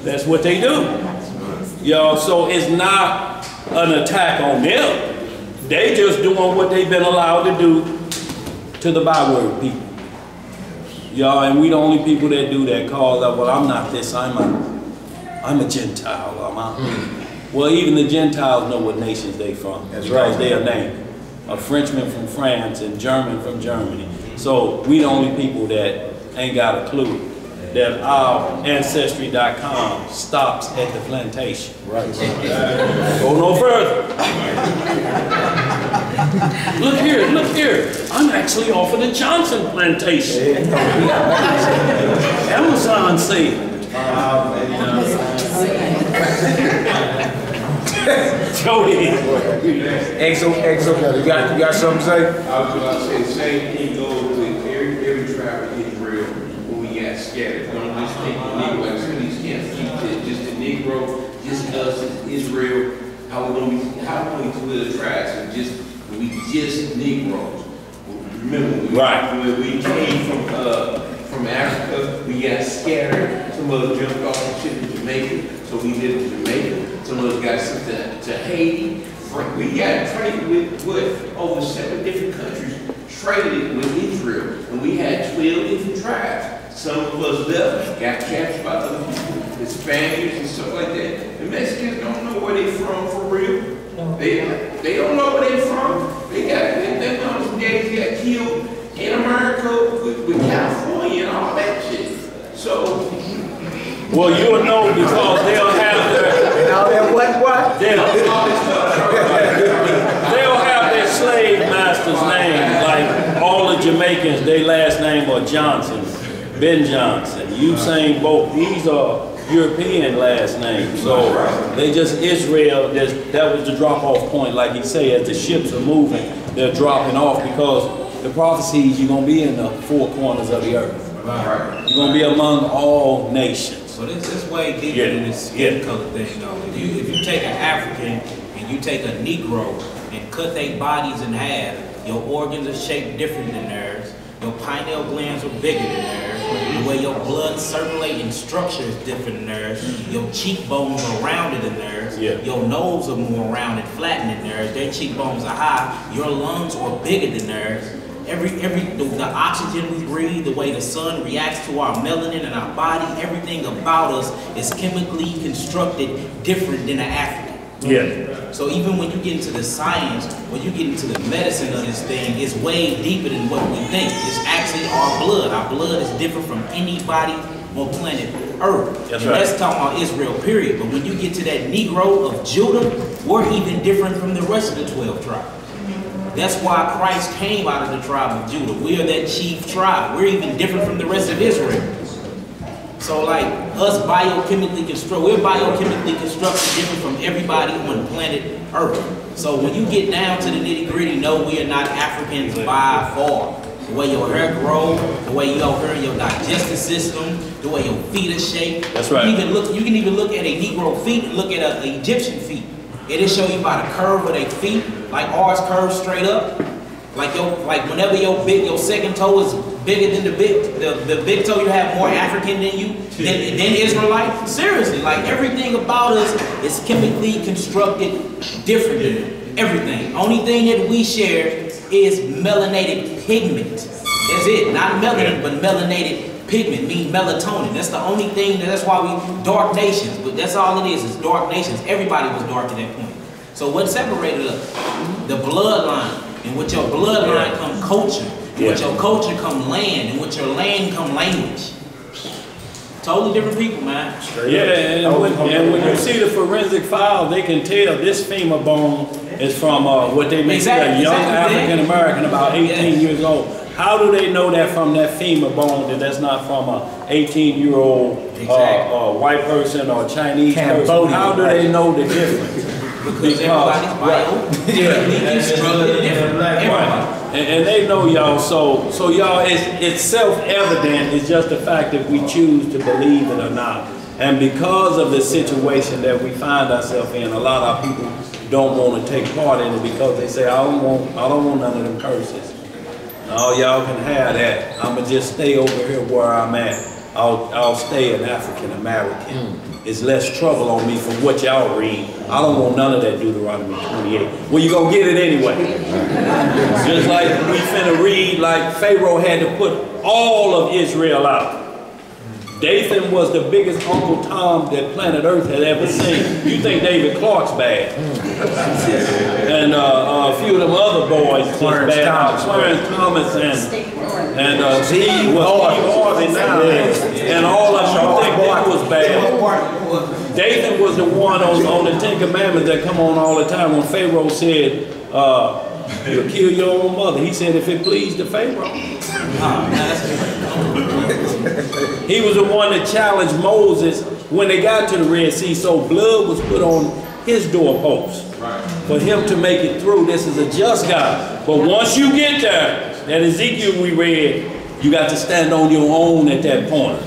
That's what they do. Y'all, so it's not an attack on them. They just doing what they've been allowed to do to the Byword people. Y'all, and we the only people that do that call that, well, I'm not this, I'm a Gentile. Well, even the Gentiles know what nations they from. That's right. They are named. A Frenchman from France and German from Germany. So we the only people that ain't got a clue that our Ancestry.com stops at the plantation. Right. Go no further. Look here. I'm actually off of the Johnson plantation. Amazon sale. Jody. Exo, you got something to say? I was about to say the same thing goes with every tribe in Israel when we got scattered. Don't just think the Negro, like some of these can't keep just the Negro, just us, Israel. How we two little tribes and we just Negroes. Remember, we came from Africa, we got scattered. Some of us jumped off the ship in Jamaica, so we lived in Jamaica. Some of us got sent to Haiti. We got traded with over 7 different countries, traded with Israel, and we had 12 different tribes. Some of us left, got captured by other people, the Spaniards and stuff like that. The Mexicans don't know where they from for real. They don't know where they from. They got killed in America with California and all that shit. So. Well, you'll know because they'll have their. What? They'll have their slave master's name. Like all the Jamaicans, their last name are Johnson, Ben Johnson, Usain Bolt. These are European last names. So they just Israel. That was the drop-off point, like he said. As the ships are moving, they're dropping off because the prophecies you're gonna be in the 4 corners of the earth. Right. You're gonna be among all nations. So this is way deeper than this skin color thing, though. If you take an African and you take a Negro and cut their bodies in half, your organs are shaped different than theirs. Your pineal glands are bigger than theirs. The way your blood circulating structure is different than theirs. Your cheekbones are rounded than theirs. Your nose are more rounded, flattened than theirs. Their cheekbones are high. Your lungs are bigger than theirs. The oxygen we breathe, the way the sun reacts to our melanin in our body, everything about us is chemically constructed different than an African. Yeah. So even when you get into the science, when you get into the medicine of this thing, it's way deeper than what we think. It's actually our blood. Our blood is different from anybody on planet Earth. That's talking about Israel, period. But when you get to that Negro of Judah, we're even different from the rest of the 12 tribes. That's why Christ came out of the tribe of Judah. We are that chief tribe. We're even different from the rest of Israel. So like us biochemically constructed, we're biochemically constructed different from everybody on planet Earth. So when you get down to the nitty gritty, no, we are not Africans by far. the way your hair grows, the way your digestive system, the way your feet are shaped. That's right. You can even look at a Negro feet and look at an Egyptian feet. It'll show you by the curve of their feet, like ours curve straight up. Like whenever your second toe is bigger than the big toe, you have more African than you, than Israelite. Seriously, like everything about us is chemically constructed differently. Everything. Only thing that we share is melanated pigment. That's it. Not melanin, but melanated pigment, means melatonin. That's the only thing. That's why we dark nations. But that's all it is dark nations. Everybody was dark at that point. So what separated us? The bloodline. And with your bloodline come culture. And with your culture come land. And with your land come language. Totally different people, man. Yeah, and when you see the forensic file, they can tell this femur bone is from what they may say a young African American, about 18 years old. How do they know that from that femur bone that's not from a 18-year-old white person or Chinese person? How do they know the difference? Because everybody's and they know y'all, so y'all, it's self-evident. It's just the fact that we choose to believe it or not. And because of the situation that we find ourselves in, a lot of our people don't want to take part in it because they say, I don't want none of them curses. No, y'all can have that. I'ma just stay over here where I'm at. I'll stay an African American. It's less trouble on me from what y'all read. I don't want none of that Deuteronomy 28. Well, you gonna get it anyway. Just like we finna read, like Pharaoh had to put all of Israel out. Dathan was the biggest Uncle Tom that planet Earth had ever seen. You think David Clark's bad. And a few of them other boys was bad. Clarence Thomas and Steve Harvey now. And all of them, you think that was bad. Dathan was the one on the Ten Commandments that come on all the time when Pharaoh said, you'll kill your own mother. He said, if it pleased the Pharaoh. He was the one that challenged Moses when they got to the Red Sea, so blood was put on his doorpost for him to make it through. This is a just God. But once you get there, that Ezekiel we read, you got to stand on your own at that point.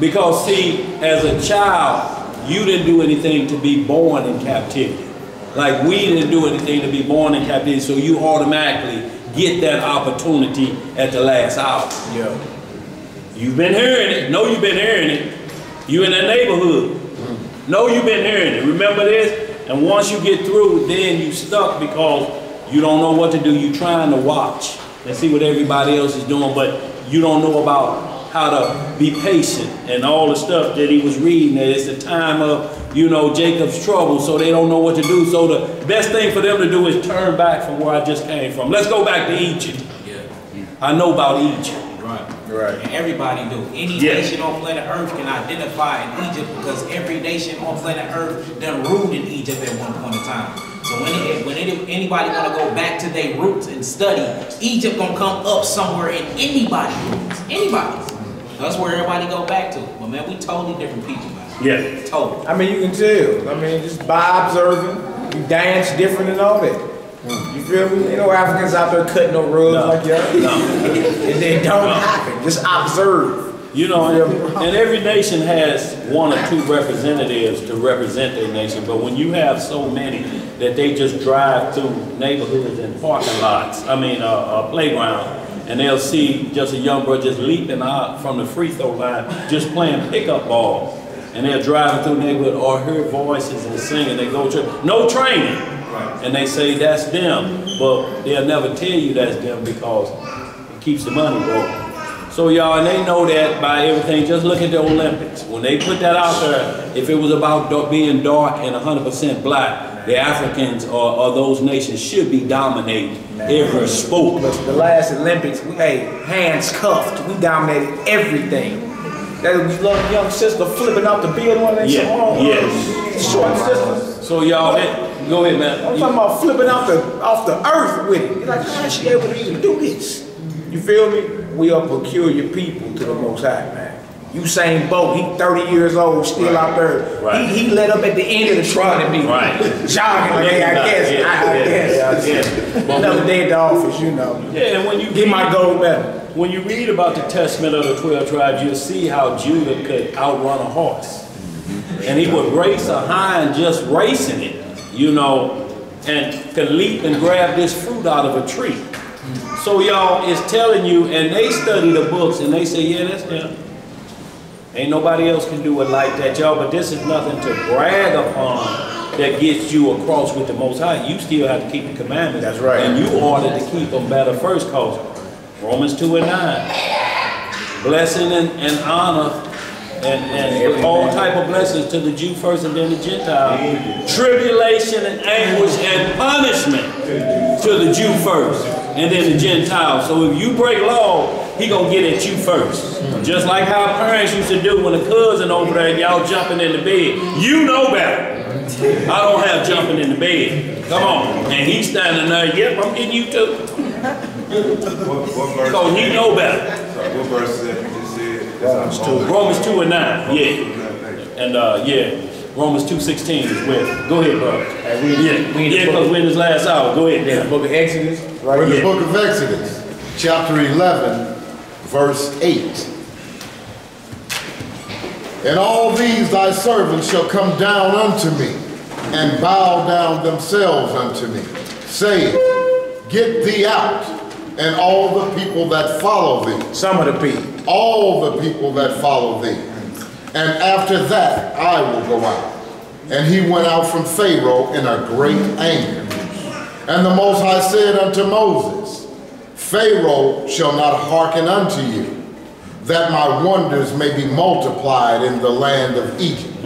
Because see, as a child, you didn't do anything to be born in captivity. Like we didn't do anything to be born in captivity, so you automatically get that opportunity at the last hour. Yeah. You've been hearing it. Know you've been hearing it. You in that neighborhood. Know you've been hearing it. Remember this? And once you get through, then you stuck because you don't know what to do. You're trying to watch and see what everybody else is doing, but you don't know about how to be patient and all the stuff that he was reading. That it's the time of, you know, Jacob's trouble, so they don't know what to do. So the best thing for them to do is turn back from where I just came from. Let's go back to Egypt. Yeah. I know about Egypt. Right. And everybody do. Any nation on planet Earth can identify in Egypt because every nation on planet Earth done ruled in Egypt at one point in time. So when anybody want to go back to their roots and study, Egypt gonna come up somewhere in anybody's roots. Anybody's. That's where everybody go back to. But man, we totally different people, man. Yeah. Totally. I mean, you can tell. I mean, just by observing, you dance different and all that. You feel me? You know, Africans out there cutting no rugs like y'all. No. And they don't happen. Just observe. You know, and every nation has one or two representatives to represent their nation, but when you have so many that they just drive through neighborhoods and parking lots, playground, and they'll see just a young boy just leaping out from the free throw line, just playing pickup ball, and they're driving through the neighborhood or hear voices and singing, they go to, no training, and they say that's them, but they'll never tell you that's them because it keeps the money rolling. So y'all, and they know that by everything. Just look at the Olympics. When they put that out there, if it was about being dark and 100% black, the Africans or those nations should be dominating every sport. But the last Olympics, we hands cuffed. We dominated everything. That little young sister flipping out the building when they short sister. So y'all, go ahead, man. I'm talking about flipping off the earth with it. You're like, how is she able to even do this? You feel me? We are peculiar people to the Most High, man. Usain Bolt, he 30 years old, still out there. Right. He let up at the end of the trot and be jogging. Like, hey, I guess. Another day at the office, you know. Yeah, and when you get my gold medal. When you read about the testament of the 12 tribes, you'll see how Judah could outrun a horse. And he would race a hind just racing it, you know, and could leap and grab this fruit out of a tree. So y'all, it's telling you, and they study the books and they say, yeah, that's them. Ain't nobody else can do it like that, y'all, but this is nothing to brag upon that gets you across with the Most High. You still have to keep the commandments. That's right. And you ordered to keep them better first, cause Romans 2 and 9. Blessing and honor and all type of blessings to the Jew first and then the Gentile. Tribulation and anguish and punishment to the Jew first and then the Gentile. So if you break law, he gonna get at you first. Just like how parents used to do when a cousin over there and y'all jumping in the bed. You know better. I don't have jumping in the bed. Come on. And he's standing there, yep, I'm getting you too. What verse? So he know better. Sorry, what verse is that you just said? Romans 2 and 9, yeah. And yeah, Romans 2:16 is where. Go ahead, bro. Because we're in this last hour. Go ahead. The book of Exodus. Right. In the book of Exodus, chapter 11, verse 8. And all these thy servants shall come down unto me, and bow down themselves unto me, saying, Get thee out, and all the people that follow thee. Some of the people. All the people that follow thee. And after that I will go out. And he went out from Pharaoh in a great anger. And the Most High said unto Moses, Pharaoh shall not hearken unto you, that my wonders may be multiplied in the land of Egypt.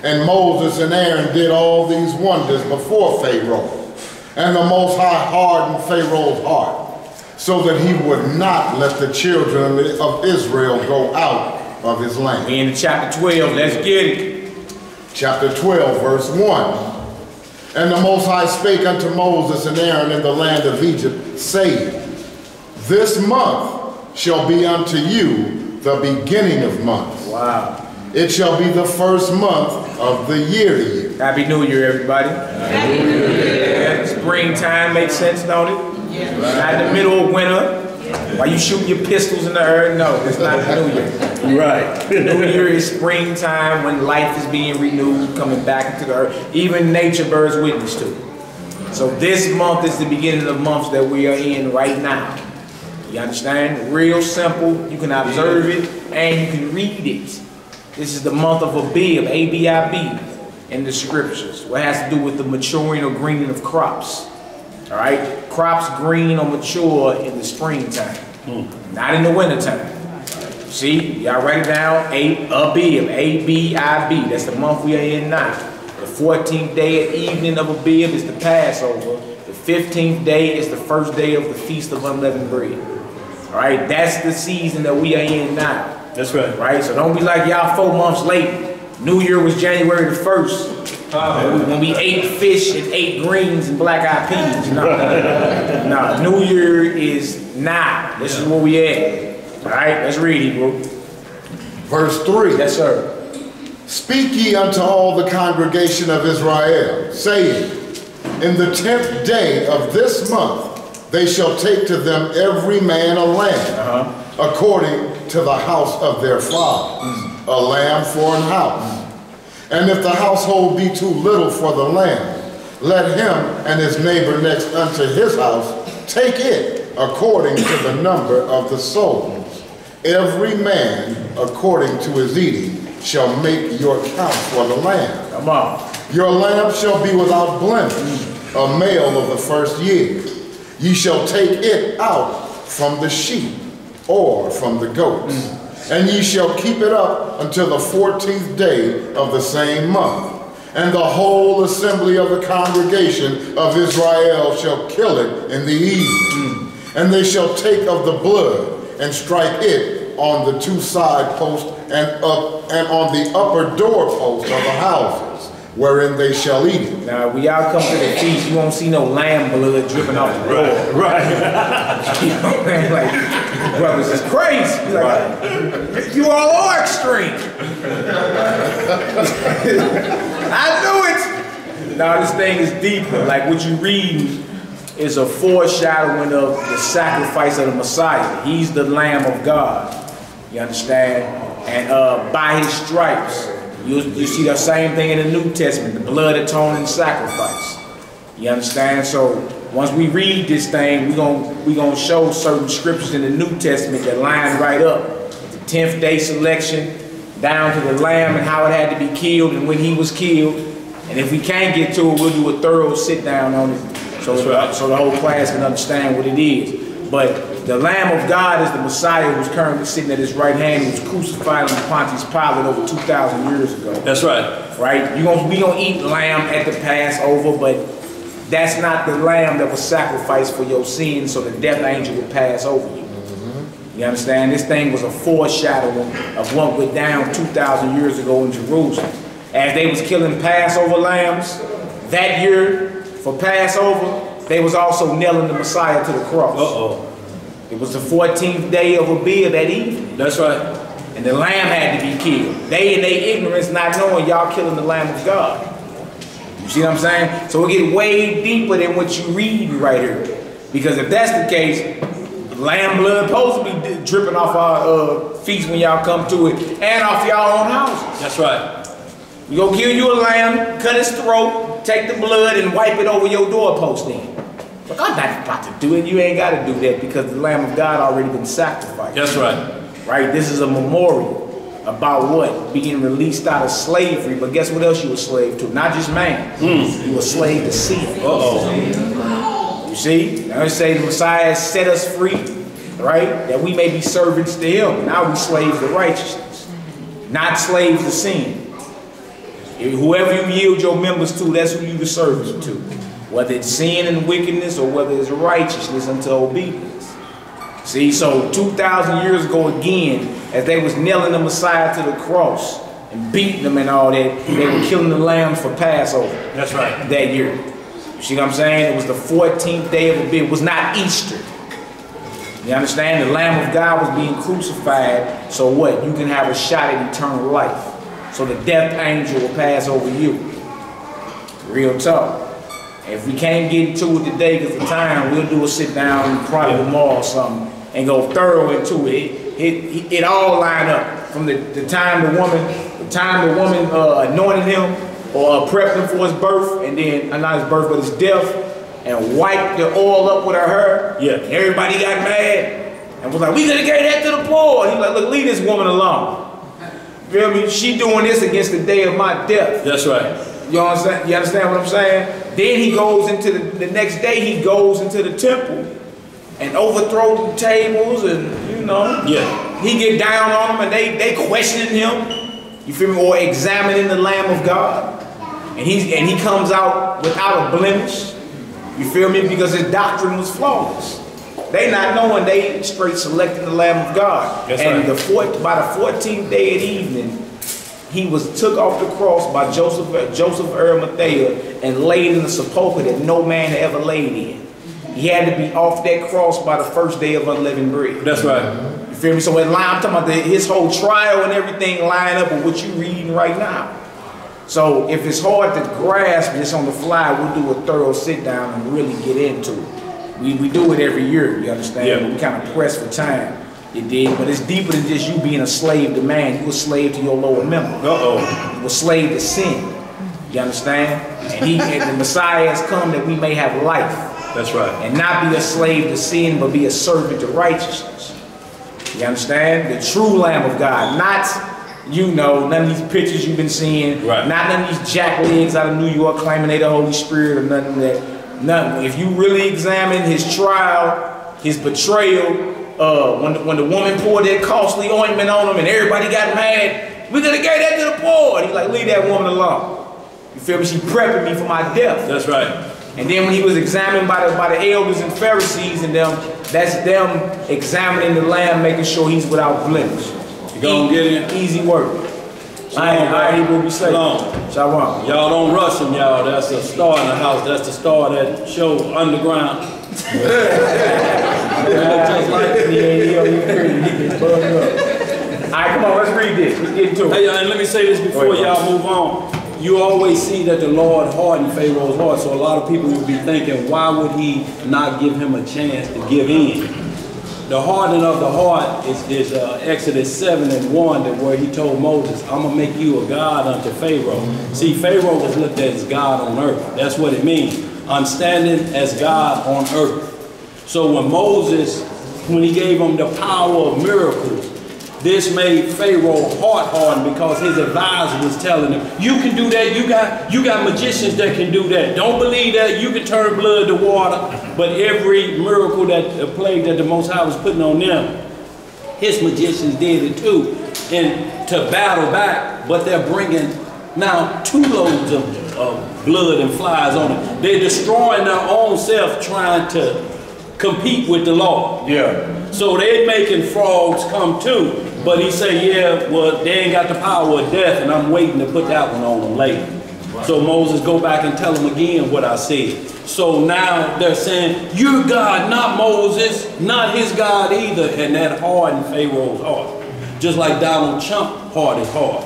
And Moses and Aaron did all these wonders before Pharaoh. And the Most High hardened Pharaoh's heart, so that he would not let the children of Israel go out of his land. We in chapter 12, let's get it. Chapter 12, verse 1. And the Most High spake unto Moses and Aaron in the land of Egypt, saying, This month shall be unto you the beginning of months. Wow. It shall be the first month of the year to you. Happy New Year, everybody. Happy New Year. Springtime makes sense, don't it? Yeah. Not in the middle of winter. While you shooting your pistols in the earth? No, it's not New Year. Right. New Year is springtime when life is being renewed, coming back into the earth. Even nature bears witness to it. So this month is the beginning of months that we are in right now. You understand? Real simple. You can observe it and you can read it. This is the month of Abib, A-B-I-B, in the scriptures. What has to do with the maturing or greening of crops. All right? Crops green or mature in the springtime, not in the wintertime. See? Y'all write it down. Abib, A-B-I-B. That's the month we are in now. The 14th day at evening of Abib is the Passover. The 15th day is the first day of the Feast of Unleavened Bread. All right? That's the season that we are in now. That's right. Right? So don't be like y'all 4 months late. New Year was January the 1st. When we ate fish and ate greens and black-eyed peas. No. New Year is now. This is where we at. All right? Let's read it, bro. Verse 3. Yes, sir. Speak ye unto all the congregation of Israel, saying, In the 10th day of this month they shall take to them every man a lamb, according to the house of their fathers, a lamb for an house. And if the household be too little for the lamb, let him and his neighbor next unto his house take it according to the number of the souls. Every man according to his eating shall make your count for the lamb. Come on. Your lamb shall be without blemish, a male of the first year. Ye shall take it out from the sheep or from the goats. And ye shall keep it up until the 14th day of the same month. And the whole assembly of the congregation of Israel shall kill it in the evening. And they shall take of the blood and strike it on the 2 side posts and on the upper doorpost of the houses wherein they shall eat it. Now, when y'all come to the feast, you won't see no lamb blood dripping off the floor. Right. You know what I'm saying? Like, brothers, it's crazy. He's like, you all are extreme. I knew it. Now, this thing is deeper. Like, what you read is a foreshadowing of the sacrifice of the Messiah. He's the Lamb of God. You understand? And by his stripes, you see the same thing in the New Testament, the blood atoning sacrifice. You understand? So once we read this thing, we're gonna show certain scriptures in the New Testament that line right up. The 10th day selection, down to the lamb and how it had to be killed and when he was killed. And if we can't get to it, we'll do a thorough sit down on it so the whole class can understand what it is. But the Lamb of God is the Messiah who's currently sitting at his right hand, who was crucified on Pontius Pilate over 2,000 years ago. That's right. Right? We gonna eat lamb at the Passover, but that's not the lamb that was sacrificed for your sins, so the death angel would pass over you. You understand? This thing was a foreshadowing of what went down 2,000 years ago in Jerusalem. As they was killing Passover lambs that year for Passover, they was also nailing the Messiah to the cross. It was the 14th day of Abib that evening. That's right. And the lamb had to be killed. They in their ignorance not knowing y'all killing the Lamb of God. You see what I'm saying? So it get way deeper than what you read right here. Because if that's the case, lamb blood supposed to be dripping off our feet when y'all come to it and off y'all own houses. That's right. We gonna kill you a lamb, cut his throat, take the blood and wipe it over your doorpost then. Look, I'm not about to do it. You ain't got to do that because the Lamb of God already been sacrificed. That's right. Right? This is a memorial about what? Being released out of slavery. But guess what else you were slave to? Not just man. You were slave to sin. You see? Now they say the Messiah set us free, right? That we may be servants to him. Now we slaves to righteousness, not slaves to sin. Whoever you yield your members to, that's who you the servant to. Whether it's sin and wickedness or whether it's righteousness unto obedience. See, so 2,000 years ago again, as they was nailing the Messiah to the cross and beating them and all that, they were killing the lambs for Passover. That's right. That year. You see what I'm saying? It was the 14th day of Abib. It was not Easter. You understand? The Lamb of God was being crucified, so what? You can have a shot at eternal life. So the death angel will pass over you. Real talk. If we can't get into it today because of time, we'll do a sit down probably tomorrow or something and go thorough into it. It all line up from the time the woman anointed him or prepped him for his birth, and then not his birth but his death, and wiped the oil up with her hair. Yeah. Everybody got mad and was like, "We gonna get that to the poor." And he's like, "Look, leave this woman alone. You feel me? She doing this against the day of my death." That's right. You understand? You understand what I'm saying? Then he goes into the next day. He goes into the temple and overthrow the tables, and he get down on them, and they questioning him. You feel me? Or examining the Lamb of God, and he comes out without a blemish. You feel me? Because his doctrine was flawless. They not knowing they straight selecting the Lamb of God. That's and right. by the 14th day at evening, he was took off the cross by Joseph Arimathea and laid in a sepulchre that no man had ever laid in. He had to be off that cross by the first day of unleavened bread. That's right. You feel me? So I'm talking about his whole trial and everything line up with what you reading right now. So if it's hard to grasp this on the fly, we'll do a thorough sit down and really get into it. We do it every year, you understand? Yeah. We kind of press for time. You did, but it's deeper than just you being a slave to man. You were a slave to your lower member. You were a slave to sin. You understand? And the Messiah has come that we may have life. That's right. And not be a slave to sin, but be a servant to righteousness. You understand? The true Lamb of God, not none of these pictures you've been seeing, right. Not none of these jacklegs out of New York claiming they the Holy Spirit or nothing of that. Nothing. If you really examine his trial, his betrayal, when the woman poured that costly ointment on him and everybody got mad, we gonna get that to the poor. And he's like, leave that woman alone. You feel me? She prepping me for my death. That's right. And then when he was examined by the elders and Pharisees and them, that's them examining the lamb, making sure he's without blemish. You gonna get it? Easy work. I ain't gonna be safe. Shalom. Y'all don't rush them, y'all. That's a star in the house. That's the star that show underground. Just like me, all right, come on, let's read this. Let's get into it. Hey, and let me say this before y'all move on. You always see that the Lord hardened Pharaoh's heart, so a lot of people would be thinking, why would he not give him a chance to give in? The hardening of the heart is Exodus 7:1, where he told Moses, I'm going to make you a God unto Pharaoh. See, Pharaoh was looked at as God on earth. That's what it means. I'm standing as God on earth. So when Moses, when he gave him the power of miracles, this made Pharaoh heart hardened because his advisor was telling him, you can do that, you got magicians that can do that. Don't believe that you can turn blood to water. But every miracle that plague that the Most High was putting on them, his magicians did it too. And to battle back, but they're bringing now 2 loads of blood and flies on it. They're destroying their own self trying to compete with the Lord. Yeah. So they're making frogs come too. But he said, yeah, well, they ain't got the power of death, and I'm waiting to put that one on them later. Right. So Moses, go back and tell them again what I said. So now they're saying, you're God, not Moses, not his God either. And that hardened Pharaoh's heart. Just like Donald Trump hardened his heart.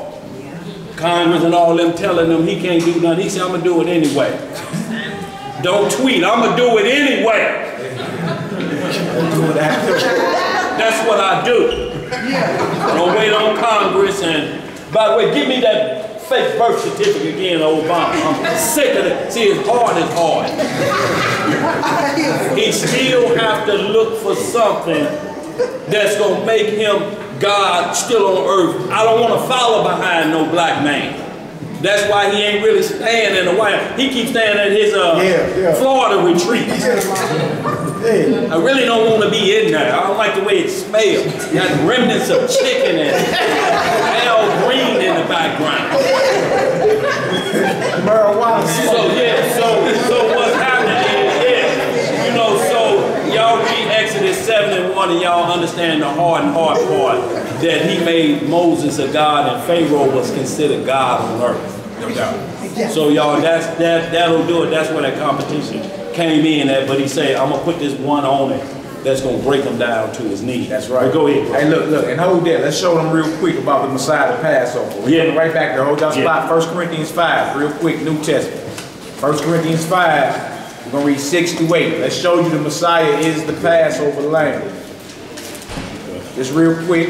Congress and all them telling him he can't do nothing. He said, I'm going to do it anyway. Don't tweet, I'm going to do it anyway. That's what I do. Don't wait on Congress. And by the way, give me that fake birth certificate again, Obama. I'm sick of it. See, his heart is hard. He still have to look for something that's going to make him God still on earth. I don't want to follow behind no black man. That's why he ain't really staying in the White House. He keeps staying at his Florida retreat. I really don't want to be in there. I don't like the way it smells. Got remnants of chicken and Al Green in the background. So what's happening is, you know, so y'all read Exodus 7:1 and y'all understand the hardened heart part, that he made Moses a God and Pharaoh was considered God on earth. No doubt. So y'all, that'll do it. That's where that competition came in at, but he said, I'm going to put this one on it that's going to break him down to his knees. That's right. But go ahead. Hey, look, and hold that. Let's show them real quick about the Messiah, the Passover. We're right back there. Hold y'all spot. 1 Corinthians 5, real quick, New Testament. 1 Corinthians 5, we're going to read 6 through 8. Let's show you the Messiah is the Passover lamb. Just real quick.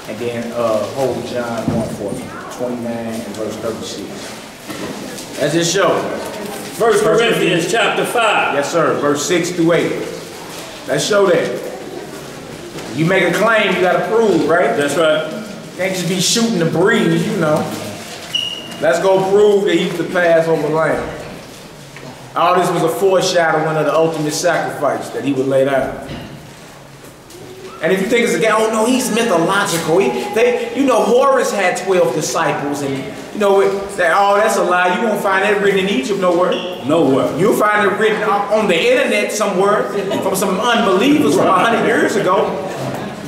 And then hold John 1 for me. 29 and verse 36. That's his show. 1 Corinthians chapter 5. Yes, sir. Verse 6 through 8. Let's show that. You make a claim, you got to prove, right? That's right. Can't just be shooting the breeze, you know. Let's go prove that he's the Passover lamb. All this was a foreshadowing of the ultimate sacrifice that he would lay down. And if you think it's a guy, oh no, he's mythological. You know, Horus had 12 disciples, and you know, that's a lie. You won't find that written in Egypt nowhere. Nowhere. You'll find it written on the internet somewhere from some unbelievers from 100 years ago.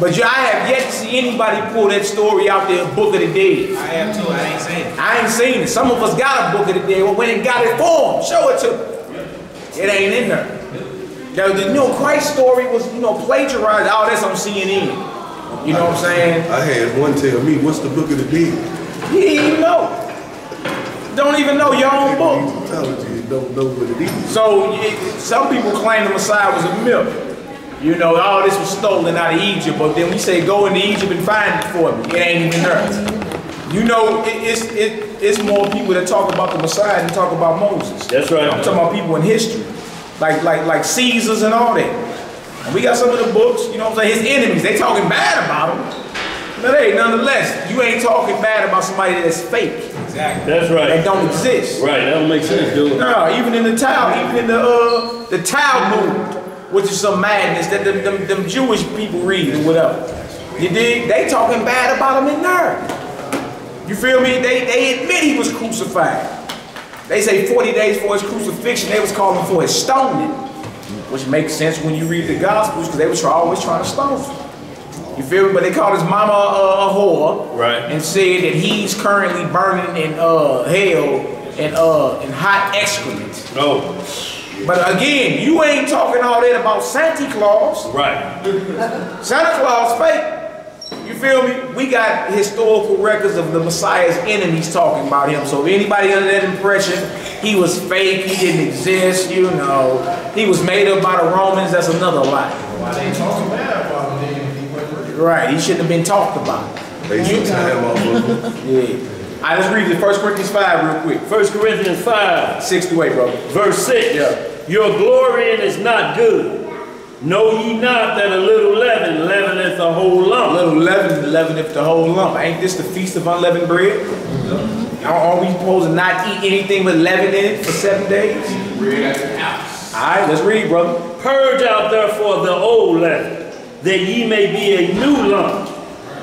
But I have yet to see anybody pull that story out there, Book of the Dead. I have too, I ain't seen it. I ain't seen it. Some of us got a Book of the Dead. Well, when it got it for them, show it to them. It ain't in there. The Christ story was, plagiarized. All that's on CNN. You know what I'm saying? I had one tell me, what's the Book of the Dead? He didn't even know. Don't even know your own book. You don't know what it is. So some people claim the Messiah was a myth. You know, all this was stolen out of Egypt, but then we say go into Egypt and find it for me. It ain't even there. You know, it's more people that talk about the Messiah than talk about Moses. That's right. I'm talking about people in history. Like Caesars and all that. And we got some of the books, you know what I'm saying? His enemies, they talking bad about him. But hey, nonetheless, you ain't talking bad about somebody that's fake. Exactly. That's right. That don't exist. Right, that don't make sense, dude. No, even in the Talmud, even in the Talmud, which is some madness that them Jewish people read or whatever. You dig? They talking bad about him in there. You feel me? They admit he was crucified. They say 40 days for his crucifixion, they was calling for his stoning, which makes sense when you read the Gospels, because they were always trying to stone him. You feel me? But they called his mama a whore. Right. And said that he's currently burning in hell in hot excrement. Oh. But again, you ain't talking all that about Santa Claus. Right. Santa Claus fake. You feel me? We got historical records of the Messiah's enemies talking about him. So if anybody under that impression, he was fake, he didn't exist, you know, he was made up by the Romans, that's another lie. Why they talking bad about him then if he wasn't real? Right, he shouldn't have been talked about. They should time off. Yeah. All right, let's read this 1 Corinthians 5 real quick. 1 Corinthians 5. 6 to 8, brother. Verse 6. Yeah. Your glorying is not good. Know ye not that a little leaven leaveneth the whole lump? A little leaven leaveneth the whole lump. Ain't this the feast of unleavened bread? Are we supposed to not eat anything with leaven in it for 7 days? Bread at the house. All right, let's read, brother. Purge out therefore the old leaven, that ye may be a new lump,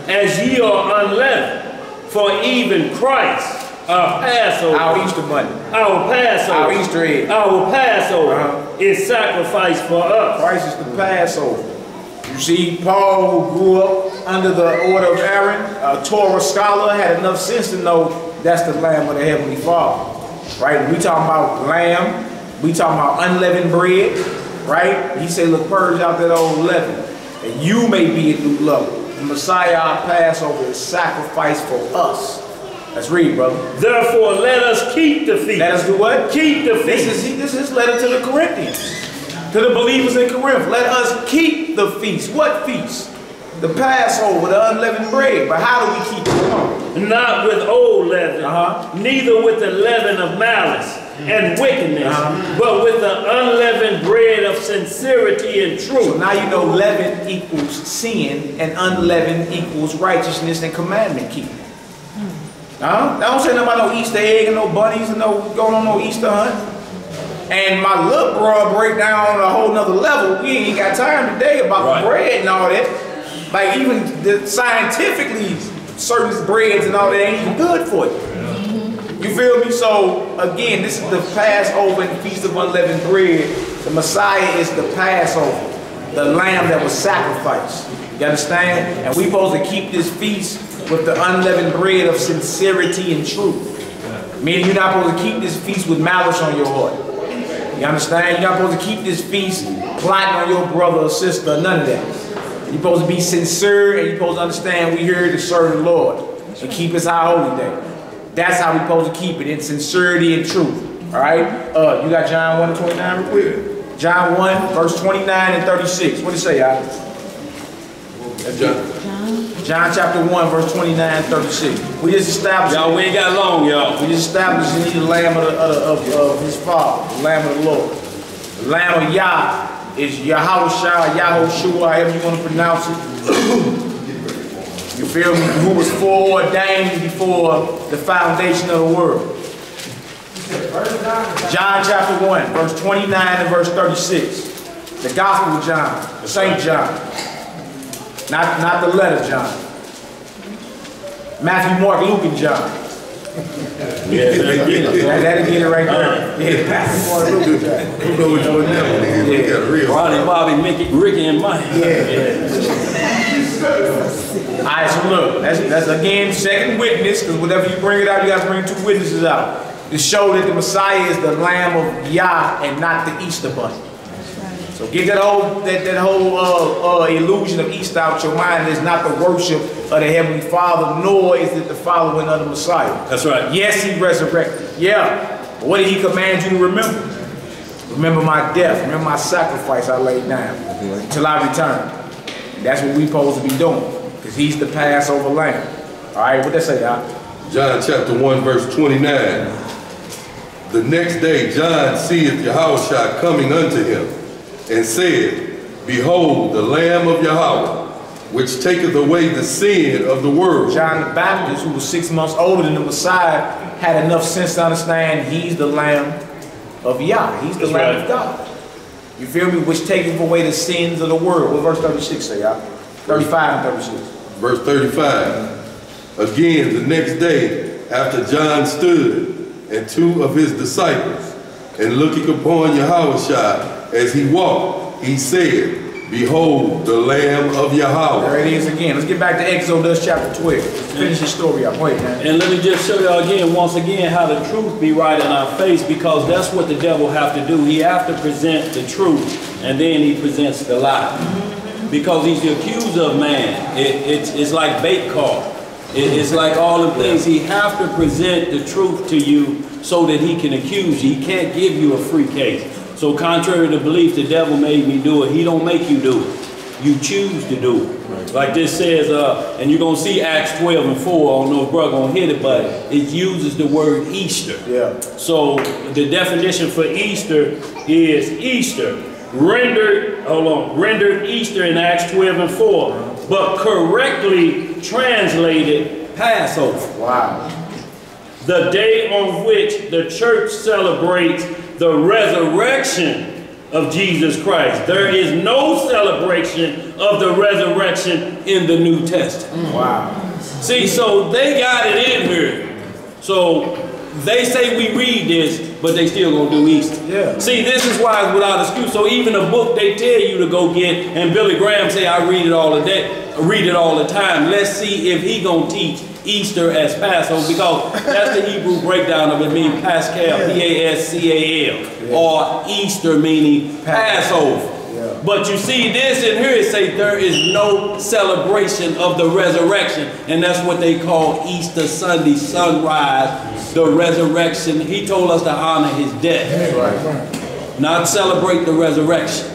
as ye are unleavened. For even Christ, our Passover, Our Easter bunny. our Passover, Our Easter egg. our Passover is sacrificed for us. Christ is the Passover. You see, Paul, who grew up under the order of Aaron, a Torah scholar, had enough sense to know that's the Lamb of the Heavenly Father. Right? When we talking about lamb, we talking about unleavened bread. Right? He said, look, purge out that old leaven, and you may be a new lump. The Messiah, our Passover, is sacrificed for us. Let's read, brother. Therefore, let us keep the feast. Let us do what? Keep the feast. This is letter to the Corinthians, to the believers in Corinth. Let us keep the feast. What feast? The Passover, the unleavened bread. But how do we keep it? Not with old leaven, neither with the leaven of malice and wickedness, but with the unleavened bread of sincerity and truth. So now you know leaven equals sin, and unleavened equals righteousness and commandment keeping. I don't say nothing about no Easter egg and no bunnies and no going on no Easter hunt. And my little bro break down on a whole nother level. We ain't got time today about the bread and all that. Like even scientifically, certain breads and all that ain't even good for you. You feel me? So again, this is the Passover and Feast of Unleavened Bread. The Messiah is the Passover, the lamb that was sacrificed. You understand? And we supposed to keep this feast with the unleavened bread of sincerity and truth. Meaning you're not supposed to keep this feast with malice on your heart. You understand? You're not supposed to keep this feast plotting on your brother or sister, none of that. You're supposed to be sincere, and you're supposed to understand we here to serve the Lord and keep His high holy day. That's how we're supposed to keep it, in sincerity and truth. All right? You got John 1 and 29 real quick? John 1, verse 29 and 36. What did it say, y'all? John chapter 1, verse 29 and 36. We just established. Y'all, we ain't got long, y'all. We just established that He's the Lamb of His Father, the Lamb of the Lord. The Lamb of Yah is Yahushua, Yahushua, however you want to pronounce it. You feel me? Who was foreordained before the foundation of the world. John chapter 1, verse 29 and verse 36. The Gospel of John, the Saint John. Not the letter John. Matthew, Mark, Luke, and John. Yeah, that'll get it right there. Yeah, Matthew, Mark, Luke, and John. You know which one that one is. We got a real. Ronnie, Bobby, Mickey, Ricky, and Mike. Alright, so look, that's again second witness, because whenever you bring it out, you got to bring 2 witnesses out to show that the Messiah is the Lamb of Yah and not the Easter bunny. So get that whole illusion of Easter out your mind. It's not the worship of the Heavenly Father, nor is it the following of the Messiah. That's right. Yes, He resurrected. Yeah. But what did He command you to remember? Remember my death. Remember my sacrifice I laid down until I return. That's what we supposed to be doing, because He's the Passover Lamb. All right, what that say, y'all? John chapter 1, verse 29. The next day John seeth Yahushua coming unto him, and said, Behold, the Lamb of Yahweh, which taketh away the sin of the world. John the Baptist, who was 6 months older than the Messiah, had enough sense to understand He's the Lamb of Yah. He's the Lamb of God. You feel me? Which taketh away the sins of the world. What verse 36 say, y'all? 35 and 36. Verse 35. Again, the next day, after John stood, and 2 of his disciples, and looking upon Yahushua as he walked, he said, Behold, the Lamb of Yahweh. There it is again. Let's get back to Exodus chapter 12. Finish the story up. Wait, man. And let me just show y'all again, once again, how the truth be right in our face, because that's what the devil have to do. He have to present the truth, and then he presents the lie. Because he's the accuser of man. It's like bait call. It's like all the things. He have to present the truth to you so that he can accuse you. He can't give you a free case. So contrary to belief, the devil made me do it. He don't make you do it. You choose to do it. Like this says, and you're going to see Acts 12 and 4. I don't know if brother going to hit it, but it uses the word Easter. Yeah. So the definition for Easter is Easter. Rendered Easter in Acts 12 and 4. But correctly translated Passover. Wow. The day on which the church celebrates the resurrection of Jesus Christ. There is no celebration of the resurrection in the New Testament. Wow. See, so they got it in here. So they say we read this, but they still gonna do Easter. Yeah. See, this is why it's without excuse. So even a book they tell you to go get, and Billy Graham say I read it all the day, read it all the time. Let's see if he gonna teach Easter as Passover, because that's the Hebrew breakdown of it, meaning Pascal, P-A-S-C-A-L, or Easter meaning Passover. Yeah. But you see this in here, it says there is no celebration of the resurrection, and that's what they call Easter Sunday, sunrise, the resurrection. He told us to honor his death, not celebrate the resurrection.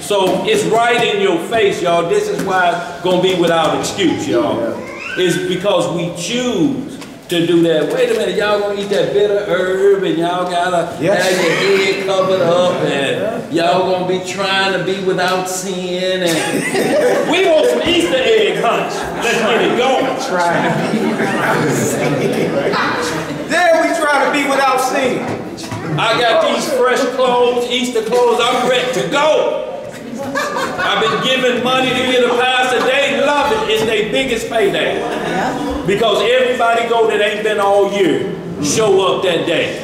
So it's right in your face, y'all. This is why it's going to be without excuse, y'all. It's because we choose to do that. Wait a minute, y'all gonna eat that bitter herb and y'all gotta have your head covered up and y'all gonna be trying to be without sin and we want some Easter egg hunch. Let's get it going. There we try to be without sin. I got these fresh clothes, Easter clothes, I'm ready to go. I've been giving money to get a pastor. They love it. It's their biggest payday. Because everybody go that ain't been all year, show up that day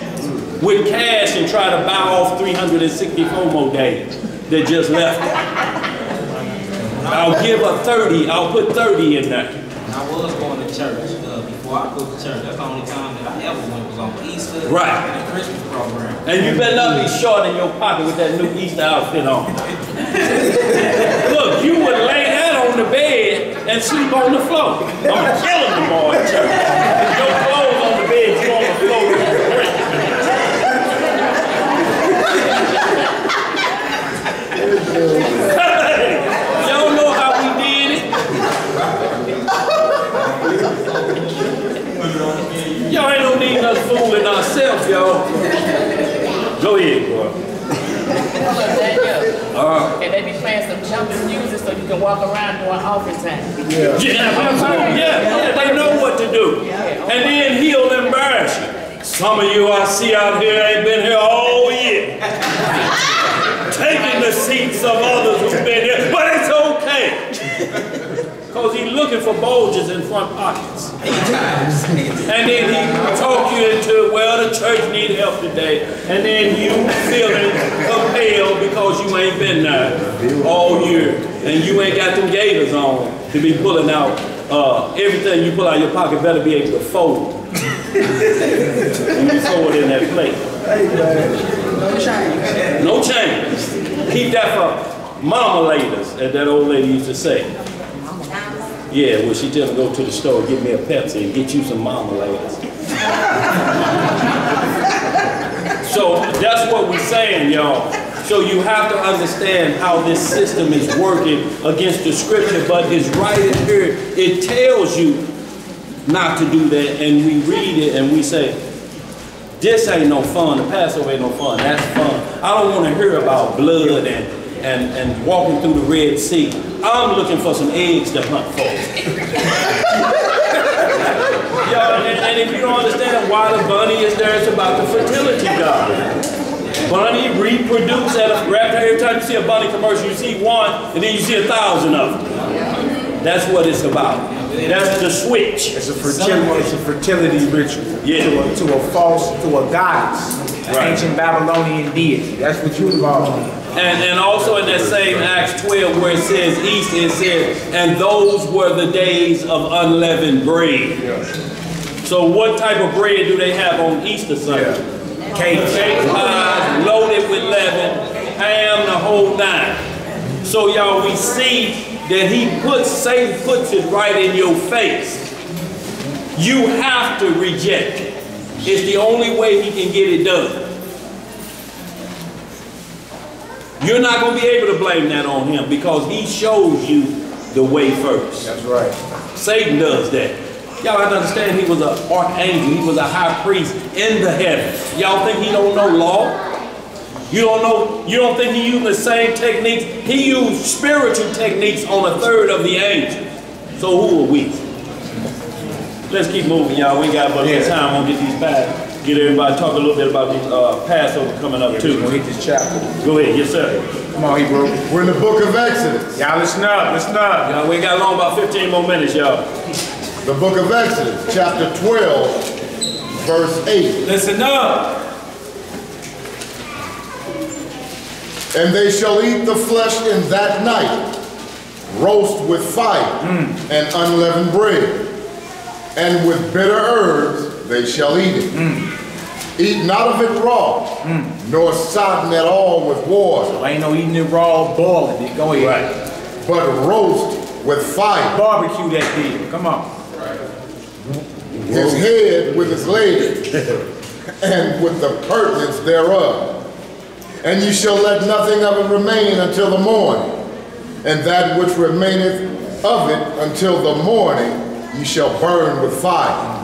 with cash and try to buy off 364 more days that just left. I'll give a 30. I'll put 30 in there. I was going to church before I go to church. That's the only time that I ever went was on Easter and the Christmas program. And you better not be short in your pocket with that new Easter outfit on. Look, you would lay that on the bed and sleep on the floor. I'm gonna kill him tomorrow at church. Your clothes on the bed, you on the floor. Y'all know how we did it? Y'all ain't no need us fooling ourselves, y'all. Go ahead, boy. And they be playing some jumping music so you can walk around during office time. Yeah, they know what to do. And then he'll embarrass you. Some of you I see out here ain't been here all year. Taking the seats of others who've been here, but it's okay. Because he's looking for bulges in front pockets. And then he talk you into, well, the church need help today. And then you feeling compelled because you ain't been there all year. And you ain't got them gaiters on to be pulling out. Everything you pull out of your pocket better be able to fold. When you throw it in that plate. No change. No change. Keep that for mama laters, as that old lady used to say. Yeah, well, she tell me go to the store, get me a Pepsi, and get you some marmalades. So that's what we're saying, y'all. So you have to understand how this system is working against the scripture, but it's right in here. It tells you not to do that, and we read it and we say, this ain't no fun. The Passover ain't no fun. That's fun. I don't want to hear about blood and walking through the Red Sea. I'm looking for some eggs to hunt for. Y'all, and if you don't understand why the bunny is there, it's about the fertility god. Bunny reproduce every time you see a bunny commercial, you see one, and then you see 1,000 of them. That's what it's about. That's the switch. It's a fertility ritual. Yeah. To a goddess, an ancient Babylonian deity. That's what you involved in. And also in that same Acts 12 where it says east, it says, and those were the days of unleavened bread. So what type of bread do they have on Easter Sunday? Cake pies, loaded with leaven, ham, the whole 9. So y'all, we see that Satan puts it right in your face. You have to reject it. It's the only way he can get it done. You're not going to be able to blame that on him because he shows you the way first. That's right. Satan does that. Y'all have to understand he was an archangel. He was a high priest in the heavens. Y'all think he don't know law? You don't think he used the same techniques? He used spiritual techniques on 1/3 of the angels. So who are we? Let's keep moving, y'all. We got about little time. We'll get these pies. Get everybody talk a little bit about this Passover coming up too. We'll hit this chapter. Go ahead, yes sir. Come on, Hebrew. We're in the book of Exodus. Y'all listen up, listen up. Y'all, we got long about 15 more minutes, y'all. The book of Exodus, chapter 12, verse 8. Listen up. And they shall eat the flesh in that night, roast with fire and unleavened bread, and with bitter herbs they shall eat it. Eat not of it raw, nor sodden at all with water. So ain't no eating it raw, boiling it. Go ahead. Right. But roast with fire. Barbecue that deal. Come on. His head with his legs, and with the purtenance thereof. And you shall let nothing of it remain until the morning. And that which remaineth of it until the morning, you shall burn with fire.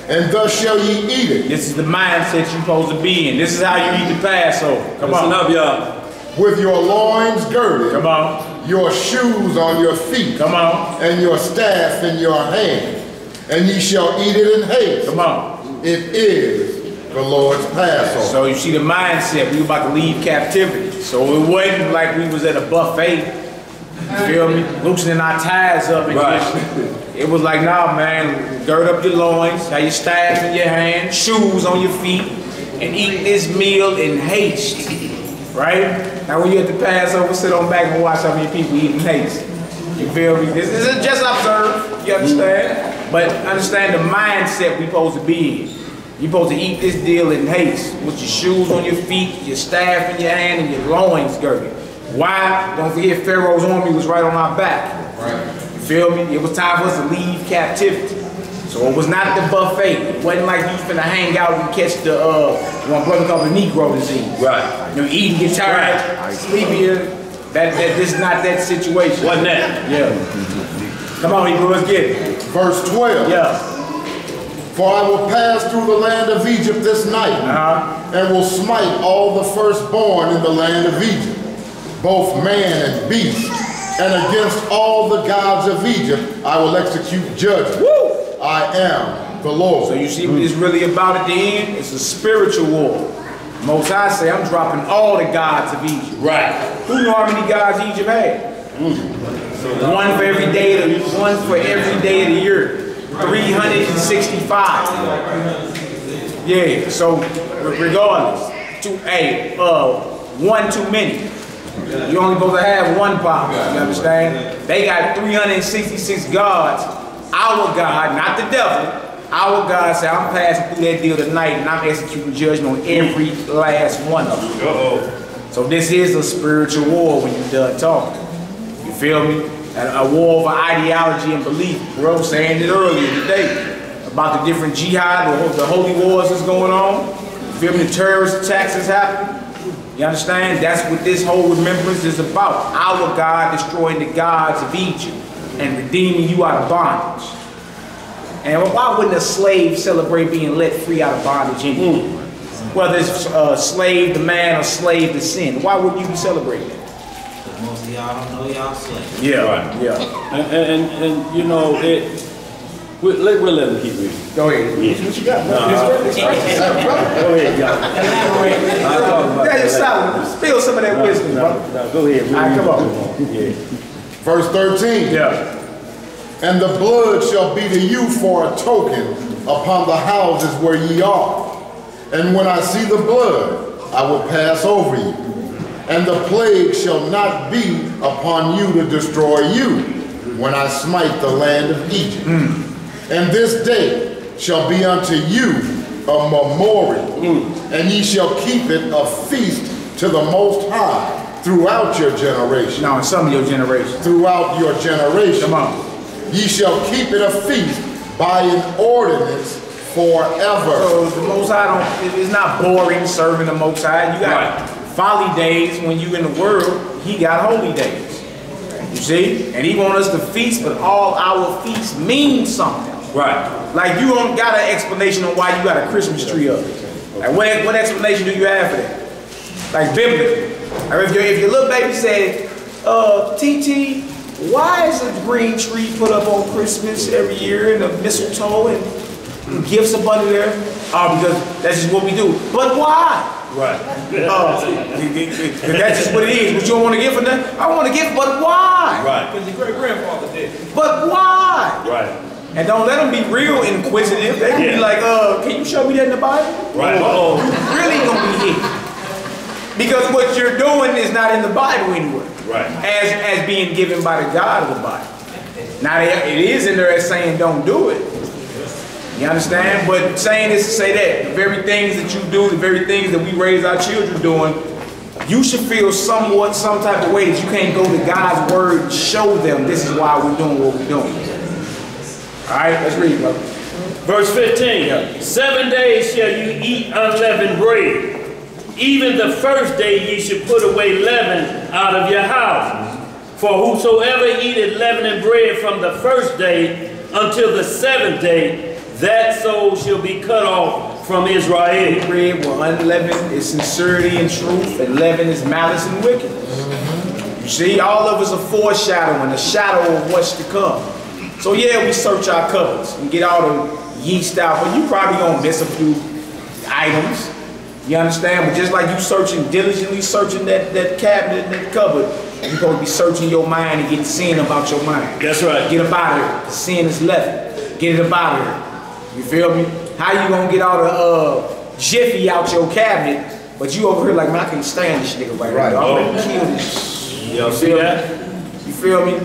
And thus shall ye eat it. This is the mindset you're supposed to be in. This is how you eat the Passover. Come on. Listen up, y'all. With your loins girded. Come on. Your shoes on your feet. Come on. And your staff in your hand. And ye shall eat it in haste. Come on. It is the Lord's Passover. So you see the mindset, we were about to leave captivity. So it wasn't like we was at a buffet, you feel me? Loosening our ties up and it was like, nah man, gird up your loins, have your staff in your hand, shoes on your feet, and eat this meal in haste, right? Now when you at the Passover, sit on back and watch how many people eat in haste. You feel me? This is just observe, you understand? But understand the mindset we supposed to be in. You're supposed to eat this deal in haste with your shoes on your feet, your staff in your hand, and your loins girded. Why? Don't forget Pharaoh's army was right on our back. Right. You feel me? It was time for us to leave captivity. So it was not the buffet. It wasn't like you finna hang out and catch the one brother called the Negro disease. Right. You know, eat and get tired, sleepy. This is not that situation. Wasn't that? Yeah. Come on, Hebrew, let's get it. Verse 12. Yeah. For I will pass through the land of Egypt this night, and will smite all the firstborn in the land of Egypt, both man and beast, and against all the gods of Egypt I will execute judgment. Woo! I am the Lord. So you see what it's really about at the end? It's a spiritual war. Most High say, I'm dropping all the gods of Egypt. Right. Who know how many gods Egypt had? One for every day of the year. 365. Yeah, so regardless, one too many. You only supposed to have one power, you understand? They got 366 gods. Our God, not the devil, our God said, I'm passing through that deal tonight and I'm executing judgment on every last one of them. So this is a spiritual war when you're done talking. You feel me? A war over ideology and belief. Bro saying it earlier today about the different jihad, the holy wars that's going on. You feel me? The terrorist attacks that's happening. You understand? That's what this whole remembrance is about. Our God destroying the gods of Egypt and redeeming you out of bondage. And why wouldn't a slave celebrate being let free out of bondage anyway? Whether it's slave to man or slave to sin. Why wouldn't you be celebrating that? Most of y'all don't know y'all slaves. Yeah, right. Yeah. And you know, we'll let them keep reading. Go ahead. Yeah. What you got? Go ahead, y'all. Yeah, you're solid. Spill some of that wisdom, bro. Go ahead. All right, come on. Yeah. Verse 13. Yeah. And the blood shall be to you for a token upon the houses where ye are. And when I see the blood, I will pass over you. And the plague shall not be upon you to destroy you when I smite the land of Egypt. And this day shall be unto you a memorial, and ye shall keep it a feast to the Most High throughout your generation. No, in some of your generations. Throughout your generation. Come on. Ye shall keep it a feast by an ordinance forever. So the Most High it's not boring serving the Most High. You got folly days when you in the world. He got holy days. You see? And he wants us to feast, but all our feasts mean something. Right. Like you don't got an explanation on why you got a Christmas tree up. Like what explanation do you have for that? Like biblically. Or if your little baby said, TT, why is a green tree put up on Christmas every year and a mistletoe and gifts up under there? Oh, because that's just what we do. But why? Right. That's just what it is. But you don't want to give for that? I want to give, but why? Right. Because your great-grandfather did. But why? Right. And don't let them be real inquisitive. They can be like, can you show me that in the Bible? Right. Oh, really gonna be hit. Because what you're doing is not in the Bible anywhere. Right. As being given by the God of the Bible. Now it is in there as saying don't do it. You understand? But saying this to say that the very things that you do, the very things that we raise our children doing, you should feel some type of way that you can't go to God's word and show them this is why we're doing what we're doing. All right, let's read, brother. Verse 15. 7 days shall you eat unleavened bread. Even the first day ye should put away leaven out of your houses. For whosoever eateth leavened bread from the first day until the 7th day, that soul shall be cut off from Israel. Bread will unleavened is sincerity and truth, and leaven is malice and wickedness. You see, all of us are foreshadowing, a shadow of what's to come. So yeah, we search our cupboards and get all the yeast out, but you probably gonna miss a few items. You understand? But just like you diligently searching that cabinet, that cupboard, you're supposed to be searching your mind and getting sin about your mind. That's right. Get up out of here. Sin is left. Get it up out of here. You feel me? How you gonna get all the jiffy out your cabinet, but you over here like, man, I can't stand this nigga right now. I'm ready to kill this. Y'all see that? You feel me?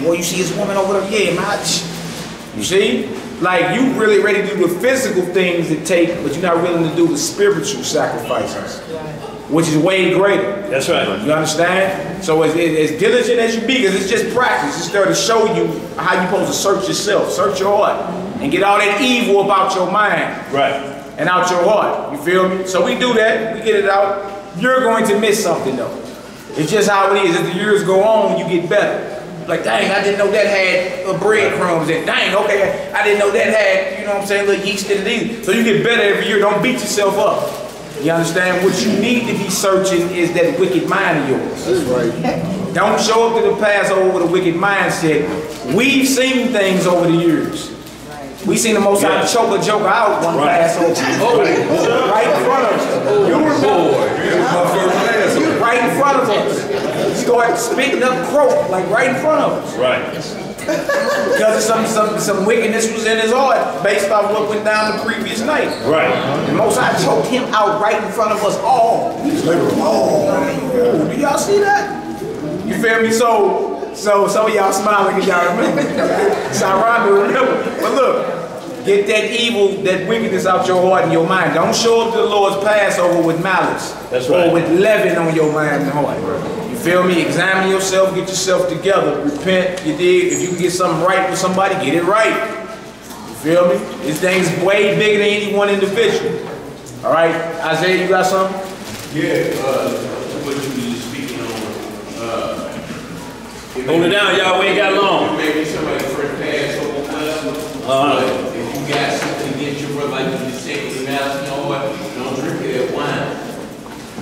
Boy, you see this woman over there? Yeah, man. You see? Like, you really ready to do the physical things it takes, but you're not willing to do the spiritual sacrifices, which is way greater. That's right. You understand? So as diligent as you be, because it's just practice. It's there to show you how you're supposed to search yourself, search your heart, and get all that evil about your mind. Right. And out your heart. You feel me? So we do that. We get it out. You're going to miss something, though. It's just how it is. As the years go on, you get better. Like, dang, I didn't know that had breadcrumbs in it. Dang, okay, I didn't know that had, you know what I'm saying, little yeast in it. So you get better every year. Don't beat yourself up. You understand? What you need to be searching is that wicked mind of yours. That's right. Don't show up to the Passover with a wicked mindset. We've seen things over the years. We seen the Most High choke a joker out one Passover. Right in front of us. You were bored. Right in front of us. Started spitting up croak, like right in front of us. Right. Because some wickedness was in his heart based off what went down the previous night. Right. And Most High choked him out right in front of us all. He's like, oh, do y'all see that? You feel me? So some of y'all smiling because y'all remember. It's ironic to remember. But look, get that evil, that wickedness out your heart and your mind. Don't show up to the Lord's Passover with malice. That's right. Or with leaven on your mind and heart. You feel me? Examine yourself, get yourself together, repent, you dig. If you can get something right with somebody, get it right. You feel me? This thing's way bigger than any one individual. All right, Isaiah, you got something? Yeah, what you was speaking on. Hold it down, y'all. We ain't got long. Maybe somebody first Passover, but if you got something against your brother, like you just said, you know what? Don't drink that wine.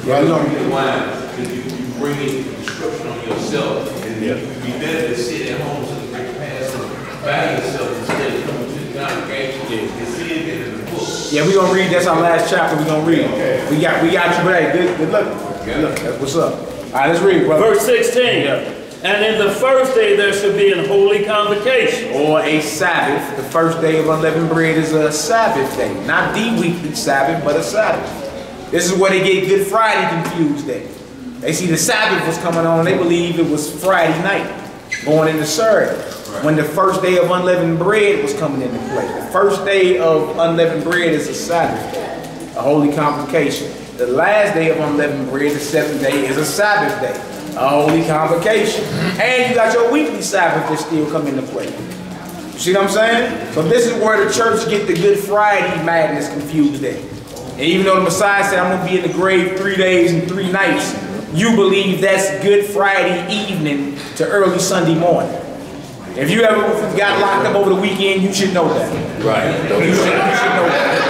Right. Don't drink that wine because you bringing destruction on yourself. And you'd be better to sit at home to the great Passover by yourself instead of coming to the congregation and seeing it in the book. Yeah, we're gonna read. That's our last chapter. We're gonna read. Okay. We got you, but hey, good luck. Good luck. That's what's up. All right, let's read, brother. Verse 16. Yeah. And in the first day there shall be an holy convocation. Or a Sabbath. The first day of unleavened bread is a Sabbath day. Not the weekly Sabbath, but a Sabbath. This is where they get Good Friday confused at. They see the Sabbath was coming on. They believe it was Friday night, going into Syria, when the first day of unleavened bread was coming into play. The first day of unleavened bread is a Sabbath day, a holy convocation. The last day of unleavened bread, the 7th day, is a Sabbath day, a holy convocation. And you got your weekly Sabbath that still come into play. You see what I'm saying? So this is where the church get the Good Friday madness confused at. And even though the Messiah said, I'm going to be in the grave 3 days and 3 nights, you believe that's Good Friday evening to early Sunday morning. If you ever got locked up over the weekend, you should know that. Right. You should know that.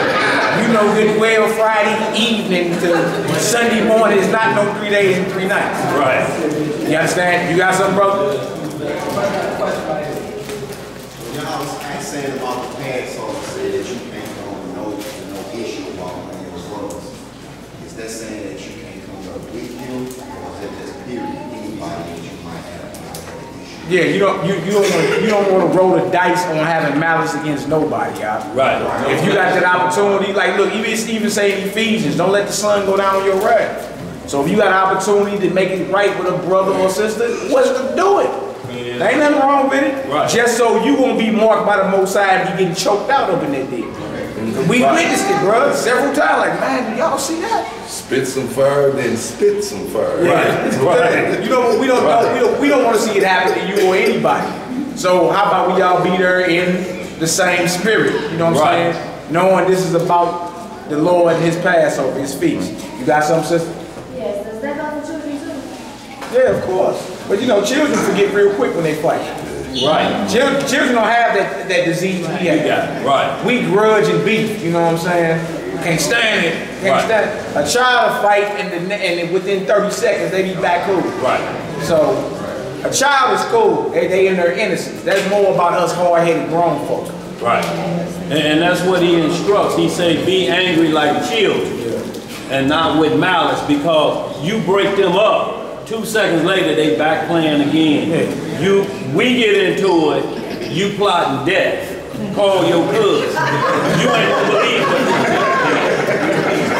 You know good well Friday evening to Sunday morning is not no 3 days and 3 nights. Right. You understand? You got something, brother? Y'all ain't saying about the Passover, say that you can't come with no issue about one of your brothers. Is that saying that you can't come up with him, or is that just period anybody that you might have an issue? Yeah, you don't want to roll the dice on having malice against nobody, y'all. Right. If you got that opportunity, like look, even say in Ephesians, don't let the sun go down on your wrath. So if you got an opportunity to make it right with a brother or sister, what's to do it? There ain't nothing wrong with it. Right. Just so you won't be marked by the Most High and you getting choked out up in that deal. We witnessed it, bro, several times. Like, man, do y'all see that? Spit some fire, then spit some fire. Right. Right. You know, we don't want to see it happen to you or anybody. So how about we all be there in the same spirit? You know what I'm saying? Knowing this is about the Lord and His Passover, His feast. You got something, sister? Yes. Does that go for children too? Yeah, of course. But you know, children forget real quick when they fight. Right. Children don't have that disease we have. Right. We grudge and beef, you know what I'm saying? Can't stand it. Can't stand it. A child will fight and within 30 seconds they be back cool. Right. So a child is cool. They in their innocence. That's more about us hard-headed grown folks. Right. And that's what he instructs. He says, be angry like children and not with malice, because you break them up. 2 seconds later, they back playing again. We get into it, you plotting death. Call your cousin. You ain't gonna believe it.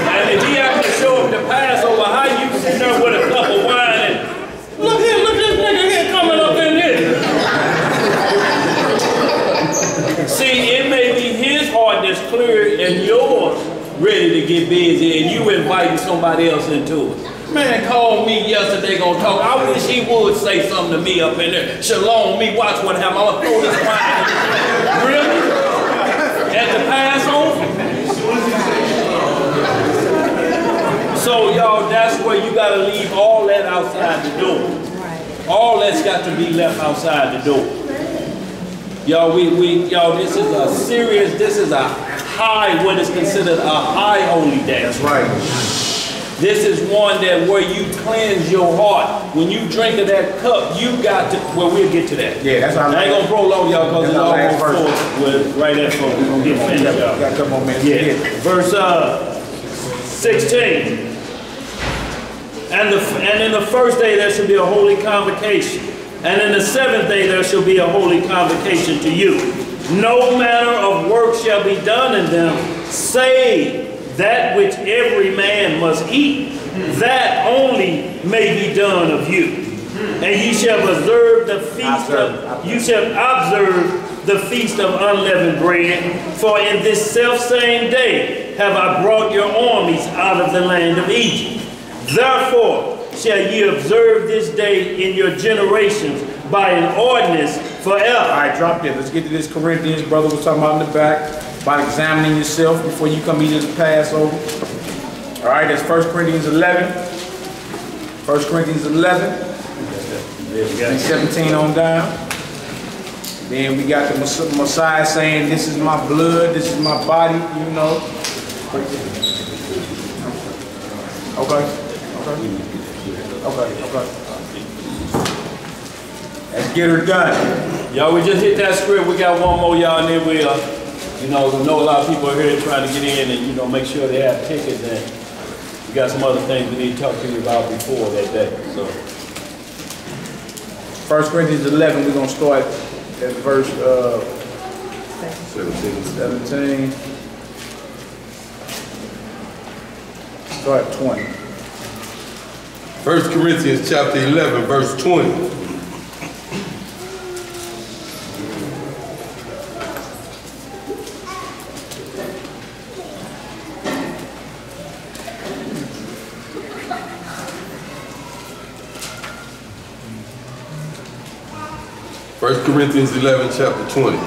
And if he actually show up to Passover, how you sitting there with a cup of wine and look here, look this nigga here coming up in here. See, it may be his heart that's clear and yours ready to get busy, and you inviting somebody else into it. Man called me yesterday gonna talk. I wish he would say something to me up in there. Shalom me, watch what happens. I'm gonna throw this wine. Really? At the Passover? So y'all, that's where you gotta leave all that outside the door. All that's got to be left outside the door. Y'all, y'all, this is a serious, this is a high, what is considered a high holy day. That's right. This is one that where you cleanse your heart. When you drink of that cup, you got to, well, we'll get to that. Yeah, that's our I ain't gonna prolong y'all because it's almost full. Right at full. We're gonna get finished, y'all. Got a couple more minutes. Yeah. Verse 16. And in the first day there shall be a holy convocation. And in the 7th day there shall be a holy convocation to you. No manner of work shall be done in them, save that which every man must eat, that only may be done of you. And ye shall observe the feast of unleavened bread, for in this selfsame day have I brought your armies out of the land of Egypt. Therefore shall ye observe this day in your generations by an ordinance forever. All right, drop it. Let's get to this Corinthians. Brother was talking about in the back, about examining yourself before you come eat this Passover. All right, that's 1 Corinthians 11. 1 Corinthians 11. 17 on down. Then we got the Messiah saying, this is my blood, this is my body, you know. Okay. Let's get her done. Y'all, we just hit that script. We got one more, y'all, and then we, you know, we know a lot of people are here trying to get in and, you know, make sure they have tickets, and we got some other things we need to talk to you about before that day, so. 1 Corinthians 11, we're going to start at verse 17. Start at 20. 1 Corinthians chapter 11, verse 20. First Corinthians 11, chapter 20.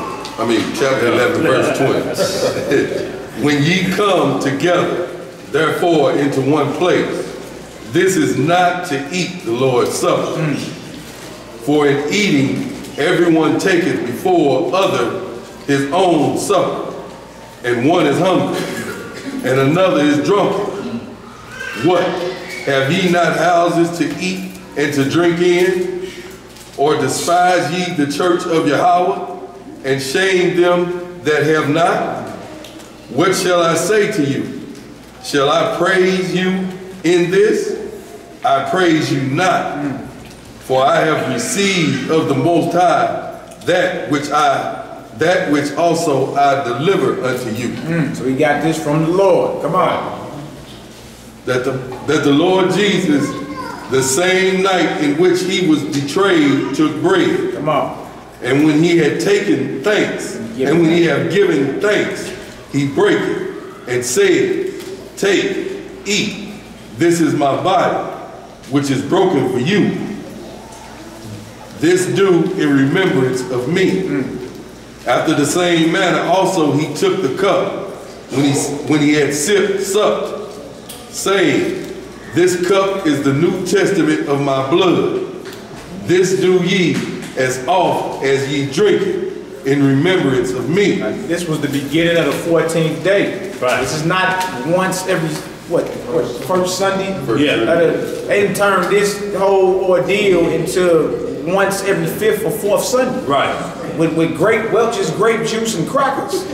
Chapter 11, verse 20. When ye come together, therefore, into one place, this is not to eat the Lord's Supper. For in eating, everyone taketh before other his own supper, and one is hungry, and another is drunken. What? Have ye not houses to eat and to drink in? Or despise ye the church of Yahweh, and shame them that have not? What shall I say to you? Shall I praise you in this? I praise you not, for I have received of the Most High that which also I deliver unto you. So we got this from the Lord. Come on. That the Lord Jesus, the same night in which he was betrayed, took bread. Come on. And when he had taken thanks, and when he had given thanks, he brake it and said, take, eat, this is my body, which is broken for you. This do in remembrance of me. After the same manner also he took the cup when he had supped, saying, this cup is the New Testament of my blood. This do ye as oft as ye drink it in remembrance of me. This was the beginning of the 14th day. Right. This is not once every, first Sunday? Yeah. They didn't turn this whole ordeal into once every 5th or 4th Sunday. Right. With Welch's grape juice and crackers.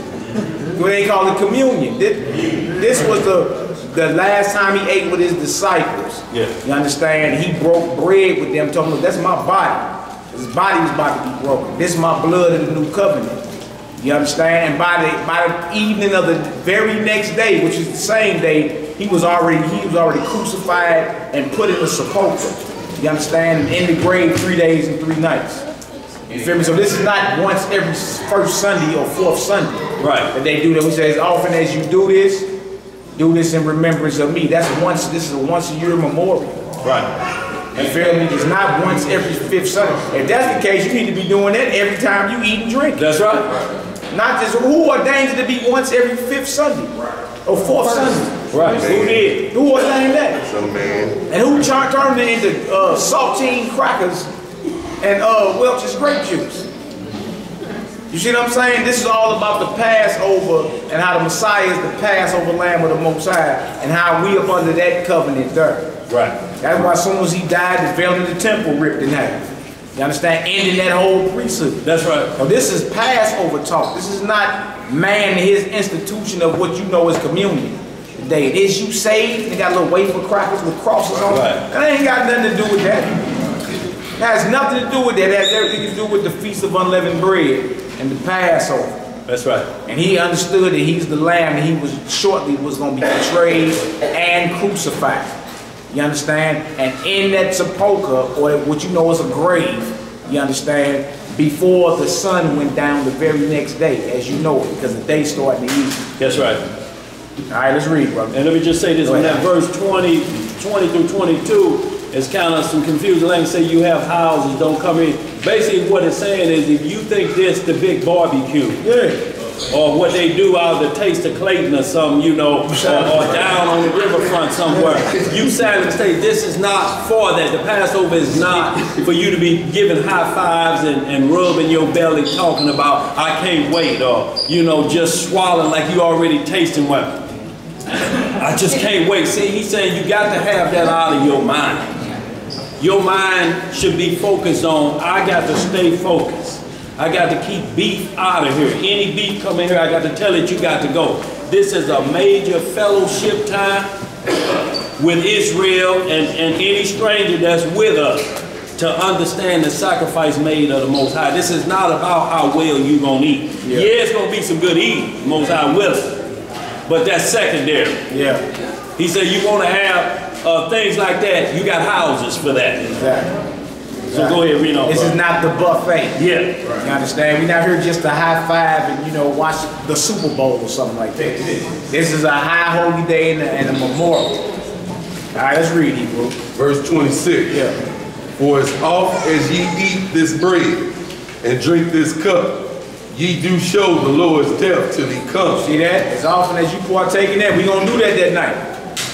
What they call it communion. This was the last time he ate with his disciples. Yeah. You understand? He broke bread with them, told them, that's my body. His body was about to be broken. This is my blood of the new covenant. You understand? And by the evening of the very next day, which is the same day, he was already crucified and put in a sepulchre. You understand? And in the grave 3 days and 3 nights. You feel me? So this is not once every first Sunday or 4th Sunday. Right. That they do that. We say as often as you do this in remembrance of me. This is a once a year memorial. Right. You feel me? It's not once every 5th Sunday. If that's the case, you need to be doing that every time you eat and drink. That's right. Not just who ordained it to be once every 5th Sunday or 4th Sunday. Right. Who did? Who ordained that? Some man. And who turned it into saltine crackers and Welch's grape juice? You see what I'm saying? This is all about the Passover and how the Messiah is the Passover Lamb of the Most High and how we up under that covenant there. Right. That's why as soon as he died, the veil in the temple ripped in half. You understand? Ending that whole priesthood. That's right. So this is Passover talk. This is not man and his institution of what you know is communion. Today, it is you saved. They got little wafer crackers with crosses on them. Right. That ain't got nothing to do with that. That has nothing to do with that. It has everything to do with the Feast of Unleavened Bread and the Passover. That's right. And he understood that he's the lamb and he was shortly was going to be betrayed and crucified. You understand? And in that sepulcher, or what you know is a grave, you understand, before the sun went down the very next day, as you know it, because the day started in the evening. That's right. All right, let's read, brother. And let me just say this, in that verse 20 through 22, it's kind of some confusing language. Say you have houses, don't come in. Basically what it's saying is if you think this the big barbecue, or what they do out of the Taste of Clayton or something, you know, or down on the riverfront somewhere, you sadly mistake. This is not for that. The Passover is not for you to be giving high fives and rubbing your belly talking about, I can't wait, or, you know, just swallowing like you already tasting well. I just can't wait. See, he's saying you got to have that out of your mind. Your mind should be focused on, I got to stay focused. I got to keep beef out of here. Any beef come in here, I got to tell it you got to go. This is a major fellowship time with Israel and any stranger that's with us to understand the sacrifice made of the Most High. This is not about how well you're going to eat. Yeah, it's going to be some good eating, Most High willing. But that's secondary. Yeah. He said you want to have things like that, you got houses for that. Exactly. So go ahead, read on. This is not the buffet. Yeah. You understand? We're not here just to high five and, you know, watch the Super Bowl or something like that. This is a high holy day and a memorial. All right, let's read Hebrew. Verse 26. Yeah. For as oft as ye eat this bread and drink this cup, ye do show the Lord's death till he comes. See that? As often as you partake in that, we're going to do that night.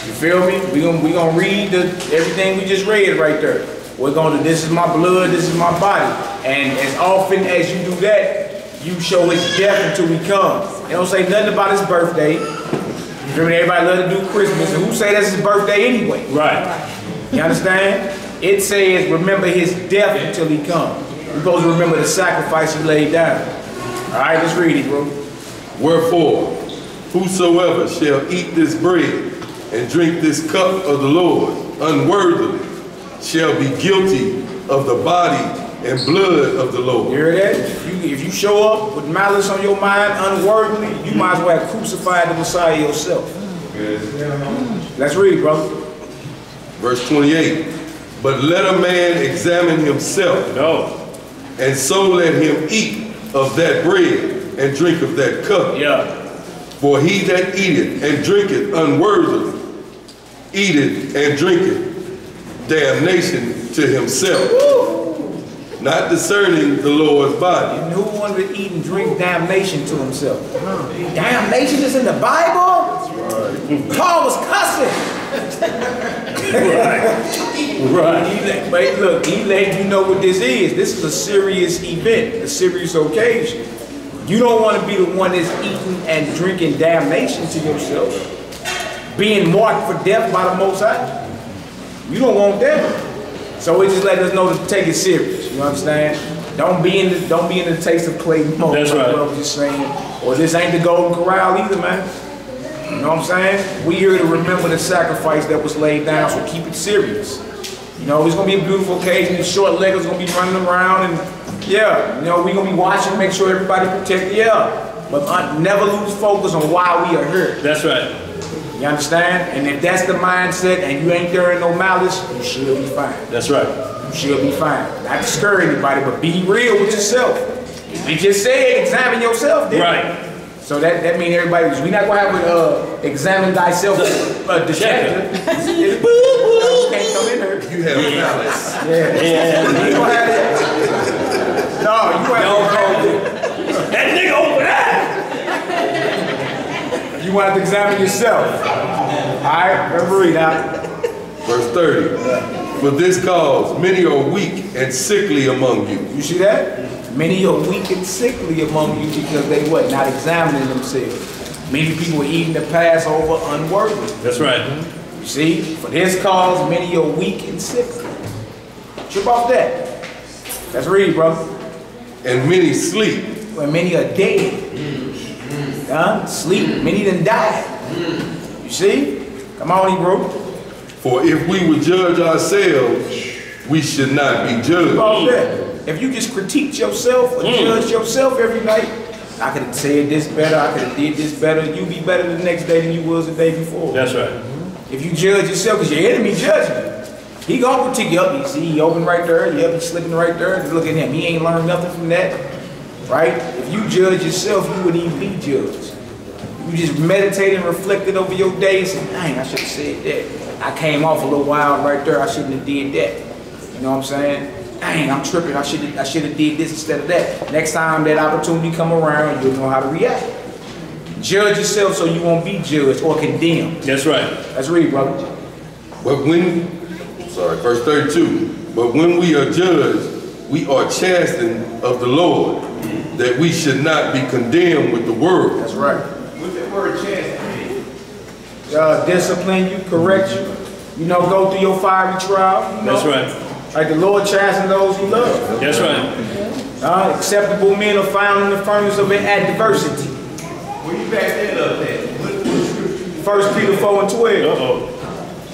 You feel me? We're gonna read everything we just read right there. We're going to, this is my blood, this is my body. And as often as you do that, you show his death until he comes. They don't say nothing about his birthday. You feel me? Everybody love to do Christmas. And who say that's his birthday anyway? Right. You understand? It says, remember his death until he comes. We're supposed to remember the sacrifice he laid down. All right, let's read it, bro. Wherefore, whosoever shall eat this bread and drink this cup of the Lord unworthily shall be guilty of the body and blood of the Lord. You hear that? If you show up with malice on your mind unworthily, you might as well have crucified the Messiah yourself. Let's read, brother. Verse 28. But let a man examine himself, and so let him eat of that bread and drink of that cup. Yeah. For he that eateth and drinketh unworthily, eateth and drinketh damnation to himself, not discerning the Lord's body. And who wanted to eat and drink damnation to himself? Damnation is in the Bible? Right. Paul was cussing. Right. But look, he let you know what this is. This is a serious event, a serious occasion. You don't want to be the one that's eating and drinking damnation to yourself, being marked for death by the Most High. You don't want that. So it just let us know to take it serious. You understand? Don't be in the taste of clay mode. That's right. I'm just saying. Or this ain't the Golden Corral either, man. You know what I'm saying? We here to remember the sacrifice that was laid down, so keep it serious. You know, it's gonna be a beautiful occasion. The short leggers gonna be running around, and yeah, you know, we're gonna be watching, make sure everybody protected. Yeah, but never lose focus on why we are here. That's right. You understand? And if that's the mindset and you ain't there in no malice, you should be fine. That's right. You should be fine. Not to scare anybody, but be real with yourself. We just said examine yourself, didn't right. we? So that means everybody, we're not going to have an examine thyself detector. You can't come in here. You have malice. Yeah. You ain't going to have that. No, you have to that nigga over there. You want to examine yourself. All right, remember read out. Verse 30. For this cause many are weak and sickly among you. You see that? Many are weak and sickly among you because they what? Not examining themselves. Many people are eating the Passover unworthily. That's right. You see? For this cause many are weak and sickly. Trip off that. Let's read, brother. And many sleep. When many are dead. Sleep. Many done died. You see? Come on, Hebrew. For if we would judge ourselves, we should not be judged. All that. If you just critique yourself or judge yourself every night, I could have said this better, I could have did this better, you'll be better the next day than you was the day before. That's right. If you judge yourself, because your enemy judging you, he gonna critique you up. You see, he open right there, yep, he's slipping right there. Look at him, he ain't learned nothing from that, right? If you judge yourself, you wouldn't even be judged. You just meditated and reflected over your day and said, dang, I should have said that. I came off a little wild right there, I shouldn't have did that. You know what I'm saying? Dang, I'm tripping, I should have did this instead of that. Next time that opportunity come around, you'll know how to react. Judge yourself so you won't be judged or condemned. That's right. Let's read, brother. But verse 32. But when we are judged, we are chastened of the Lord, that we should not be condemned with the world. That's right. What's that word chasten mean? Discipline you, correct you. You know, go through your fiery trial. You know? That's right. Like the Lord chastens those who love. That's right. Acceptable men are found in the furnace of adversity. Where you back that up at? 1 Peter 4 and 12. Uh-oh.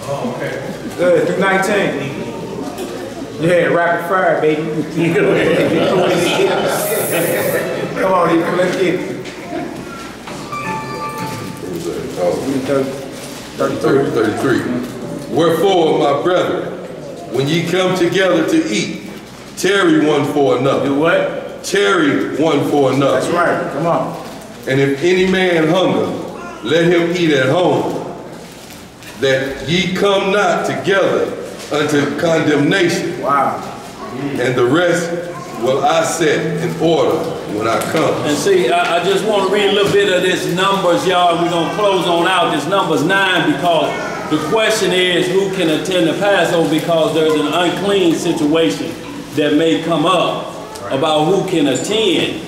Oh, okay. Good, through 19. Yeah, rapid fire, baby. Come on, let's get it. 33. Wherefore, my brethren, when ye come together to eat, tarry one for another. Do what? Tarry one for another. That's right. Come on. And if any man hunger, let him eat at home, that ye come not together unto condemnation. Wow. And the rest will I set in order when I come. And see, I just want to read a little bit of this Numbers, y'all. We're going to close on out this Numbers 9, because the question is who can attend the Passover, because there's an unclean situation that may come up about who can attend.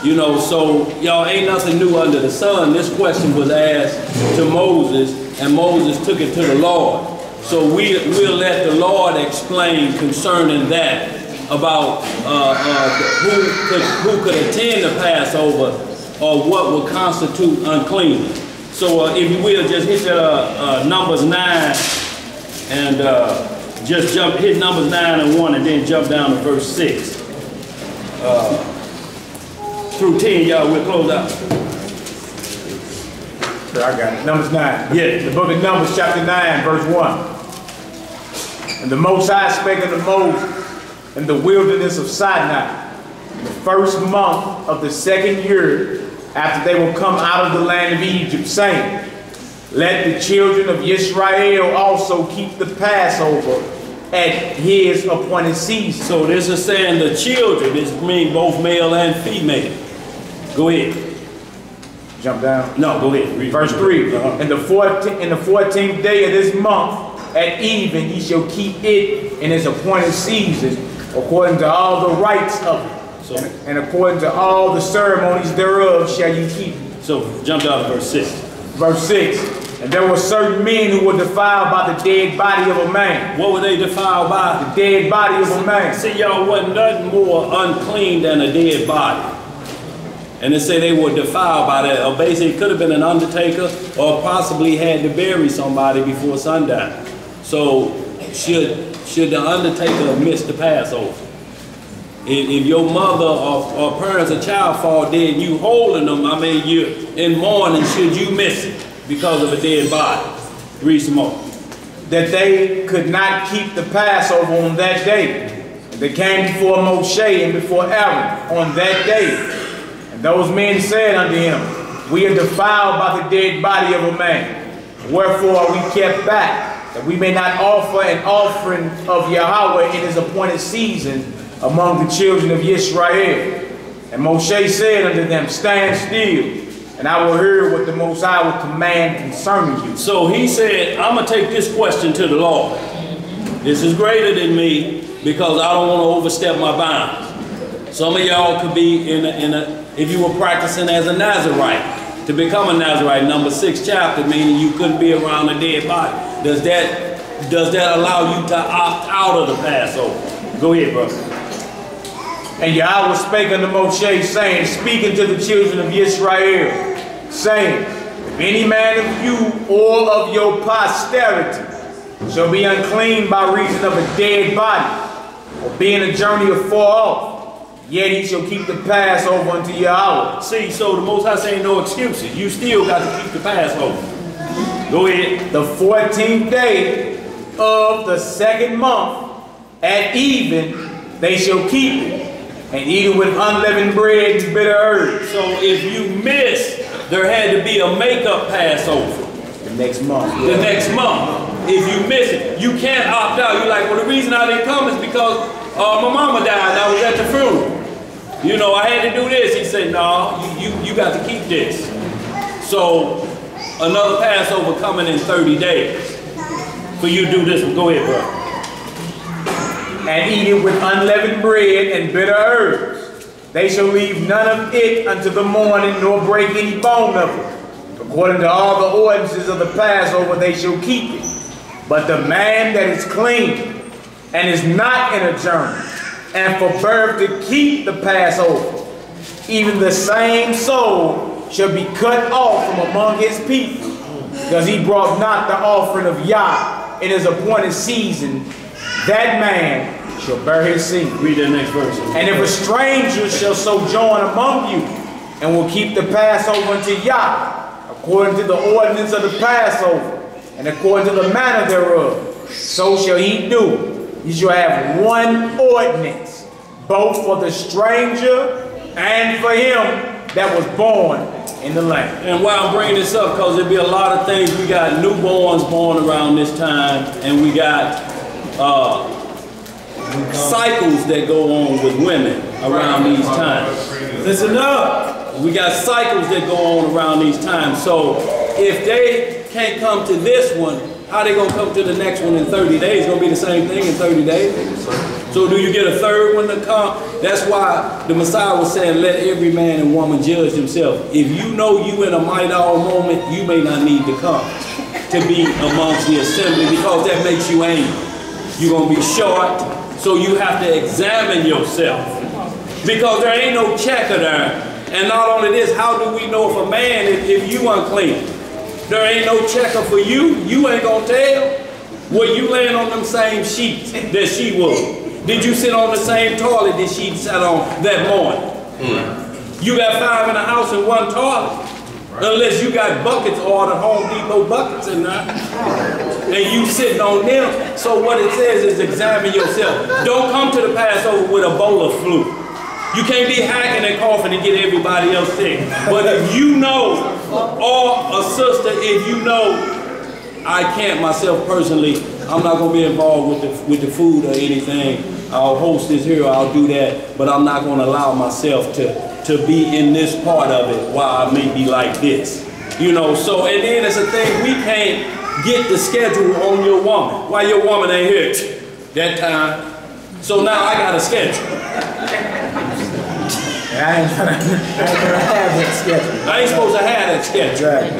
You know, so y'all, ain't nothing new under the sun. This question was asked to Moses, and Moses took it to the Lord. So we'll let the Lord explain concerning that, about who could attend the Passover, or what would constitute unclean. So if you will, just hit Numbers 9 and just hit Numbers 9 and 1 and then jump down to verse 6. Through 10, y'all, we'll close out. Sure, I got it. Numbers 9. Yeah. The book of Numbers, chapter 9, verse 1. And the Most High spake unto Moses in the wilderness of Sinai, the first month of the second year after they were come out of the land of Egypt, saying, let the children of Israel also keep the Passover at his appointed season. So this is saying the children. This means both male and female. Go ahead. Jump down. No, go ahead. Read. Verse 3. In the 14th day of this month, at even, ye shall keep it in its appointed season, according to all the rites of it. So, and according to all the ceremonies thereof shall you keep it. So jump down to verse 6. Verse 6. And there were certain men who were defiled by the dead body of a man. What were they defiled by? The dead body of a man. See, y'all, wasn't nothing more unclean than a dead body. And they say they were defiled by that. Or basically, it could have been an undertaker, or possibly had to bury somebody before sundown. So should the undertaker miss the Passover? If your mother or parents or child fall dead, you holding them, I mean, you're in mourning, should you miss it because of a dead body? Read some more. That they could not keep the Passover on that day. And they came before Moshe and before Aaron on that day. And those men said unto him, we are defiled by the dead body of a man. Wherefore are we kept back, that we may not offer an offering of Yahweh in his appointed season among the children of Israel. And Moshe said unto them, stand still, and I will hear what the Most High will command concerning you. So he said, I'm going to take this question to the Lord. This is greater than me, because I don't want to overstep my bounds. Some of y'all could be if you were practicing as a Nazarite, to become a Nazarite, number 6 chapter, meaning you couldn't be around a dead body. Does that allow you to opt out of the Passover? Go ahead, brother. And Yahweh spake unto Moshe, saying, speaking to the children of Israel, saying, if any man of you or of your posterity shall be unclean by reason of a dead body, or be in a journey afar off, yet he shall keep the Passover unto Yahweh. See, so the Most High saying no excuses. You still got to keep the Passover. Go ahead. The 14th day of the second month, at even, they shall keep it, and eat it with unleavened bread and bitter herbs. So if you miss, there had to be a makeup Passover. The next month. The next month. If you miss it, you can't opt out. You're like, well, the reason I didn't come is because my mama died and I was at the funeral. You know, I had to do this. He said, no, you got to keep this. So another Passover coming in 30 days. For you to do this one. Go ahead, bro. And eat it with unleavened bread and bitter herbs. They shall leave none of it unto the morning, nor break any bone of it. According to all the ordinances of the Passover, they shall keep it. But the man that is clean and is not in a journey, and forbeareth to keep the Passover, even the same soul shall be cut off from among his people, because he brought not the offering of Yah in his appointed season. That man shall bear his sin. Read that next verse. And if a stranger shall sojourn among you, and will keep the Passover unto Yah, according to the ordinance of the Passover, and according to the manner thereof, so shall he do. You shall have one ordinance, both for the stranger and for him that was born in the land. And why I'm bringing this up, because there'll be a lot of things. We got newborns born around this time, and we got cycles that go on with women around these times. Listen up. We got cycles that go on around these times. So if they can't come to this one, how they gonna come to the next one in 30 days? It's gonna be the same thing in 30 days. So do you get a third one to come? That's why the Messiah was saying, let every man and woman judge himself. If you know you in a might-all moment, you may not need to come to be amongst the assembly, because that makes you angry. You're gonna be short, so you have to examine yourself. Because there ain't no checker there. And not only this, how do we know if a man, if you unclean? There ain't no checker for you. You ain't gonna tell. Were you laying on them same sheets that she was? Did you sit on the same toilet that she sat on that morning? You got 5 in the house in one toilet. Unless you got buckets, or the Home Depot buckets in there. And you sitting on them. So what it says is examine yourself. Don't come to the Passover with a bowl of flu. You can't be hacking and coughing and get everybody else sick. But if you know, or a sister, if you know, I can't myself personally, I'm not going to be involved with the food or anything. I'll host this here, I'll do that, but I'm not going to allow myself to be in this part of it while I may be like this. You know, so, and then it's a thing, we can't get the schedule on your woman. Why your woman ain't here that time? So now I got a schedule. I ain't gonna have that schedule. I ain't supposed to have that schedule. Right.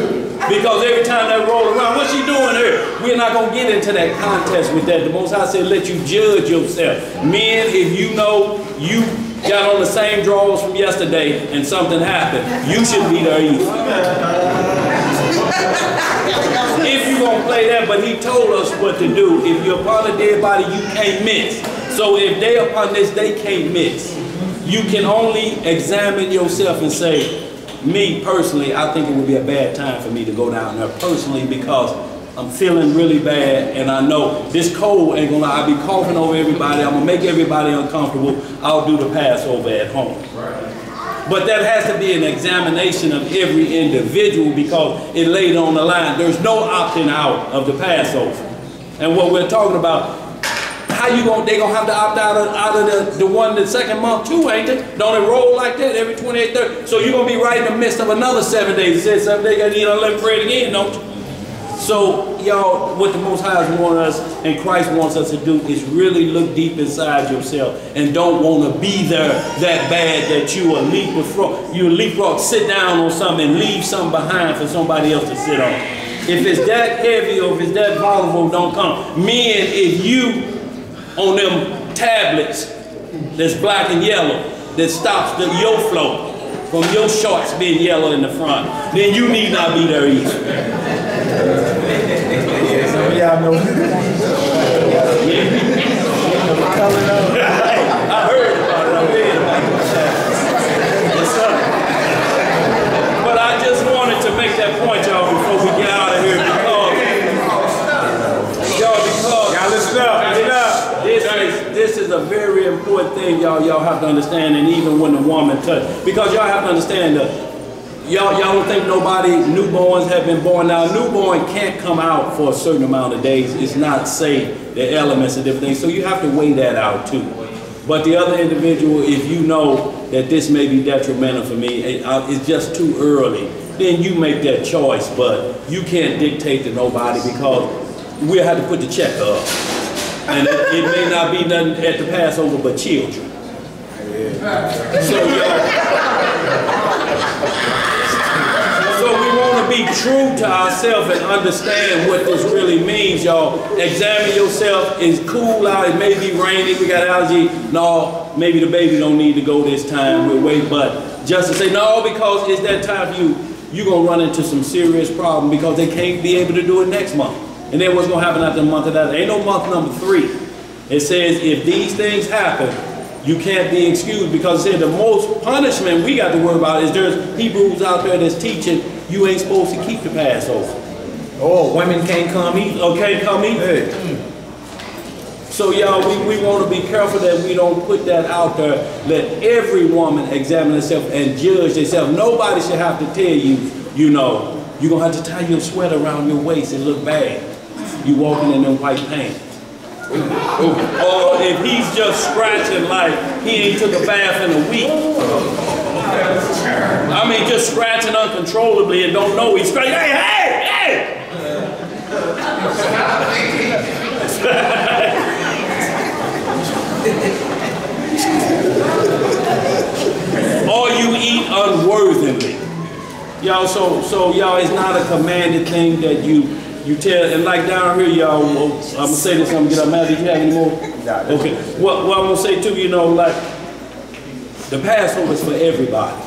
Because every time they roll around, what's she doing here? We're not going to get into that contest with that. The Most High said, let you judge yourself. Men, if you know you got on the same drawers from yesterday and something happened, you shouldn't be there either. If you're going to play that, but he told us what to do. If you're upon a dead body, you can't mix. So if they upon this, they can't mix. You can only examine yourself and say, me personally, I think it would be a bad time for me to go down there personally, because I'm feeling really bad, and I know this cold ain't gonna lie. I'll be coughing over everybody. I'm gonna make everybody uncomfortable. I'll do the Passover at home. Right. But that has to be an examination of every individual, because it laid on the line. There's no opting out of the Passover. And what we're talking about, how you gonna, they gonna have to opt out of the one the second month too, ain't they? Don't it roll like that every 28, 30? So you're gonna be right in the midst of another 7 days. It says 7 days, you gotta eat unleavened bread again, don't you? So y'all, what the Most High wants us, and Christ wants us to do, is really look deep inside yourself and don't want to be there that bad that you a leapfrog, sit down on something and leave something behind for somebody else to sit on. If it's that heavy or if it's that volatile, don't come. Men, if you on them tablets that's black and yellow, that stops your flow from your shorts being yellow in the front, then you need not be there either. Some of y'all know. I heard about it. I read about it. Yes, sir. But I just wanted to make that point, y'all, before we get out of here, because y'all listen up. This is a very important thing, y'all have to understand, and even when the woman touched, because y'all have to understand that y'all don't think newborns have been born. Now, a newborn can't come out for a certain amount of days. It's not safe, the elements and different things, so you have to weigh that out too. But the other individual, if you know that this may be detrimental for me, it's just too early, then you make that choice, but you can't dictate to nobody, because we'll have to put the check up. And it may not be nothing at the Passover but children. So we want to be true to ourselves and understand what this really means, y'all. Examine yourself. It's cool out. It may be rainy. We got allergy. No, maybe the baby don't need to go this time. We'll wait. But just to say, no, because it's that time for you, you're going to run into some serious problem, because they can't be able to do it next month. And then what's going to happen after the month of that? There ain't no month number 3. It says if these things happen, you can't be excused, because it said the most punishment we got to worry about is there's Hebrews out there that's teaching you ain't supposed to keep the Passover. Oh, women can't come either. Okay, come either. Hey. So y'all, we want to be careful that we don't put that out there. Let every woman examine herself and judge herself. Nobody should have to tell you, you know, you're going to have to tie your sweater around your waist and look bad. You walking in them white pants. Or if he's just scratching like he ain't took a bath in a week. I mean, just scratching uncontrollably and don't know he's scratching. Hey, hey, hey! Or you eat unworthily. Y'all, so y'all, it's not a commanded thing that you tell, and like down here, y'all, I'm gonna say this, I'm gonna get up. Matt, did you have any more? Okay. Well, I'm gonna say too, you know, like, the Passover is for everybody.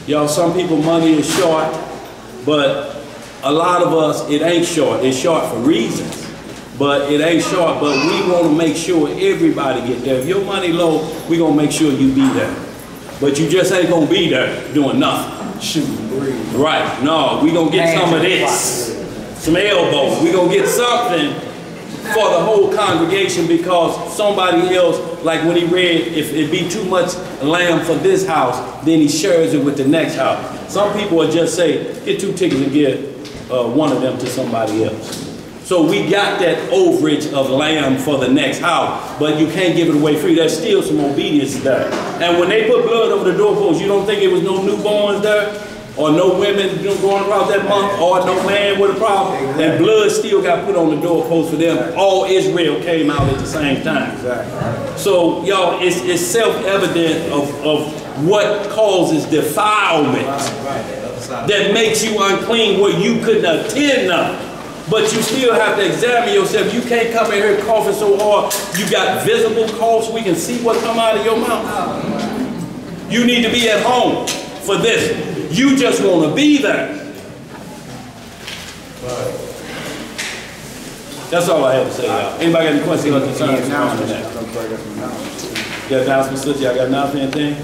Y'all, some people money is short, but a lot of us, it ain't short. It's short for reasons. But it ain't short, but we want to make sure everybody get there. If your money low, we going to make sure you be there. But you just ain't going to be there doing nothing. Shooting, breathe. Right. No, we going to get some of this. Some elbows. We going to get something for the whole congregation, because somebody else, like when he read, if it be too much lamb for this house, then he shares it with the next house. Some people will just say, get 2 tickets and get one of them to somebody else. So we got that overage of lamb for the next house, but you can't give it away free. There's still some obedience there. And when they put blood over the doorpost, you don't think it was no newborns there? Or no women going across that month? Or no man with a problem? And blood still got put on the doorpost for them. All Israel came out at the same time. So y'all, it's self-evident of what causes defilement that makes you unclean where you couldn't attend nothing. But you still have to examine yourself. You can't come in here coughing so hard. You got visible coughs. We can see what come out of your mouth. You need to be at home for this. You just want to be there. That's all I have to say, y'all. Anybody got any questions or concerns on that? Yeah, announcement, sister, y'all got announcement, anything?